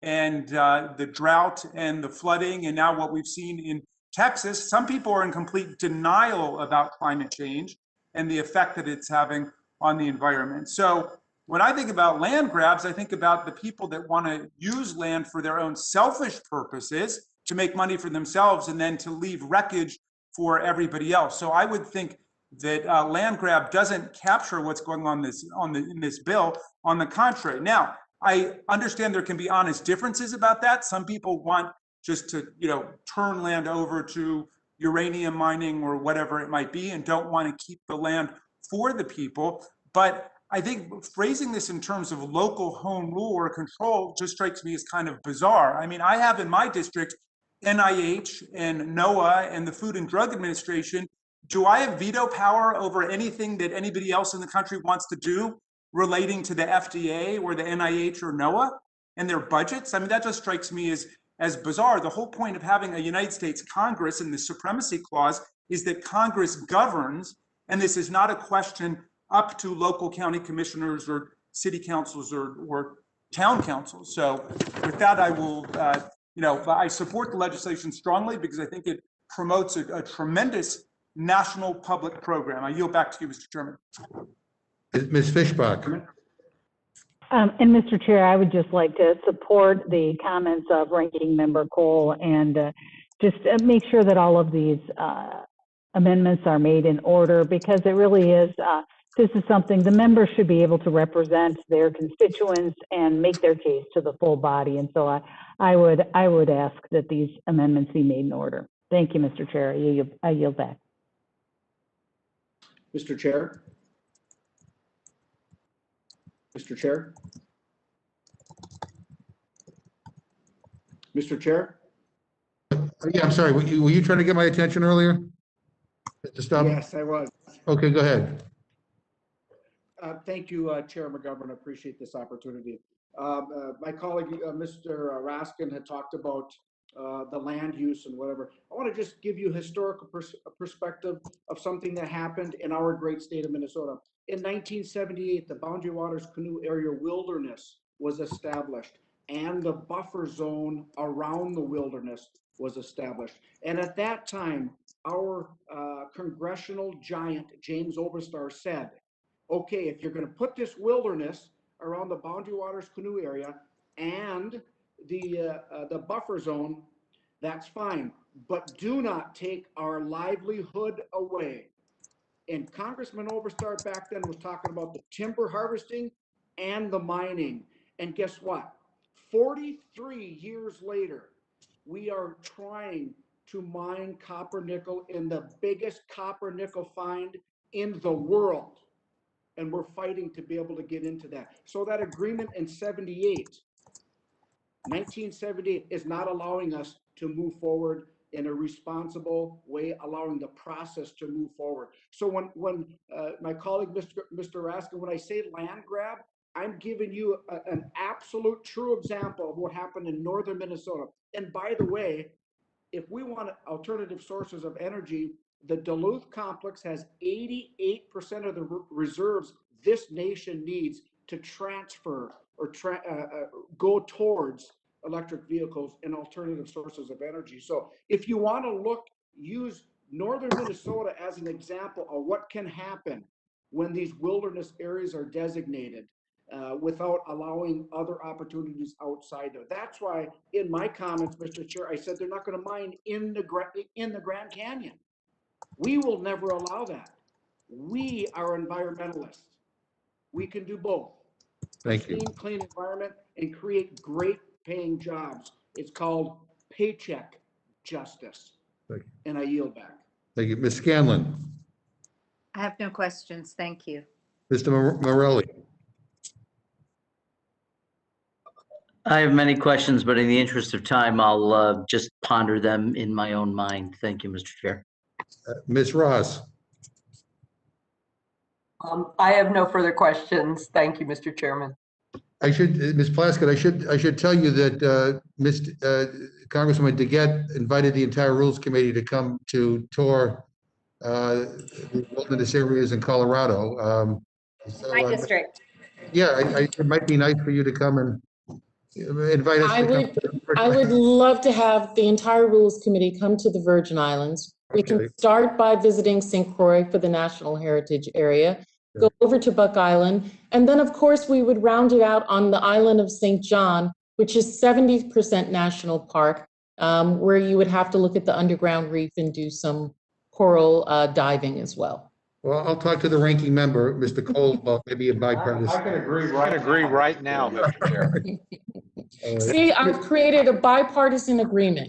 and the drought and the flooding. And now what we've seen in Texas, some people are in complete denial about climate change and the effect that it's having on the environment. So when I think about land grabs, I think about the people that want to use land for their own selfish purposes, to make money for themselves, and then to leave wreckage for everybody else. So I would think that land grab doesn't capture what's going on in this bill. On the contrary, now I understand there can be honest differences about that. Some people want just to turn land over to uranium mining or whatever it might be, and don't want to keep the land for the people. But I think phrasing this in terms of local home rule or control just strikes me as kind of bizarre. I mean, I have in my district NIH and NOAA and the Food and Drug Administration. Do I have veto power over anything that anybody else in the country wants to do relating to the FDA or the NIH or NOAA and their budgets? I mean, that just strikes me as bizarre. The whole point of having a United States Congress and the Supremacy Clause is that Congress governs, and this is not a question up to local county commissioners or city councils or town councils. So with that, I will, I support the legislation strongly because I think it promotes a tremendous national public program. I yield back to you, Mr. Chairman. Ms. Fischbach. And Mr. Chair, I would just like to support the comments of Ranking Member Cole and just make sure that all of these amendments are made in order, because it really is this is something the members should be able to represent their constituents and make their case to the full body. And so I would ask that these amendments be made in order. Thank you, Mr. Chair. I yield back. Mr. Chair? Mr. Chair? Mr. Chair? Yeah, I'm sorry. Were you trying to get my attention earlier? To stop? Yes, I was. Okay, go ahead. Thank you, Chair McGovern. I appreciate this opportunity. My colleague, Mr. Raskin, had talked about the land use and whatever. I want to just give you a historical perspective of something that happened in our great state of Minnesota. In 1978, the Boundary Waters Canoe Area Wilderness was established, and the buffer zone around the wilderness was established. And at that time, our congressional giant, James Oberstar, said, okay, if you're going to put this wilderness around the Boundary Waters Canoe Area and the buffer zone, that's fine, but do not take our livelihood away. And Congressman Oberstar back then was talking about the timber harvesting and the mining. And guess what? 43 years later, we are trying to mine copper nickel in the biggest copper nickel find in the world. And we're fighting to be able to get into that. So that agreement in 1978 is not allowing us to move forward in a responsible way, allowing the process to move forward. So when my colleague, Mr. Raskin, when I say land grab, I'm giving you an absolute true example of what happened in northern Minnesota. And by the way, if we want alternative sources of energy, the Duluth complex has 88% of the reserves this nation needs to transfer or go towards electric vehicles and alternative sources of energy. So if you want to use northern Minnesota as an example of what can happen when these wilderness areas are designated without allowing other opportunities outside there. That's why in my comments, Mr. Chair, I said they're not going to mine in the Grand Canyon. We will never allow that. We are environmentalists. We can do both. Thank you. Clean environment and create great paying jobs. It's called paycheck justice. Thank you. And I yield back. Thank you. Ms. Scanlon. I have no questions. Thank you. Mr. Morelli. I have many questions, but in the interest of time, I'll just ponder them in my own mind. Thank you, Mr. Chair. Ms. Ross. I have no further questions. Thank you, Mr. Chairman. Ms. Plaskett, I should tell you that Congresswoman DeGette invited the entire Rules Committee to come to tour the wilderness areas in Colorado. My district. Yeah, it might be nice for you to come and invite us. I would love to have the entire Rules Committee come to the Virgin Islands. We can start by visiting St. Croix for the National Heritage Area, go over to Buck Island, and then of course we would round it out on the island of St. John, which is 70% national park, where you would have to look at the underground reef and do some coral diving as well. Well, I'll talk to the ranking member, Mr. Cole, about maybe a bipartisan. I can agree right now, Mr. Chair. See, I've created a bipartisan agreement.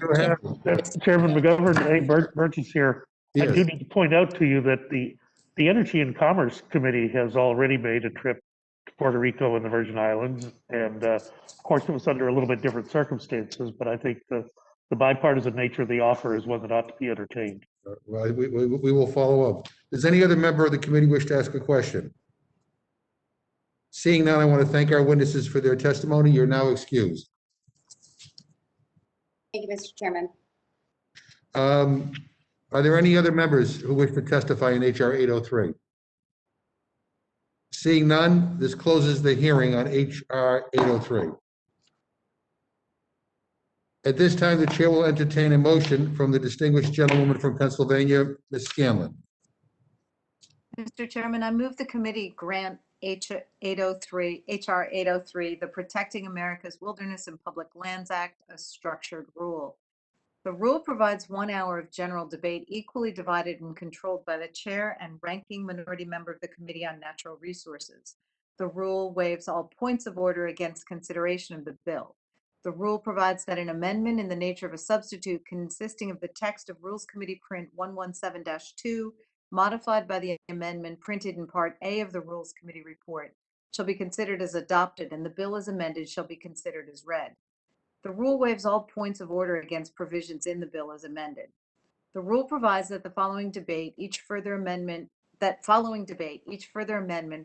Chairman McGovern, hey, Burgess here. Yes. I do need to point out to you that the Energy and Commerce Committee has already made a trip to Puerto Rico and the Virgin Islands. And of course, it was under a little bit different circumstances, but I think the bipartisan nature of the offer is one that ought to be entertained. Well, we will follow up. Does any other member of the committee wish to ask a question? Seeing none, I want to thank our witnesses for their testimony. You're now excused. Thank you, Mr. Chairman. Are there any other members who wish to testify in HR 803? Seeing none, this closes the hearing on HR 803. At this time, the chair will entertain a motion from the distinguished gentlewoman from Pennsylvania, Ms. Scanlon. Mr. Chairman, I move the committee grant HR 803, the Protecting America's Wilderness and Public Lands Act, a structured rule. The rule provides 1 hour of general debate equally divided and controlled by the chair and ranking minority member of the Committee on Natural Resources. The rule waives all points of order against consideration of the bill. The rule provides that an amendment in the nature of a substitute consisting of the text of Rules Committee Print 117-2, modified by the amendment printed in Part A of the Rules Committee report, shall be considered as adopted, and the bill as amended shall be considered as read. The rule waives all points of order against provisions in the bill as amended. The rule provides that following debate, each further amendment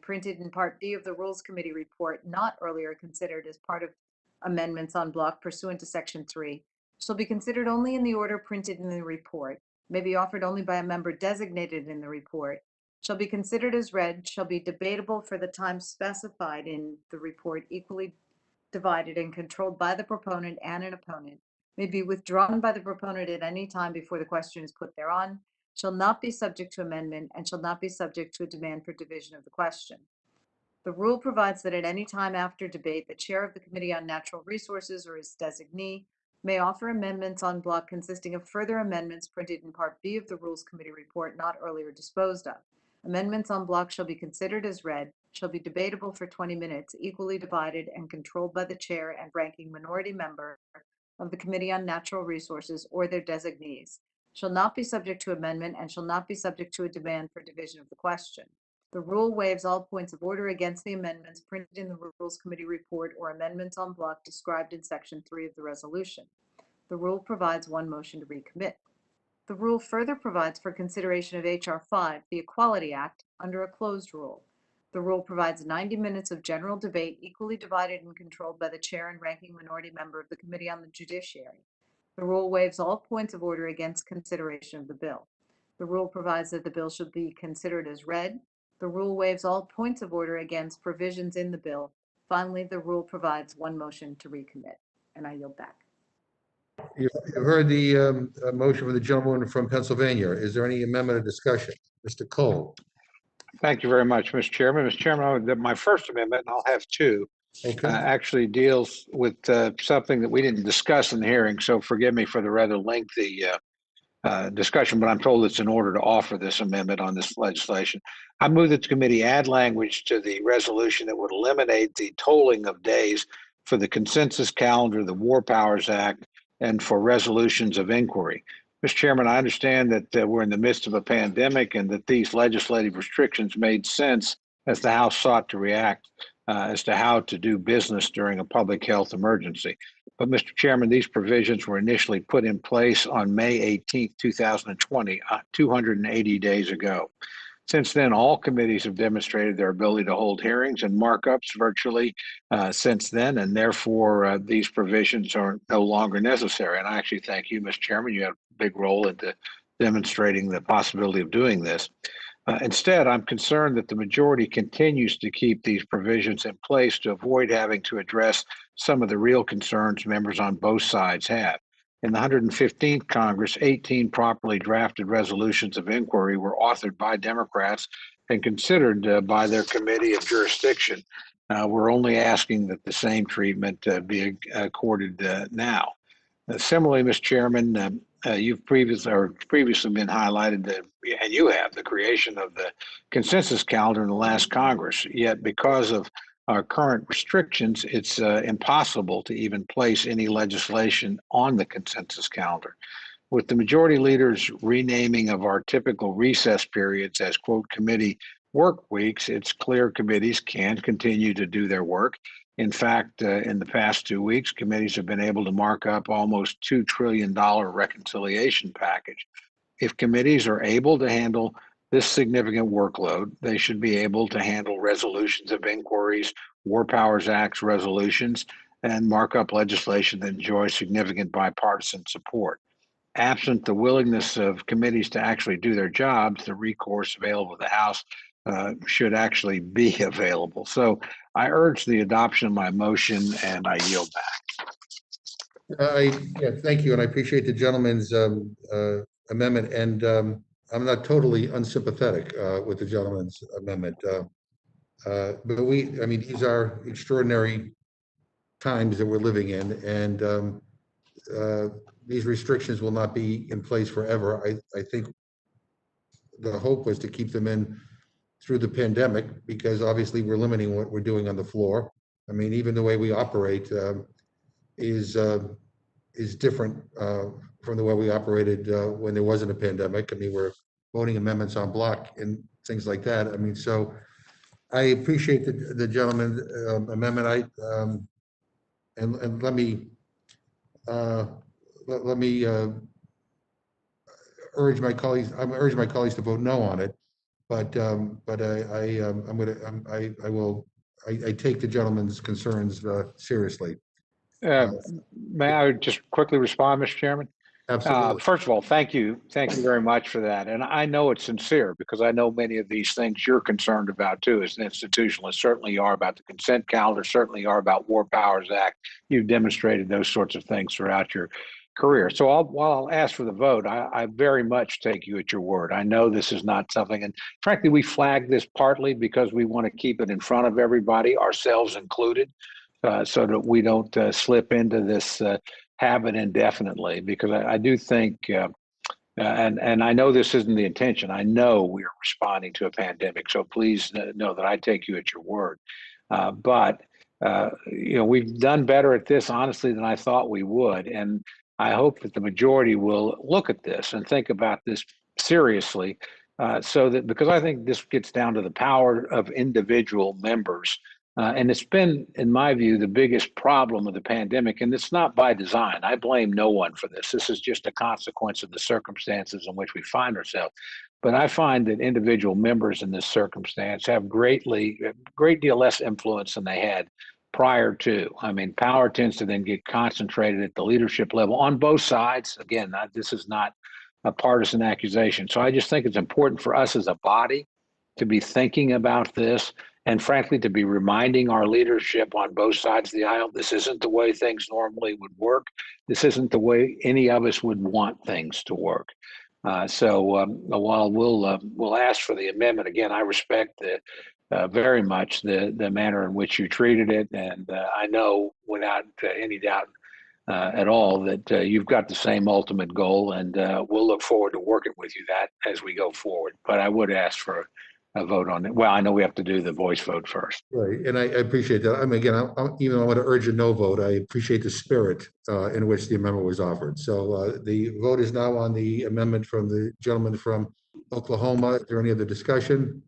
printed in Part B of the Rules Committee report, not earlier considered as part of amendments en bloc pursuant to Section 3, shall be considered only in the order printed in the report, may be offered only by a member designated in the report, shall be considered as read, shall be debatable for the time specified in the report, equally divided and controlled by the proponent and an opponent, may be withdrawn by the proponent at any time before the question is put thereon, shall not be subject to amendment, and shall not be subject to a demand for division of the question. The rule provides that at any time after debate, the chair of the Committee on Natural Resources or his designee may offer amendments en bloc consisting of further amendments printed in Part B of the Rules Committee report not earlier disposed of. Amendments en bloc shall be considered as read, shall be debatable for 20 minutes, equally divided and controlled by the chair and ranking minority member of the Committee on Natural Resources or their designees, shall not be subject to amendment, and shall not be subject to a demand for division of the question. The rule waives all points of order against the amendments printed in the Rules Committee report or amendments en bloc described in Section 3 of the resolution. The rule provides 1 motion to recommit. The rule further provides for consideration of H.R. 5, the Equality Act, under a closed rule. The rule provides 90 minutes of general debate equally divided and controlled by the chair and ranking minority member of the Committee on the Judiciary. The rule waives all points of order against consideration of the bill. The rule provides that the bill should be considered as read. The rule waives all points of order against provisions in the bill. Finally, the rule provides 1 motion to recommit, and I yield back. You heard the motion from the gentleman from Pennsylvania. Is there any amendment or discussion? Mr. Cole. Thank you very much, Mr. Chairman. Mr. Chairman, my first amendment, and I'll have 2, Okay. actually deals with something that we didn't discuss in the hearing, so forgive me for the rather lengthy discussion, but I'm told it's in order to offer this amendment on this legislation. I move that the committee add language to the resolution that would eliminate the tolling of days for the consensus calendar, the War Powers Act, and for resolutions of inquiry. Mr. Chairman, I understand that we're in the midst of a pandemic and that these legislative restrictions made sense as the House sought to react as to how to do business during a public health emergency. But Mr. Chairman, these provisions were initially put in place on May 18, 2020, 280 days ago. Since then, all committees have demonstrated their ability to hold hearings and markups virtually since then, and therefore these provisions are no longer necessary. And I actually thank you, Mr. Chairman. You had a big role in demonstrating the possibility of doing this. Instead, I'm concerned that the majority continues to keep these provisions in place to avoid having to address some of the real concerns members on both sides had. In the 115th Congress, 18 properly drafted resolutions of inquiry were authored by Democrats and considered by their committee of jurisdiction. We're only asking that the same treatment be accorded now. Similarly, Mr. Chairman, you've previously been highlighted and you have the creation of the consensus calendar in the last Congress. Yet, because of our current restrictions, it's impossible to even place any legislation on the consensus calendar. With the majority leader's renaming of our typical recess periods as, quote, committee work weeks, it's clear committees can continue to do their work. In fact, in the past 2 weeks, committees have been able to mark up almost $2 trillion reconciliation package. If committees are able to handle this significant workload, they should be able to handle resolutions of inquiries, War Powers Act resolutions, and mark up legislation that enjoys significant bipartisan support. Absent the willingness of committees to actually do their jobs, the recourse available to the House should actually be available. So I urge the adoption of my motion, and I yield back. Thank you, and I appreciate the gentleman's amendment, and I'm not totally unsympathetic with the gentleman's amendment. But these are extraordinary times that we're living in, and these restrictions will not be in place forever. I think the hope was to keep them in through the pandemic, because obviously we're limiting what we're doing on the floor. I mean, even the way we operate is different from the way we operated when there wasn't a pandemic. I mean, we're voting amendments on block and things like that. I mean, so I appreciate the gentleman's amendment. And let me urge my colleagues. I'm urging my colleagues to vote no on it. But I take the gentleman's concerns seriously. May I just quickly respond, Mr. Chairman? Absolutely. First of all, thank you very much for that. And I know it's sincere, because I know many of these things you're concerned about too as an institutionalist. Certainly you are about the consent calendar, certainly you are about War Powers Act. You've demonstrated those sorts of things throughout your career. So while I'll ask for the vote, I very much take you at your word. I know this is not something, and frankly, we flagged this partly because we want to keep it in front of everybody, ourselves included, so that we don't slip into this habit indefinitely, because I do think, and I know this isn't the intention. I know we are responding to a pandemic, so please know that I take you at your word. But we've done better at this, honestly, than I thought we would, and I hope that the majority will look at this and think about this seriously, so that, because I think this gets down to the power of individual members. And it's been, in my view, the biggest problem of the pandemic, and it's not by design. I blame no one for this. This is just a consequence of the circumstances in which we find ourselves. But I find that individual members in this circumstance have a great deal less influence than they had prior to. I mean, power tends to then get concentrated at the leadership level on both sides. Again, this is not a partisan accusation. So I just think it's important for us as a body to be thinking about this, and frankly, to be reminding our leadership on both sides of the aisle, this isn't the way things normally would work. This isn't the way any of us would want things to work. So while we'll ask for the amendment, again, I respect very much the manner in which you treated it, and I know without any doubt at all that you've got the same ultimate goal, and we'll look forward to working with you that as we go forward. But I would ask for a vote on it. Well, I know we have to do the voice vote first. Right, and I appreciate that. I mean, again, even though I want to urge a no vote, I appreciate the spirit in which the amendment was offered. So the vote is now on the amendment from the gentleman from Oklahoma. Is there any other discussion?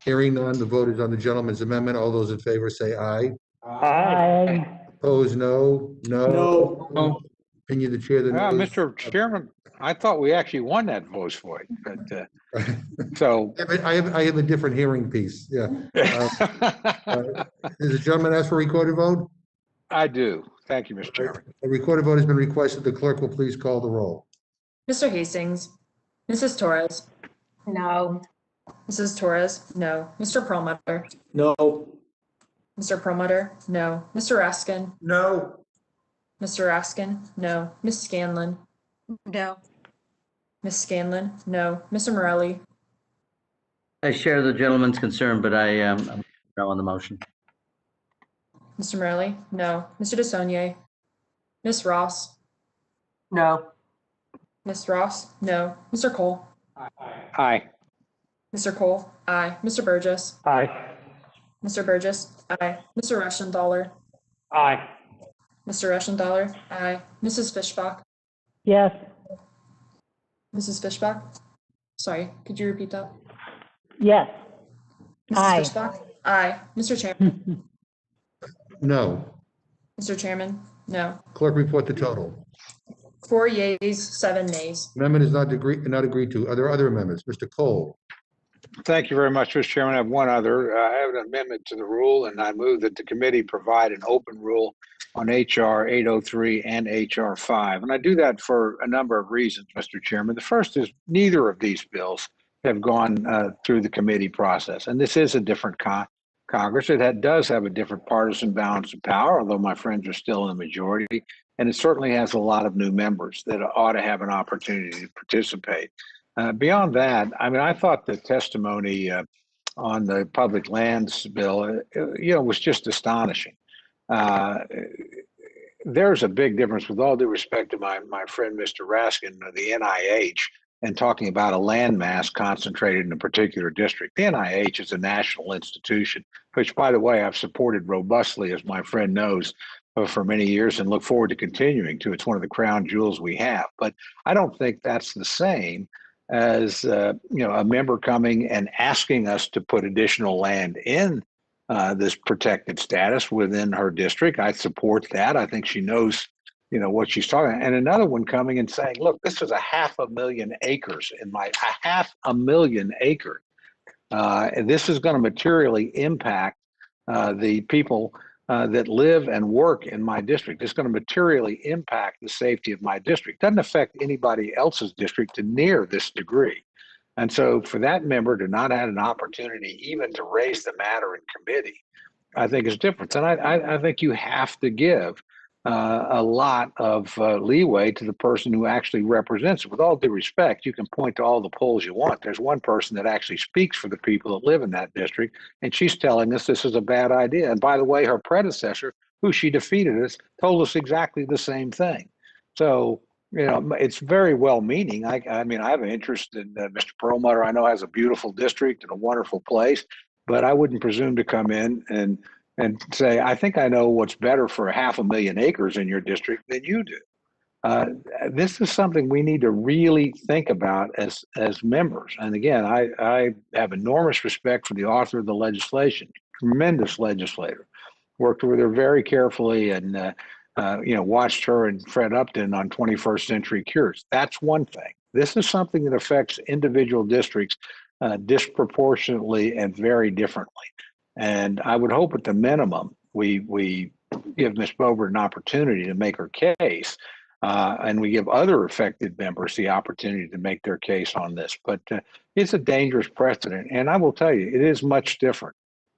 Hearing none, the vote is on the gentleman's amendment. All those in favor say aye. Aye. Opposed, no. No. Opinion of the chair. Mr. Chairman, I thought we actually won that voice vote, but so. I have a different hearing piece, yeah. Does the gentleman ask for a recorded vote? I do. Thank you, Mr. Chairman. A recorded vote has been requested. The clerk will please call the roll. Mr. Hastings, Mrs. Torres, No. Mrs. Torres, no. Mr. Perlmutter, No. Mr. Perlmutter, no. Mr. Raskin, No. Mr. Raskin, no. Ms. Scanlon, No. Ms. Scanlon, no. Mr. Morelli, I share the gentleman's concern, but I'm no on the motion. Mr. Morelli, no. Mr. DeSaulnier, Ms. Ross, No. Ms. Ross, no. Mr. Cole, Aye. Mr. Cole, aye. Mr. Burgess, Aye. Mr. Burgess, aye. Mr. Reschenthaler, Aye. Mr. Reschenthaler, aye. Mrs. Fishbach, Yes. Mrs. Fishbach, sorry, could you repeat that? Yes. Mrs. Aye. Fishbach, aye. Mr. Chairman, No. Mr. Chairman, no. Clerk, report the total. 4 yeas, 7 nays. Amendment is not agreed to. Are there other amendments? Mr. Cole? Thank you very much, Mr. Chairman. I have one other. I have an amendment to the rule, and I move that the committee provide an open rule on HR 803 and HR 5. And I do that for a number of reasons, Mr. Chairman. The first is neither of these bills have gone through the committee process. And this is a different Congress. It does have a different partisan balance of power, although my friends are still in the majority. And it certainly has a lot of new members that ought to have an opportunity to participate. Beyond that, I mean, I thought the testimony on the public lands bill, was just astonishing. there's a big difference, with all due respect to my friend, Mr. Raskin, of the NIH, and talking about a landmass concentrated in a particular district. The NIH is a national institution, which, by the way, I've supported robustly, as my friend knows, for many years, and look forward to continuing to. It's one of the crown jewels we have. But I don't think that's the same as a member coming and asking us to put additional land in this protected status within her district. I support that. I think she knows, what she's talking about. And another one coming and saying, look, this is 500,000 acres in my 500,000 acres. And this is going to materially impact the people that live and work in my district. It's going to materially impact the safety of my district. Doesn't affect anybody else's district to near this degree. And so for that member to not have an opportunity even to raise the matter in committee, I think is different. And I think you have to give a lot of leeway to the person who actually represents it. With all due respect, you can point to all the polls you want. There's one person that actually speaks for the people that live in that district, and she's telling us this is a bad idea. And by the way, her predecessor, who she defeated us, told us exactly the same thing. So, it's very well-meaning. I mean, I have an interest in Mr. Perlmutter. I know has a beautiful district and a wonderful place, but I wouldn't presume to come in and say, I think I know what's better for 500,000 acres in your district than you do. This is something we need to really think about as members. And again, I have enormous respect for the author of the legislation, tremendous legislator. Worked with her very carefully and watched her and Fred Upton on 21st Century Cures. That's one thing. This is something that affects individual districts disproportionately and very differently. And I would hope at the minimum, we give Ms. Boebert an opportunity to make her case, and we give other affected members the opportunity to make their case on this. But it's a dangerous precedent. And I will tell you, it is much different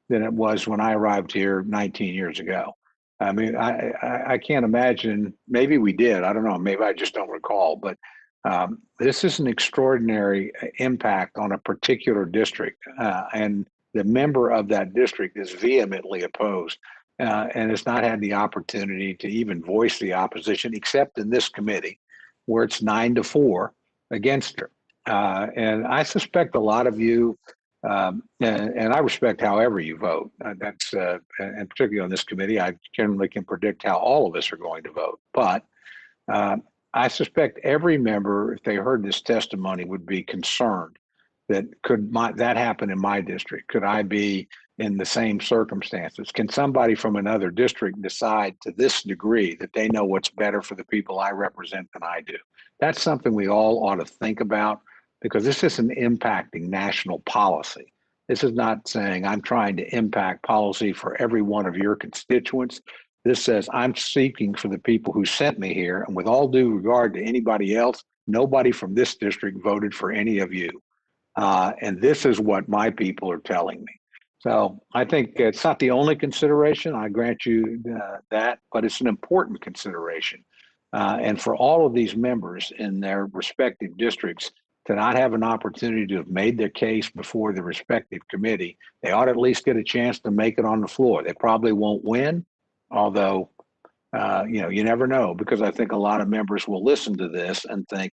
than it was when I arrived here 19 years ago. I mean, I can't imagine, maybe we did, I don't know, maybe I just don't recall, but this is an extraordinary impact on a particular district. And the member of that district is vehemently opposed and has not had the opportunity to even voice the opposition, except in this committee, where it's 9-4 against her. And I suspect a lot of you, and I respect however you vote. That's and particularly on this committee, I generally can predict how all of us are going to vote. But I suspect every member, if they heard this testimony, would be concerned that that happen in my district? Could I be in the same circumstances? Can somebody from another district decide to this degree that they know what's better for the people I represent than I do? That's something we all ought to think about, because this isn't impacting national policy. This is not saying I'm trying to impact policy for every one of your constituents. This says I'm seeking for the people who sent me here, and with all due regard to anybody else, nobody from this district voted for any of you. And this is what my people are telling me. So I think it's not the only consideration, I grant you that, but it's an important consideration. And for all of these members in their respective districts to not have an opportunity to have made their case before the respective committee, they ought to at least get a chance to make it on the floor. They probably won't win, although, you never know, because I think a lot of members will listen to this and think,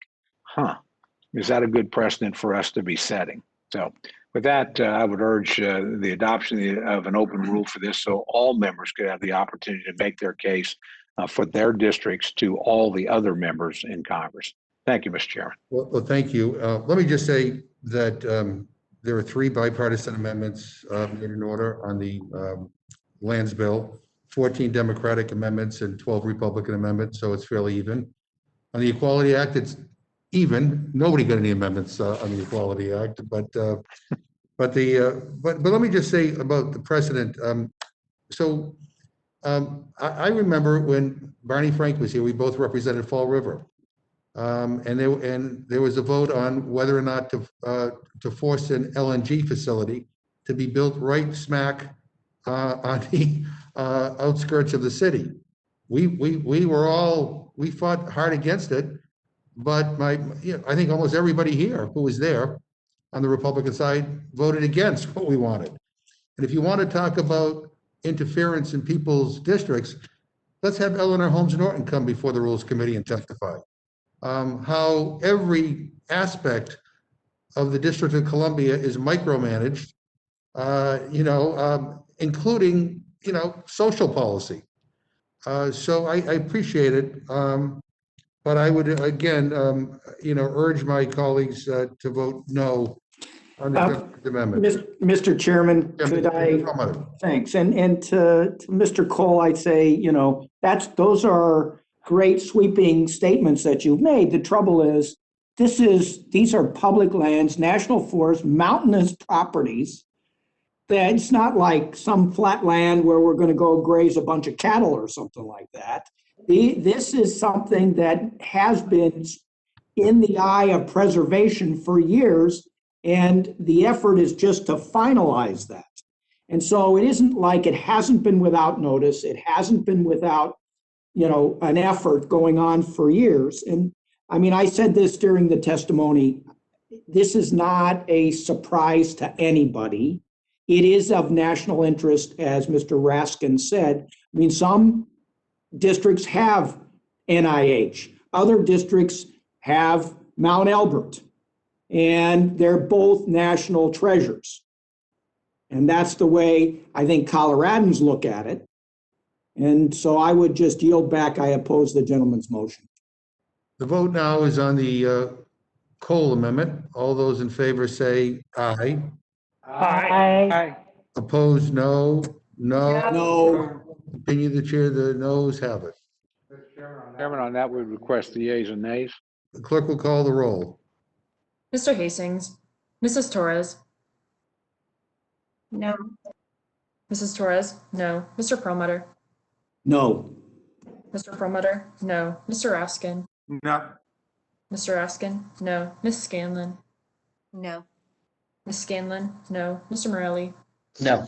is that a good precedent for us to be setting? So with that, I would urge the adoption of an open rule for this, so all members could have the opportunity to make their case for their districts to all the other members in Congress. Thank you, Mr. Chairman. Well, thank you. Let me just say that there are 3 bipartisan amendments made in order on the lands bill, 14 Democratic amendments and 12 Republican amendments, so it's fairly even. On the Equality Act, it's even. Nobody got any amendments on the Equality Act, but let me just say about the precedent. I remember when Barney Frank was here, we both represented Fall River, and there was a vote on whether or not to force an LNG facility to be built right smack on the outskirts of the city. We fought hard against it. But I think almost everybody here who was there on the Republican side voted against what we wanted. And if you want to talk about interference in people's districts, let's have Eleanor Holmes Norton come before the Rules Committee and testify. How every aspect of the District of Columbia is micromanaged, including, social policy. So I appreciate it. But I would, again, urge my colleagues to vote no on the amendment. Mr. Chairman, could I, thanks. And to Mr. Cole, I'd say, those are great sweeping statements that you've made. The trouble is, these are public lands, national forests, mountainous properties. That it's not like some flat land where we're going to go graze a bunch of cattle or something like that. This is something that has been in the eye of preservation for years, and the effort is just to finalize that. And so it isn't like it hasn't been without notice. It hasn't been without, an effort going on for years. And I mean, I said this during the testimony, this is not a surprise to anybody. It is of national interest, as Mr. Raskin said. I mean, some districts have NIH. Other districts have Mount Elbert. And they're both national treasures. And that's the way I think Coloradans look at it. And so I would just yield back. I oppose the gentleman's motion. The vote now is on the Cole amendment. All those in favor say aye. Aye. Opposed, no. No. Continue the chair, the noes have it. Chairman, on that, we request the yeas and nays. The clerk will call the roll. Mr. Hastings, Mrs. Torres, No. Mrs. Torres, no. Mr. Perlmutter, No. Mr. Perlmutter, no. Mr. Raskin, No. Mr. Raskin, no. Ms. Scanlon, No. Ms. Scanlon, no. Mr. Morelli, No.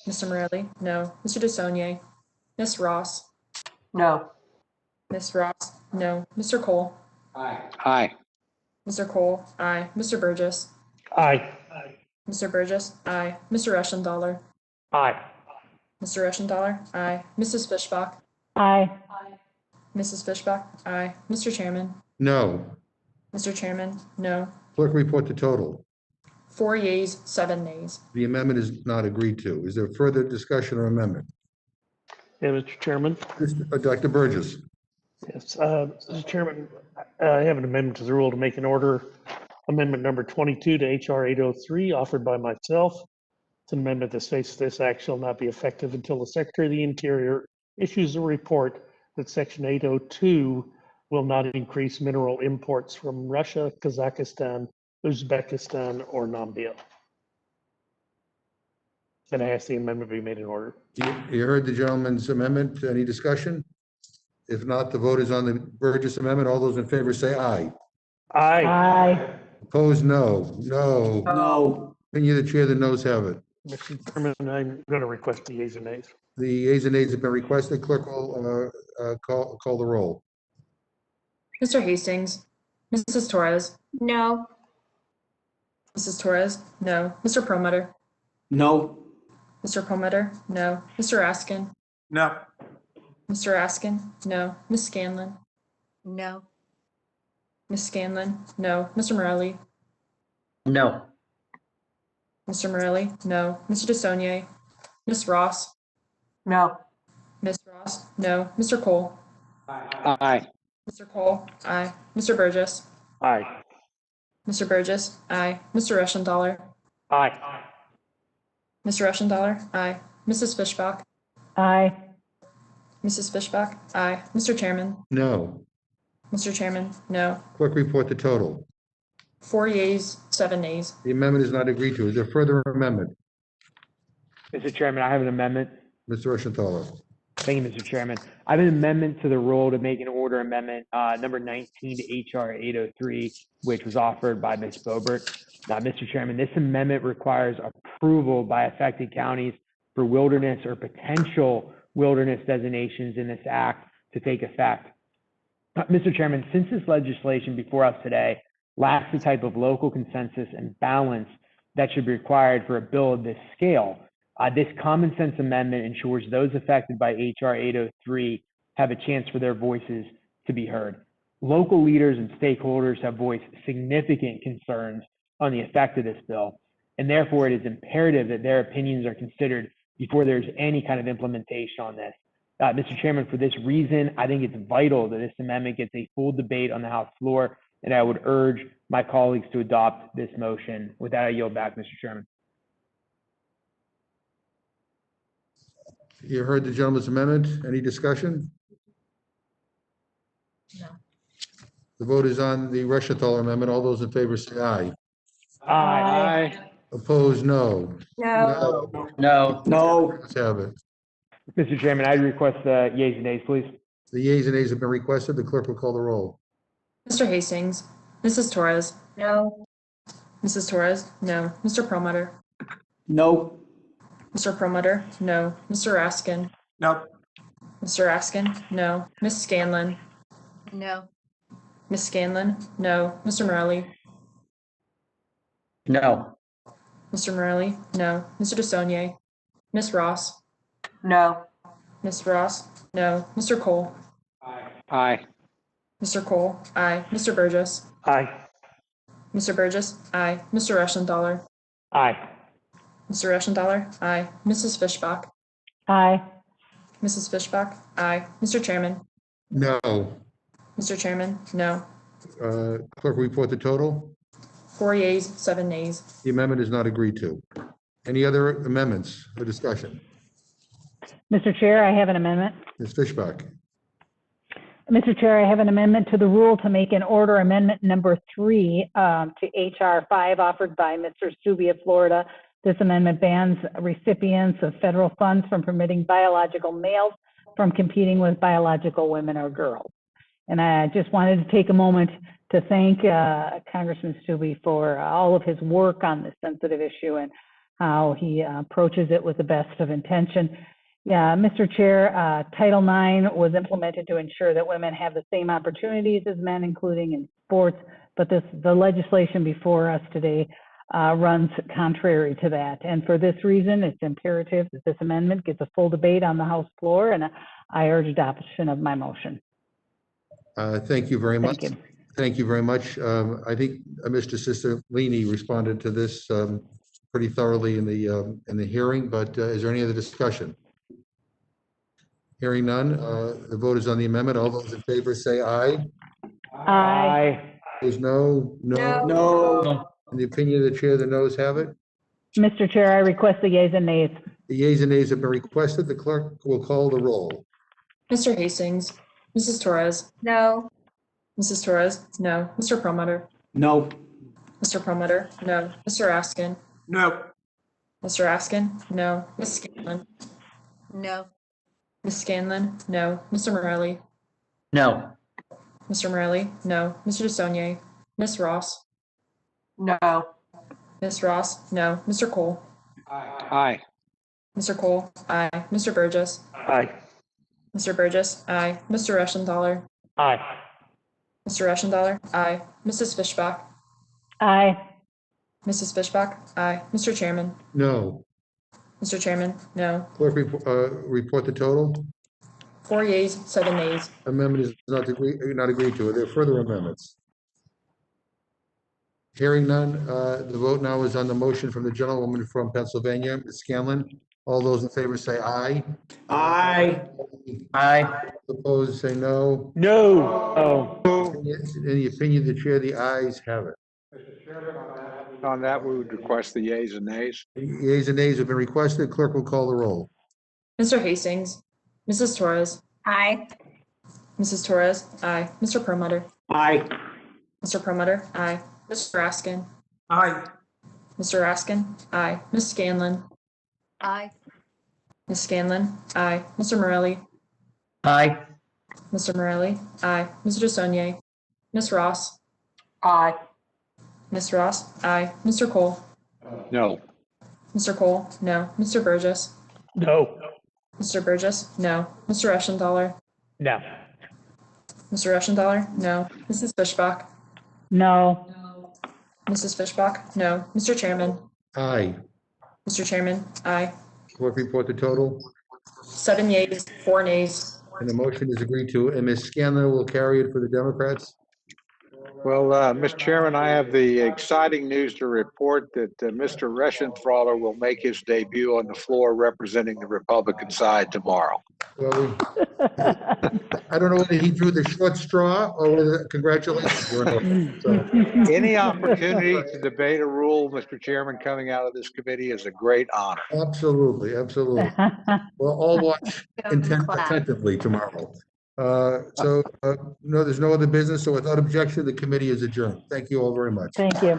Mr. Morelli, no. Mr. DeSaulnier, Ms. Ross, No. Ms. Ross, no. Mr. Cole, Aye. Mr. Cole, aye. Mr. Burgess, Aye. Mr. Burgess, aye. Mr. Reschenthaler, Aye. Mr. Reschenthaler, aye. Mrs. Fishbach, Aye. Mrs. Fishbach, aye. Mr. Chairman, No. Mr. Chairman, no. Clerk report the total. 4 yeas, 7 nays. The amendment is not agreed to. Is there further discussion or amendment? Yeah, Mr. Chairman. Dr. Burgess. Yes, Mr. Chairman, I have an amendment to the rule to make an order. Amendment number 22 to HR 803 offered by myself. It's an amendment that states this act shall not be effective until the Secretary of the Interior issues a report that Section 802 will not increase mineral imports from Russia, Kazakhstan, Uzbekistan, or Namibia. And I ask the amendment be made in order. You heard the gentleman's amendment. Any discussion? If not, the vote is on the Burgess amendment. All those in favor say aye. Aye. Aye. Opposed, no. No. No. Continue the chair, the noes have it. Mr. Chairman, I'm going to request the yeas and nays. The yeas and nays have been requested. Clerk will call the roll. Mr. Hastings, Mrs. Torres, No. Mrs. Torres, no. Mr. Perlmutter, No. Mr. Perlmutter, no. Mr. Raskin, No. Mr. Raskin, no. Ms. Scanlon, No. Ms. Scanlon, no. Mr. Morelli, No. Mr. Morelli, no. Mr. DeSaulnier, Ms. Ross, No. Ms. Ross, no. Mr. Cole, Aye. Mr. Cole, aye. Mr. Burgess, Aye. Mr. Burgess, aye. Mr. Reschenthaler, Aye. Mr. Reschenthaler, aye. Mrs. Fishbach, Aye. Mrs. Fishbach, aye. Mr. Chairman, No. Mr. Chairman, no. Clerk report the total. 4 yeas, 7 nays. The amendment is not agreed to. Is there further amendment? Mr. Chairman, I have an amendment. Mr. Reschenthaler. Thank you, Mr. Chairman. I have an amendment to the rule to make an order amendment number 19 to HR 803, which was offered by Ms. Bobert. Now, Mr. Chairman, this amendment requires approval by affected counties for wilderness or potential wilderness designations in this act to take effect. Mr. Chairman, since this legislation before us today lacks the type of local consensus and balance that should be required for a bill of this scale, This common sense amendment ensures those affected by HR 803 have a chance for their voices to be heard. Local leaders and stakeholders have voiced significant concerns on the effect of this bill, and therefore it is imperative that their opinions are considered before there's any kind of implementation on this. Mr. Chairman, for this reason, I think it's vital that this amendment gets a full debate on the House floor, and I would urge my colleagues to adopt this motion. With that, I yield back, Mr. Chairman. You heard the gentleman's amendment. Any discussion? No. The vote is on the Reschenthaler amendment. All those in favor say aye. Aye. Opposed, no. No. No. No. Let's have it. Mr. Chairman, I request yeas and nays, please. The yeas and nays have been requested. The clerk will call the roll. Mr. Hastings, Mrs. Torres, No. Mrs. Torres, no. Mr. Perlmutter, No. Mr. Perlmutter, no. Mr. Raskin, No. Mr. Raskin, no. Ms. Scanlon, No. Ms. Scanlon, no. Mr. Morelli, No. Mr. Morelli, no. Mr. DeSaulnier, Ms. Ross, No. Ms. Ross, no. Mr. Cole, Aye. Mr. Cole, aye. Mr. Burgess, Aye. Mr. Burgess, aye. Mr. Reschenthaler, Aye. Mr. Reschenthaler, aye. Mrs. Fishbach, Aye. Mrs. Fishbach, aye. Mr. Chairman, No. Mr. Chairman, no. Clerk, report the total. 4 yeas, 7 nays. The amendment is not agreed to. Any other amendments for discussion? Mr. Chair, I have an amendment. Ms. Fishbach. Mr. Chair, I have an amendment to the rule to make an order amendment number 3 to HR 5 offered by Mr. Stubbe of Florida. This amendment bans recipients of federal funds from permitting biological males from competing with biological women or girls. And I just wanted to take a moment to thank Congressman Stubbe for all of his work on this sensitive issue and how he approaches it with the best of intention. Yeah, Mr. Chair, Title IX was implemented to ensure that women have the same opportunities as men, including in sports, but the legislation before us today runs contrary to that. And for this reason, it's imperative that this amendment gets a full debate on the House floor, and I urge adoption of my motion. Thank you very much. Thank you. Thank you very much. I think Mr. Cicilline responded to this pretty thoroughly in the hearing, but is there any other discussion? Hearing none, the vote is on the amendment. All those in favor say aye. Aye. There's no. No. In the opinion of the chair, the noes have it. Mr. Chair, I request the yeas and nays. The yeas and nays have been requested. The clerk will call the roll. Mr. Hastings, Mrs. Torres, No. Mrs. Torres, no. Mr. Perlmutter, No. Mr. Perlmutter, no. Mr. Raskin, No. Mr. Raskin, no. Ms. Scanlon, No. Ms. Scanlon, no. Mr. Morelli, No. Mr. Morelli, no. Mr. DeSaulnier, Ms. Ross, No. Ms. Ross, no. Mr. Cole, Aye. Mr. Cole, aye. Mr. Burgess, Aye. Mr. Burgess, aye. Mr. Reschenthaler, Aye. Mr. Reschenthaler, aye. Mrs. Fishbach, Aye. Mrs. Fishbach, aye. Mr. Chairman, No. Mr. Chairman, no. Clerk, report the total. 4 yeas, 7 nays. Amendment is not agreed to. Are there further amendments? Hearing none, the vote now is on the motion from the gentlewoman from Pennsylvania, Ms. Scanlon. All those in favor say aye. Aye. Aye. Opposed, say no. No. In the opinion of the chair, the ayes have it. On that, we would request the yeas and nays. Yeas and nays have been requested. Clerk will call the roll. Mr. Hastings, Mrs. Torres, Aye. Mrs. Torres, aye. Mr. Perlmutter, Aye. Mr. Perlmutter, aye. Mr. Raskin, Aye. Mr. Raskin, aye. Ms. Scanlon, Aye. Ms. Scanlon, aye. Mr. Morelli, Aye. Mr. Morelli, aye. Mr. DeSaulnier, Ms. Ross, Aye. Ms. Ross, aye. Mr. Cole, No. Mr. Cole, no. Mr. Burgess, No. Mr. Burgess, no. Mr. Reschenthaler, No. Mr. Reschenthaler, no. Mrs. Fishbach, No. Mrs. Fishbach, no. Mr. Chairman, Aye. Mr. Chairman, aye. Clerk report the total. 7 yeas, 4 nays. And the motion is agreed to. And Ms. Scanlon will carry it for the Democrats. Well, Mr. Chairman, I have the exciting news to report that Mr. Reschenthaler will make his debut on the floor representing the Republican side tomorrow. Well, I don't know whether he drew the short straw or whether, congratulations. You're in order. So, Any opportunity to debate a rule, Mr. Chairman, coming out of this committee is a great honor. absolutely, absolutely. We'll all watch attentively tomorrow. No, there's no other business. So without objection, the committee is adjourned. Thank you all very much. Thank you.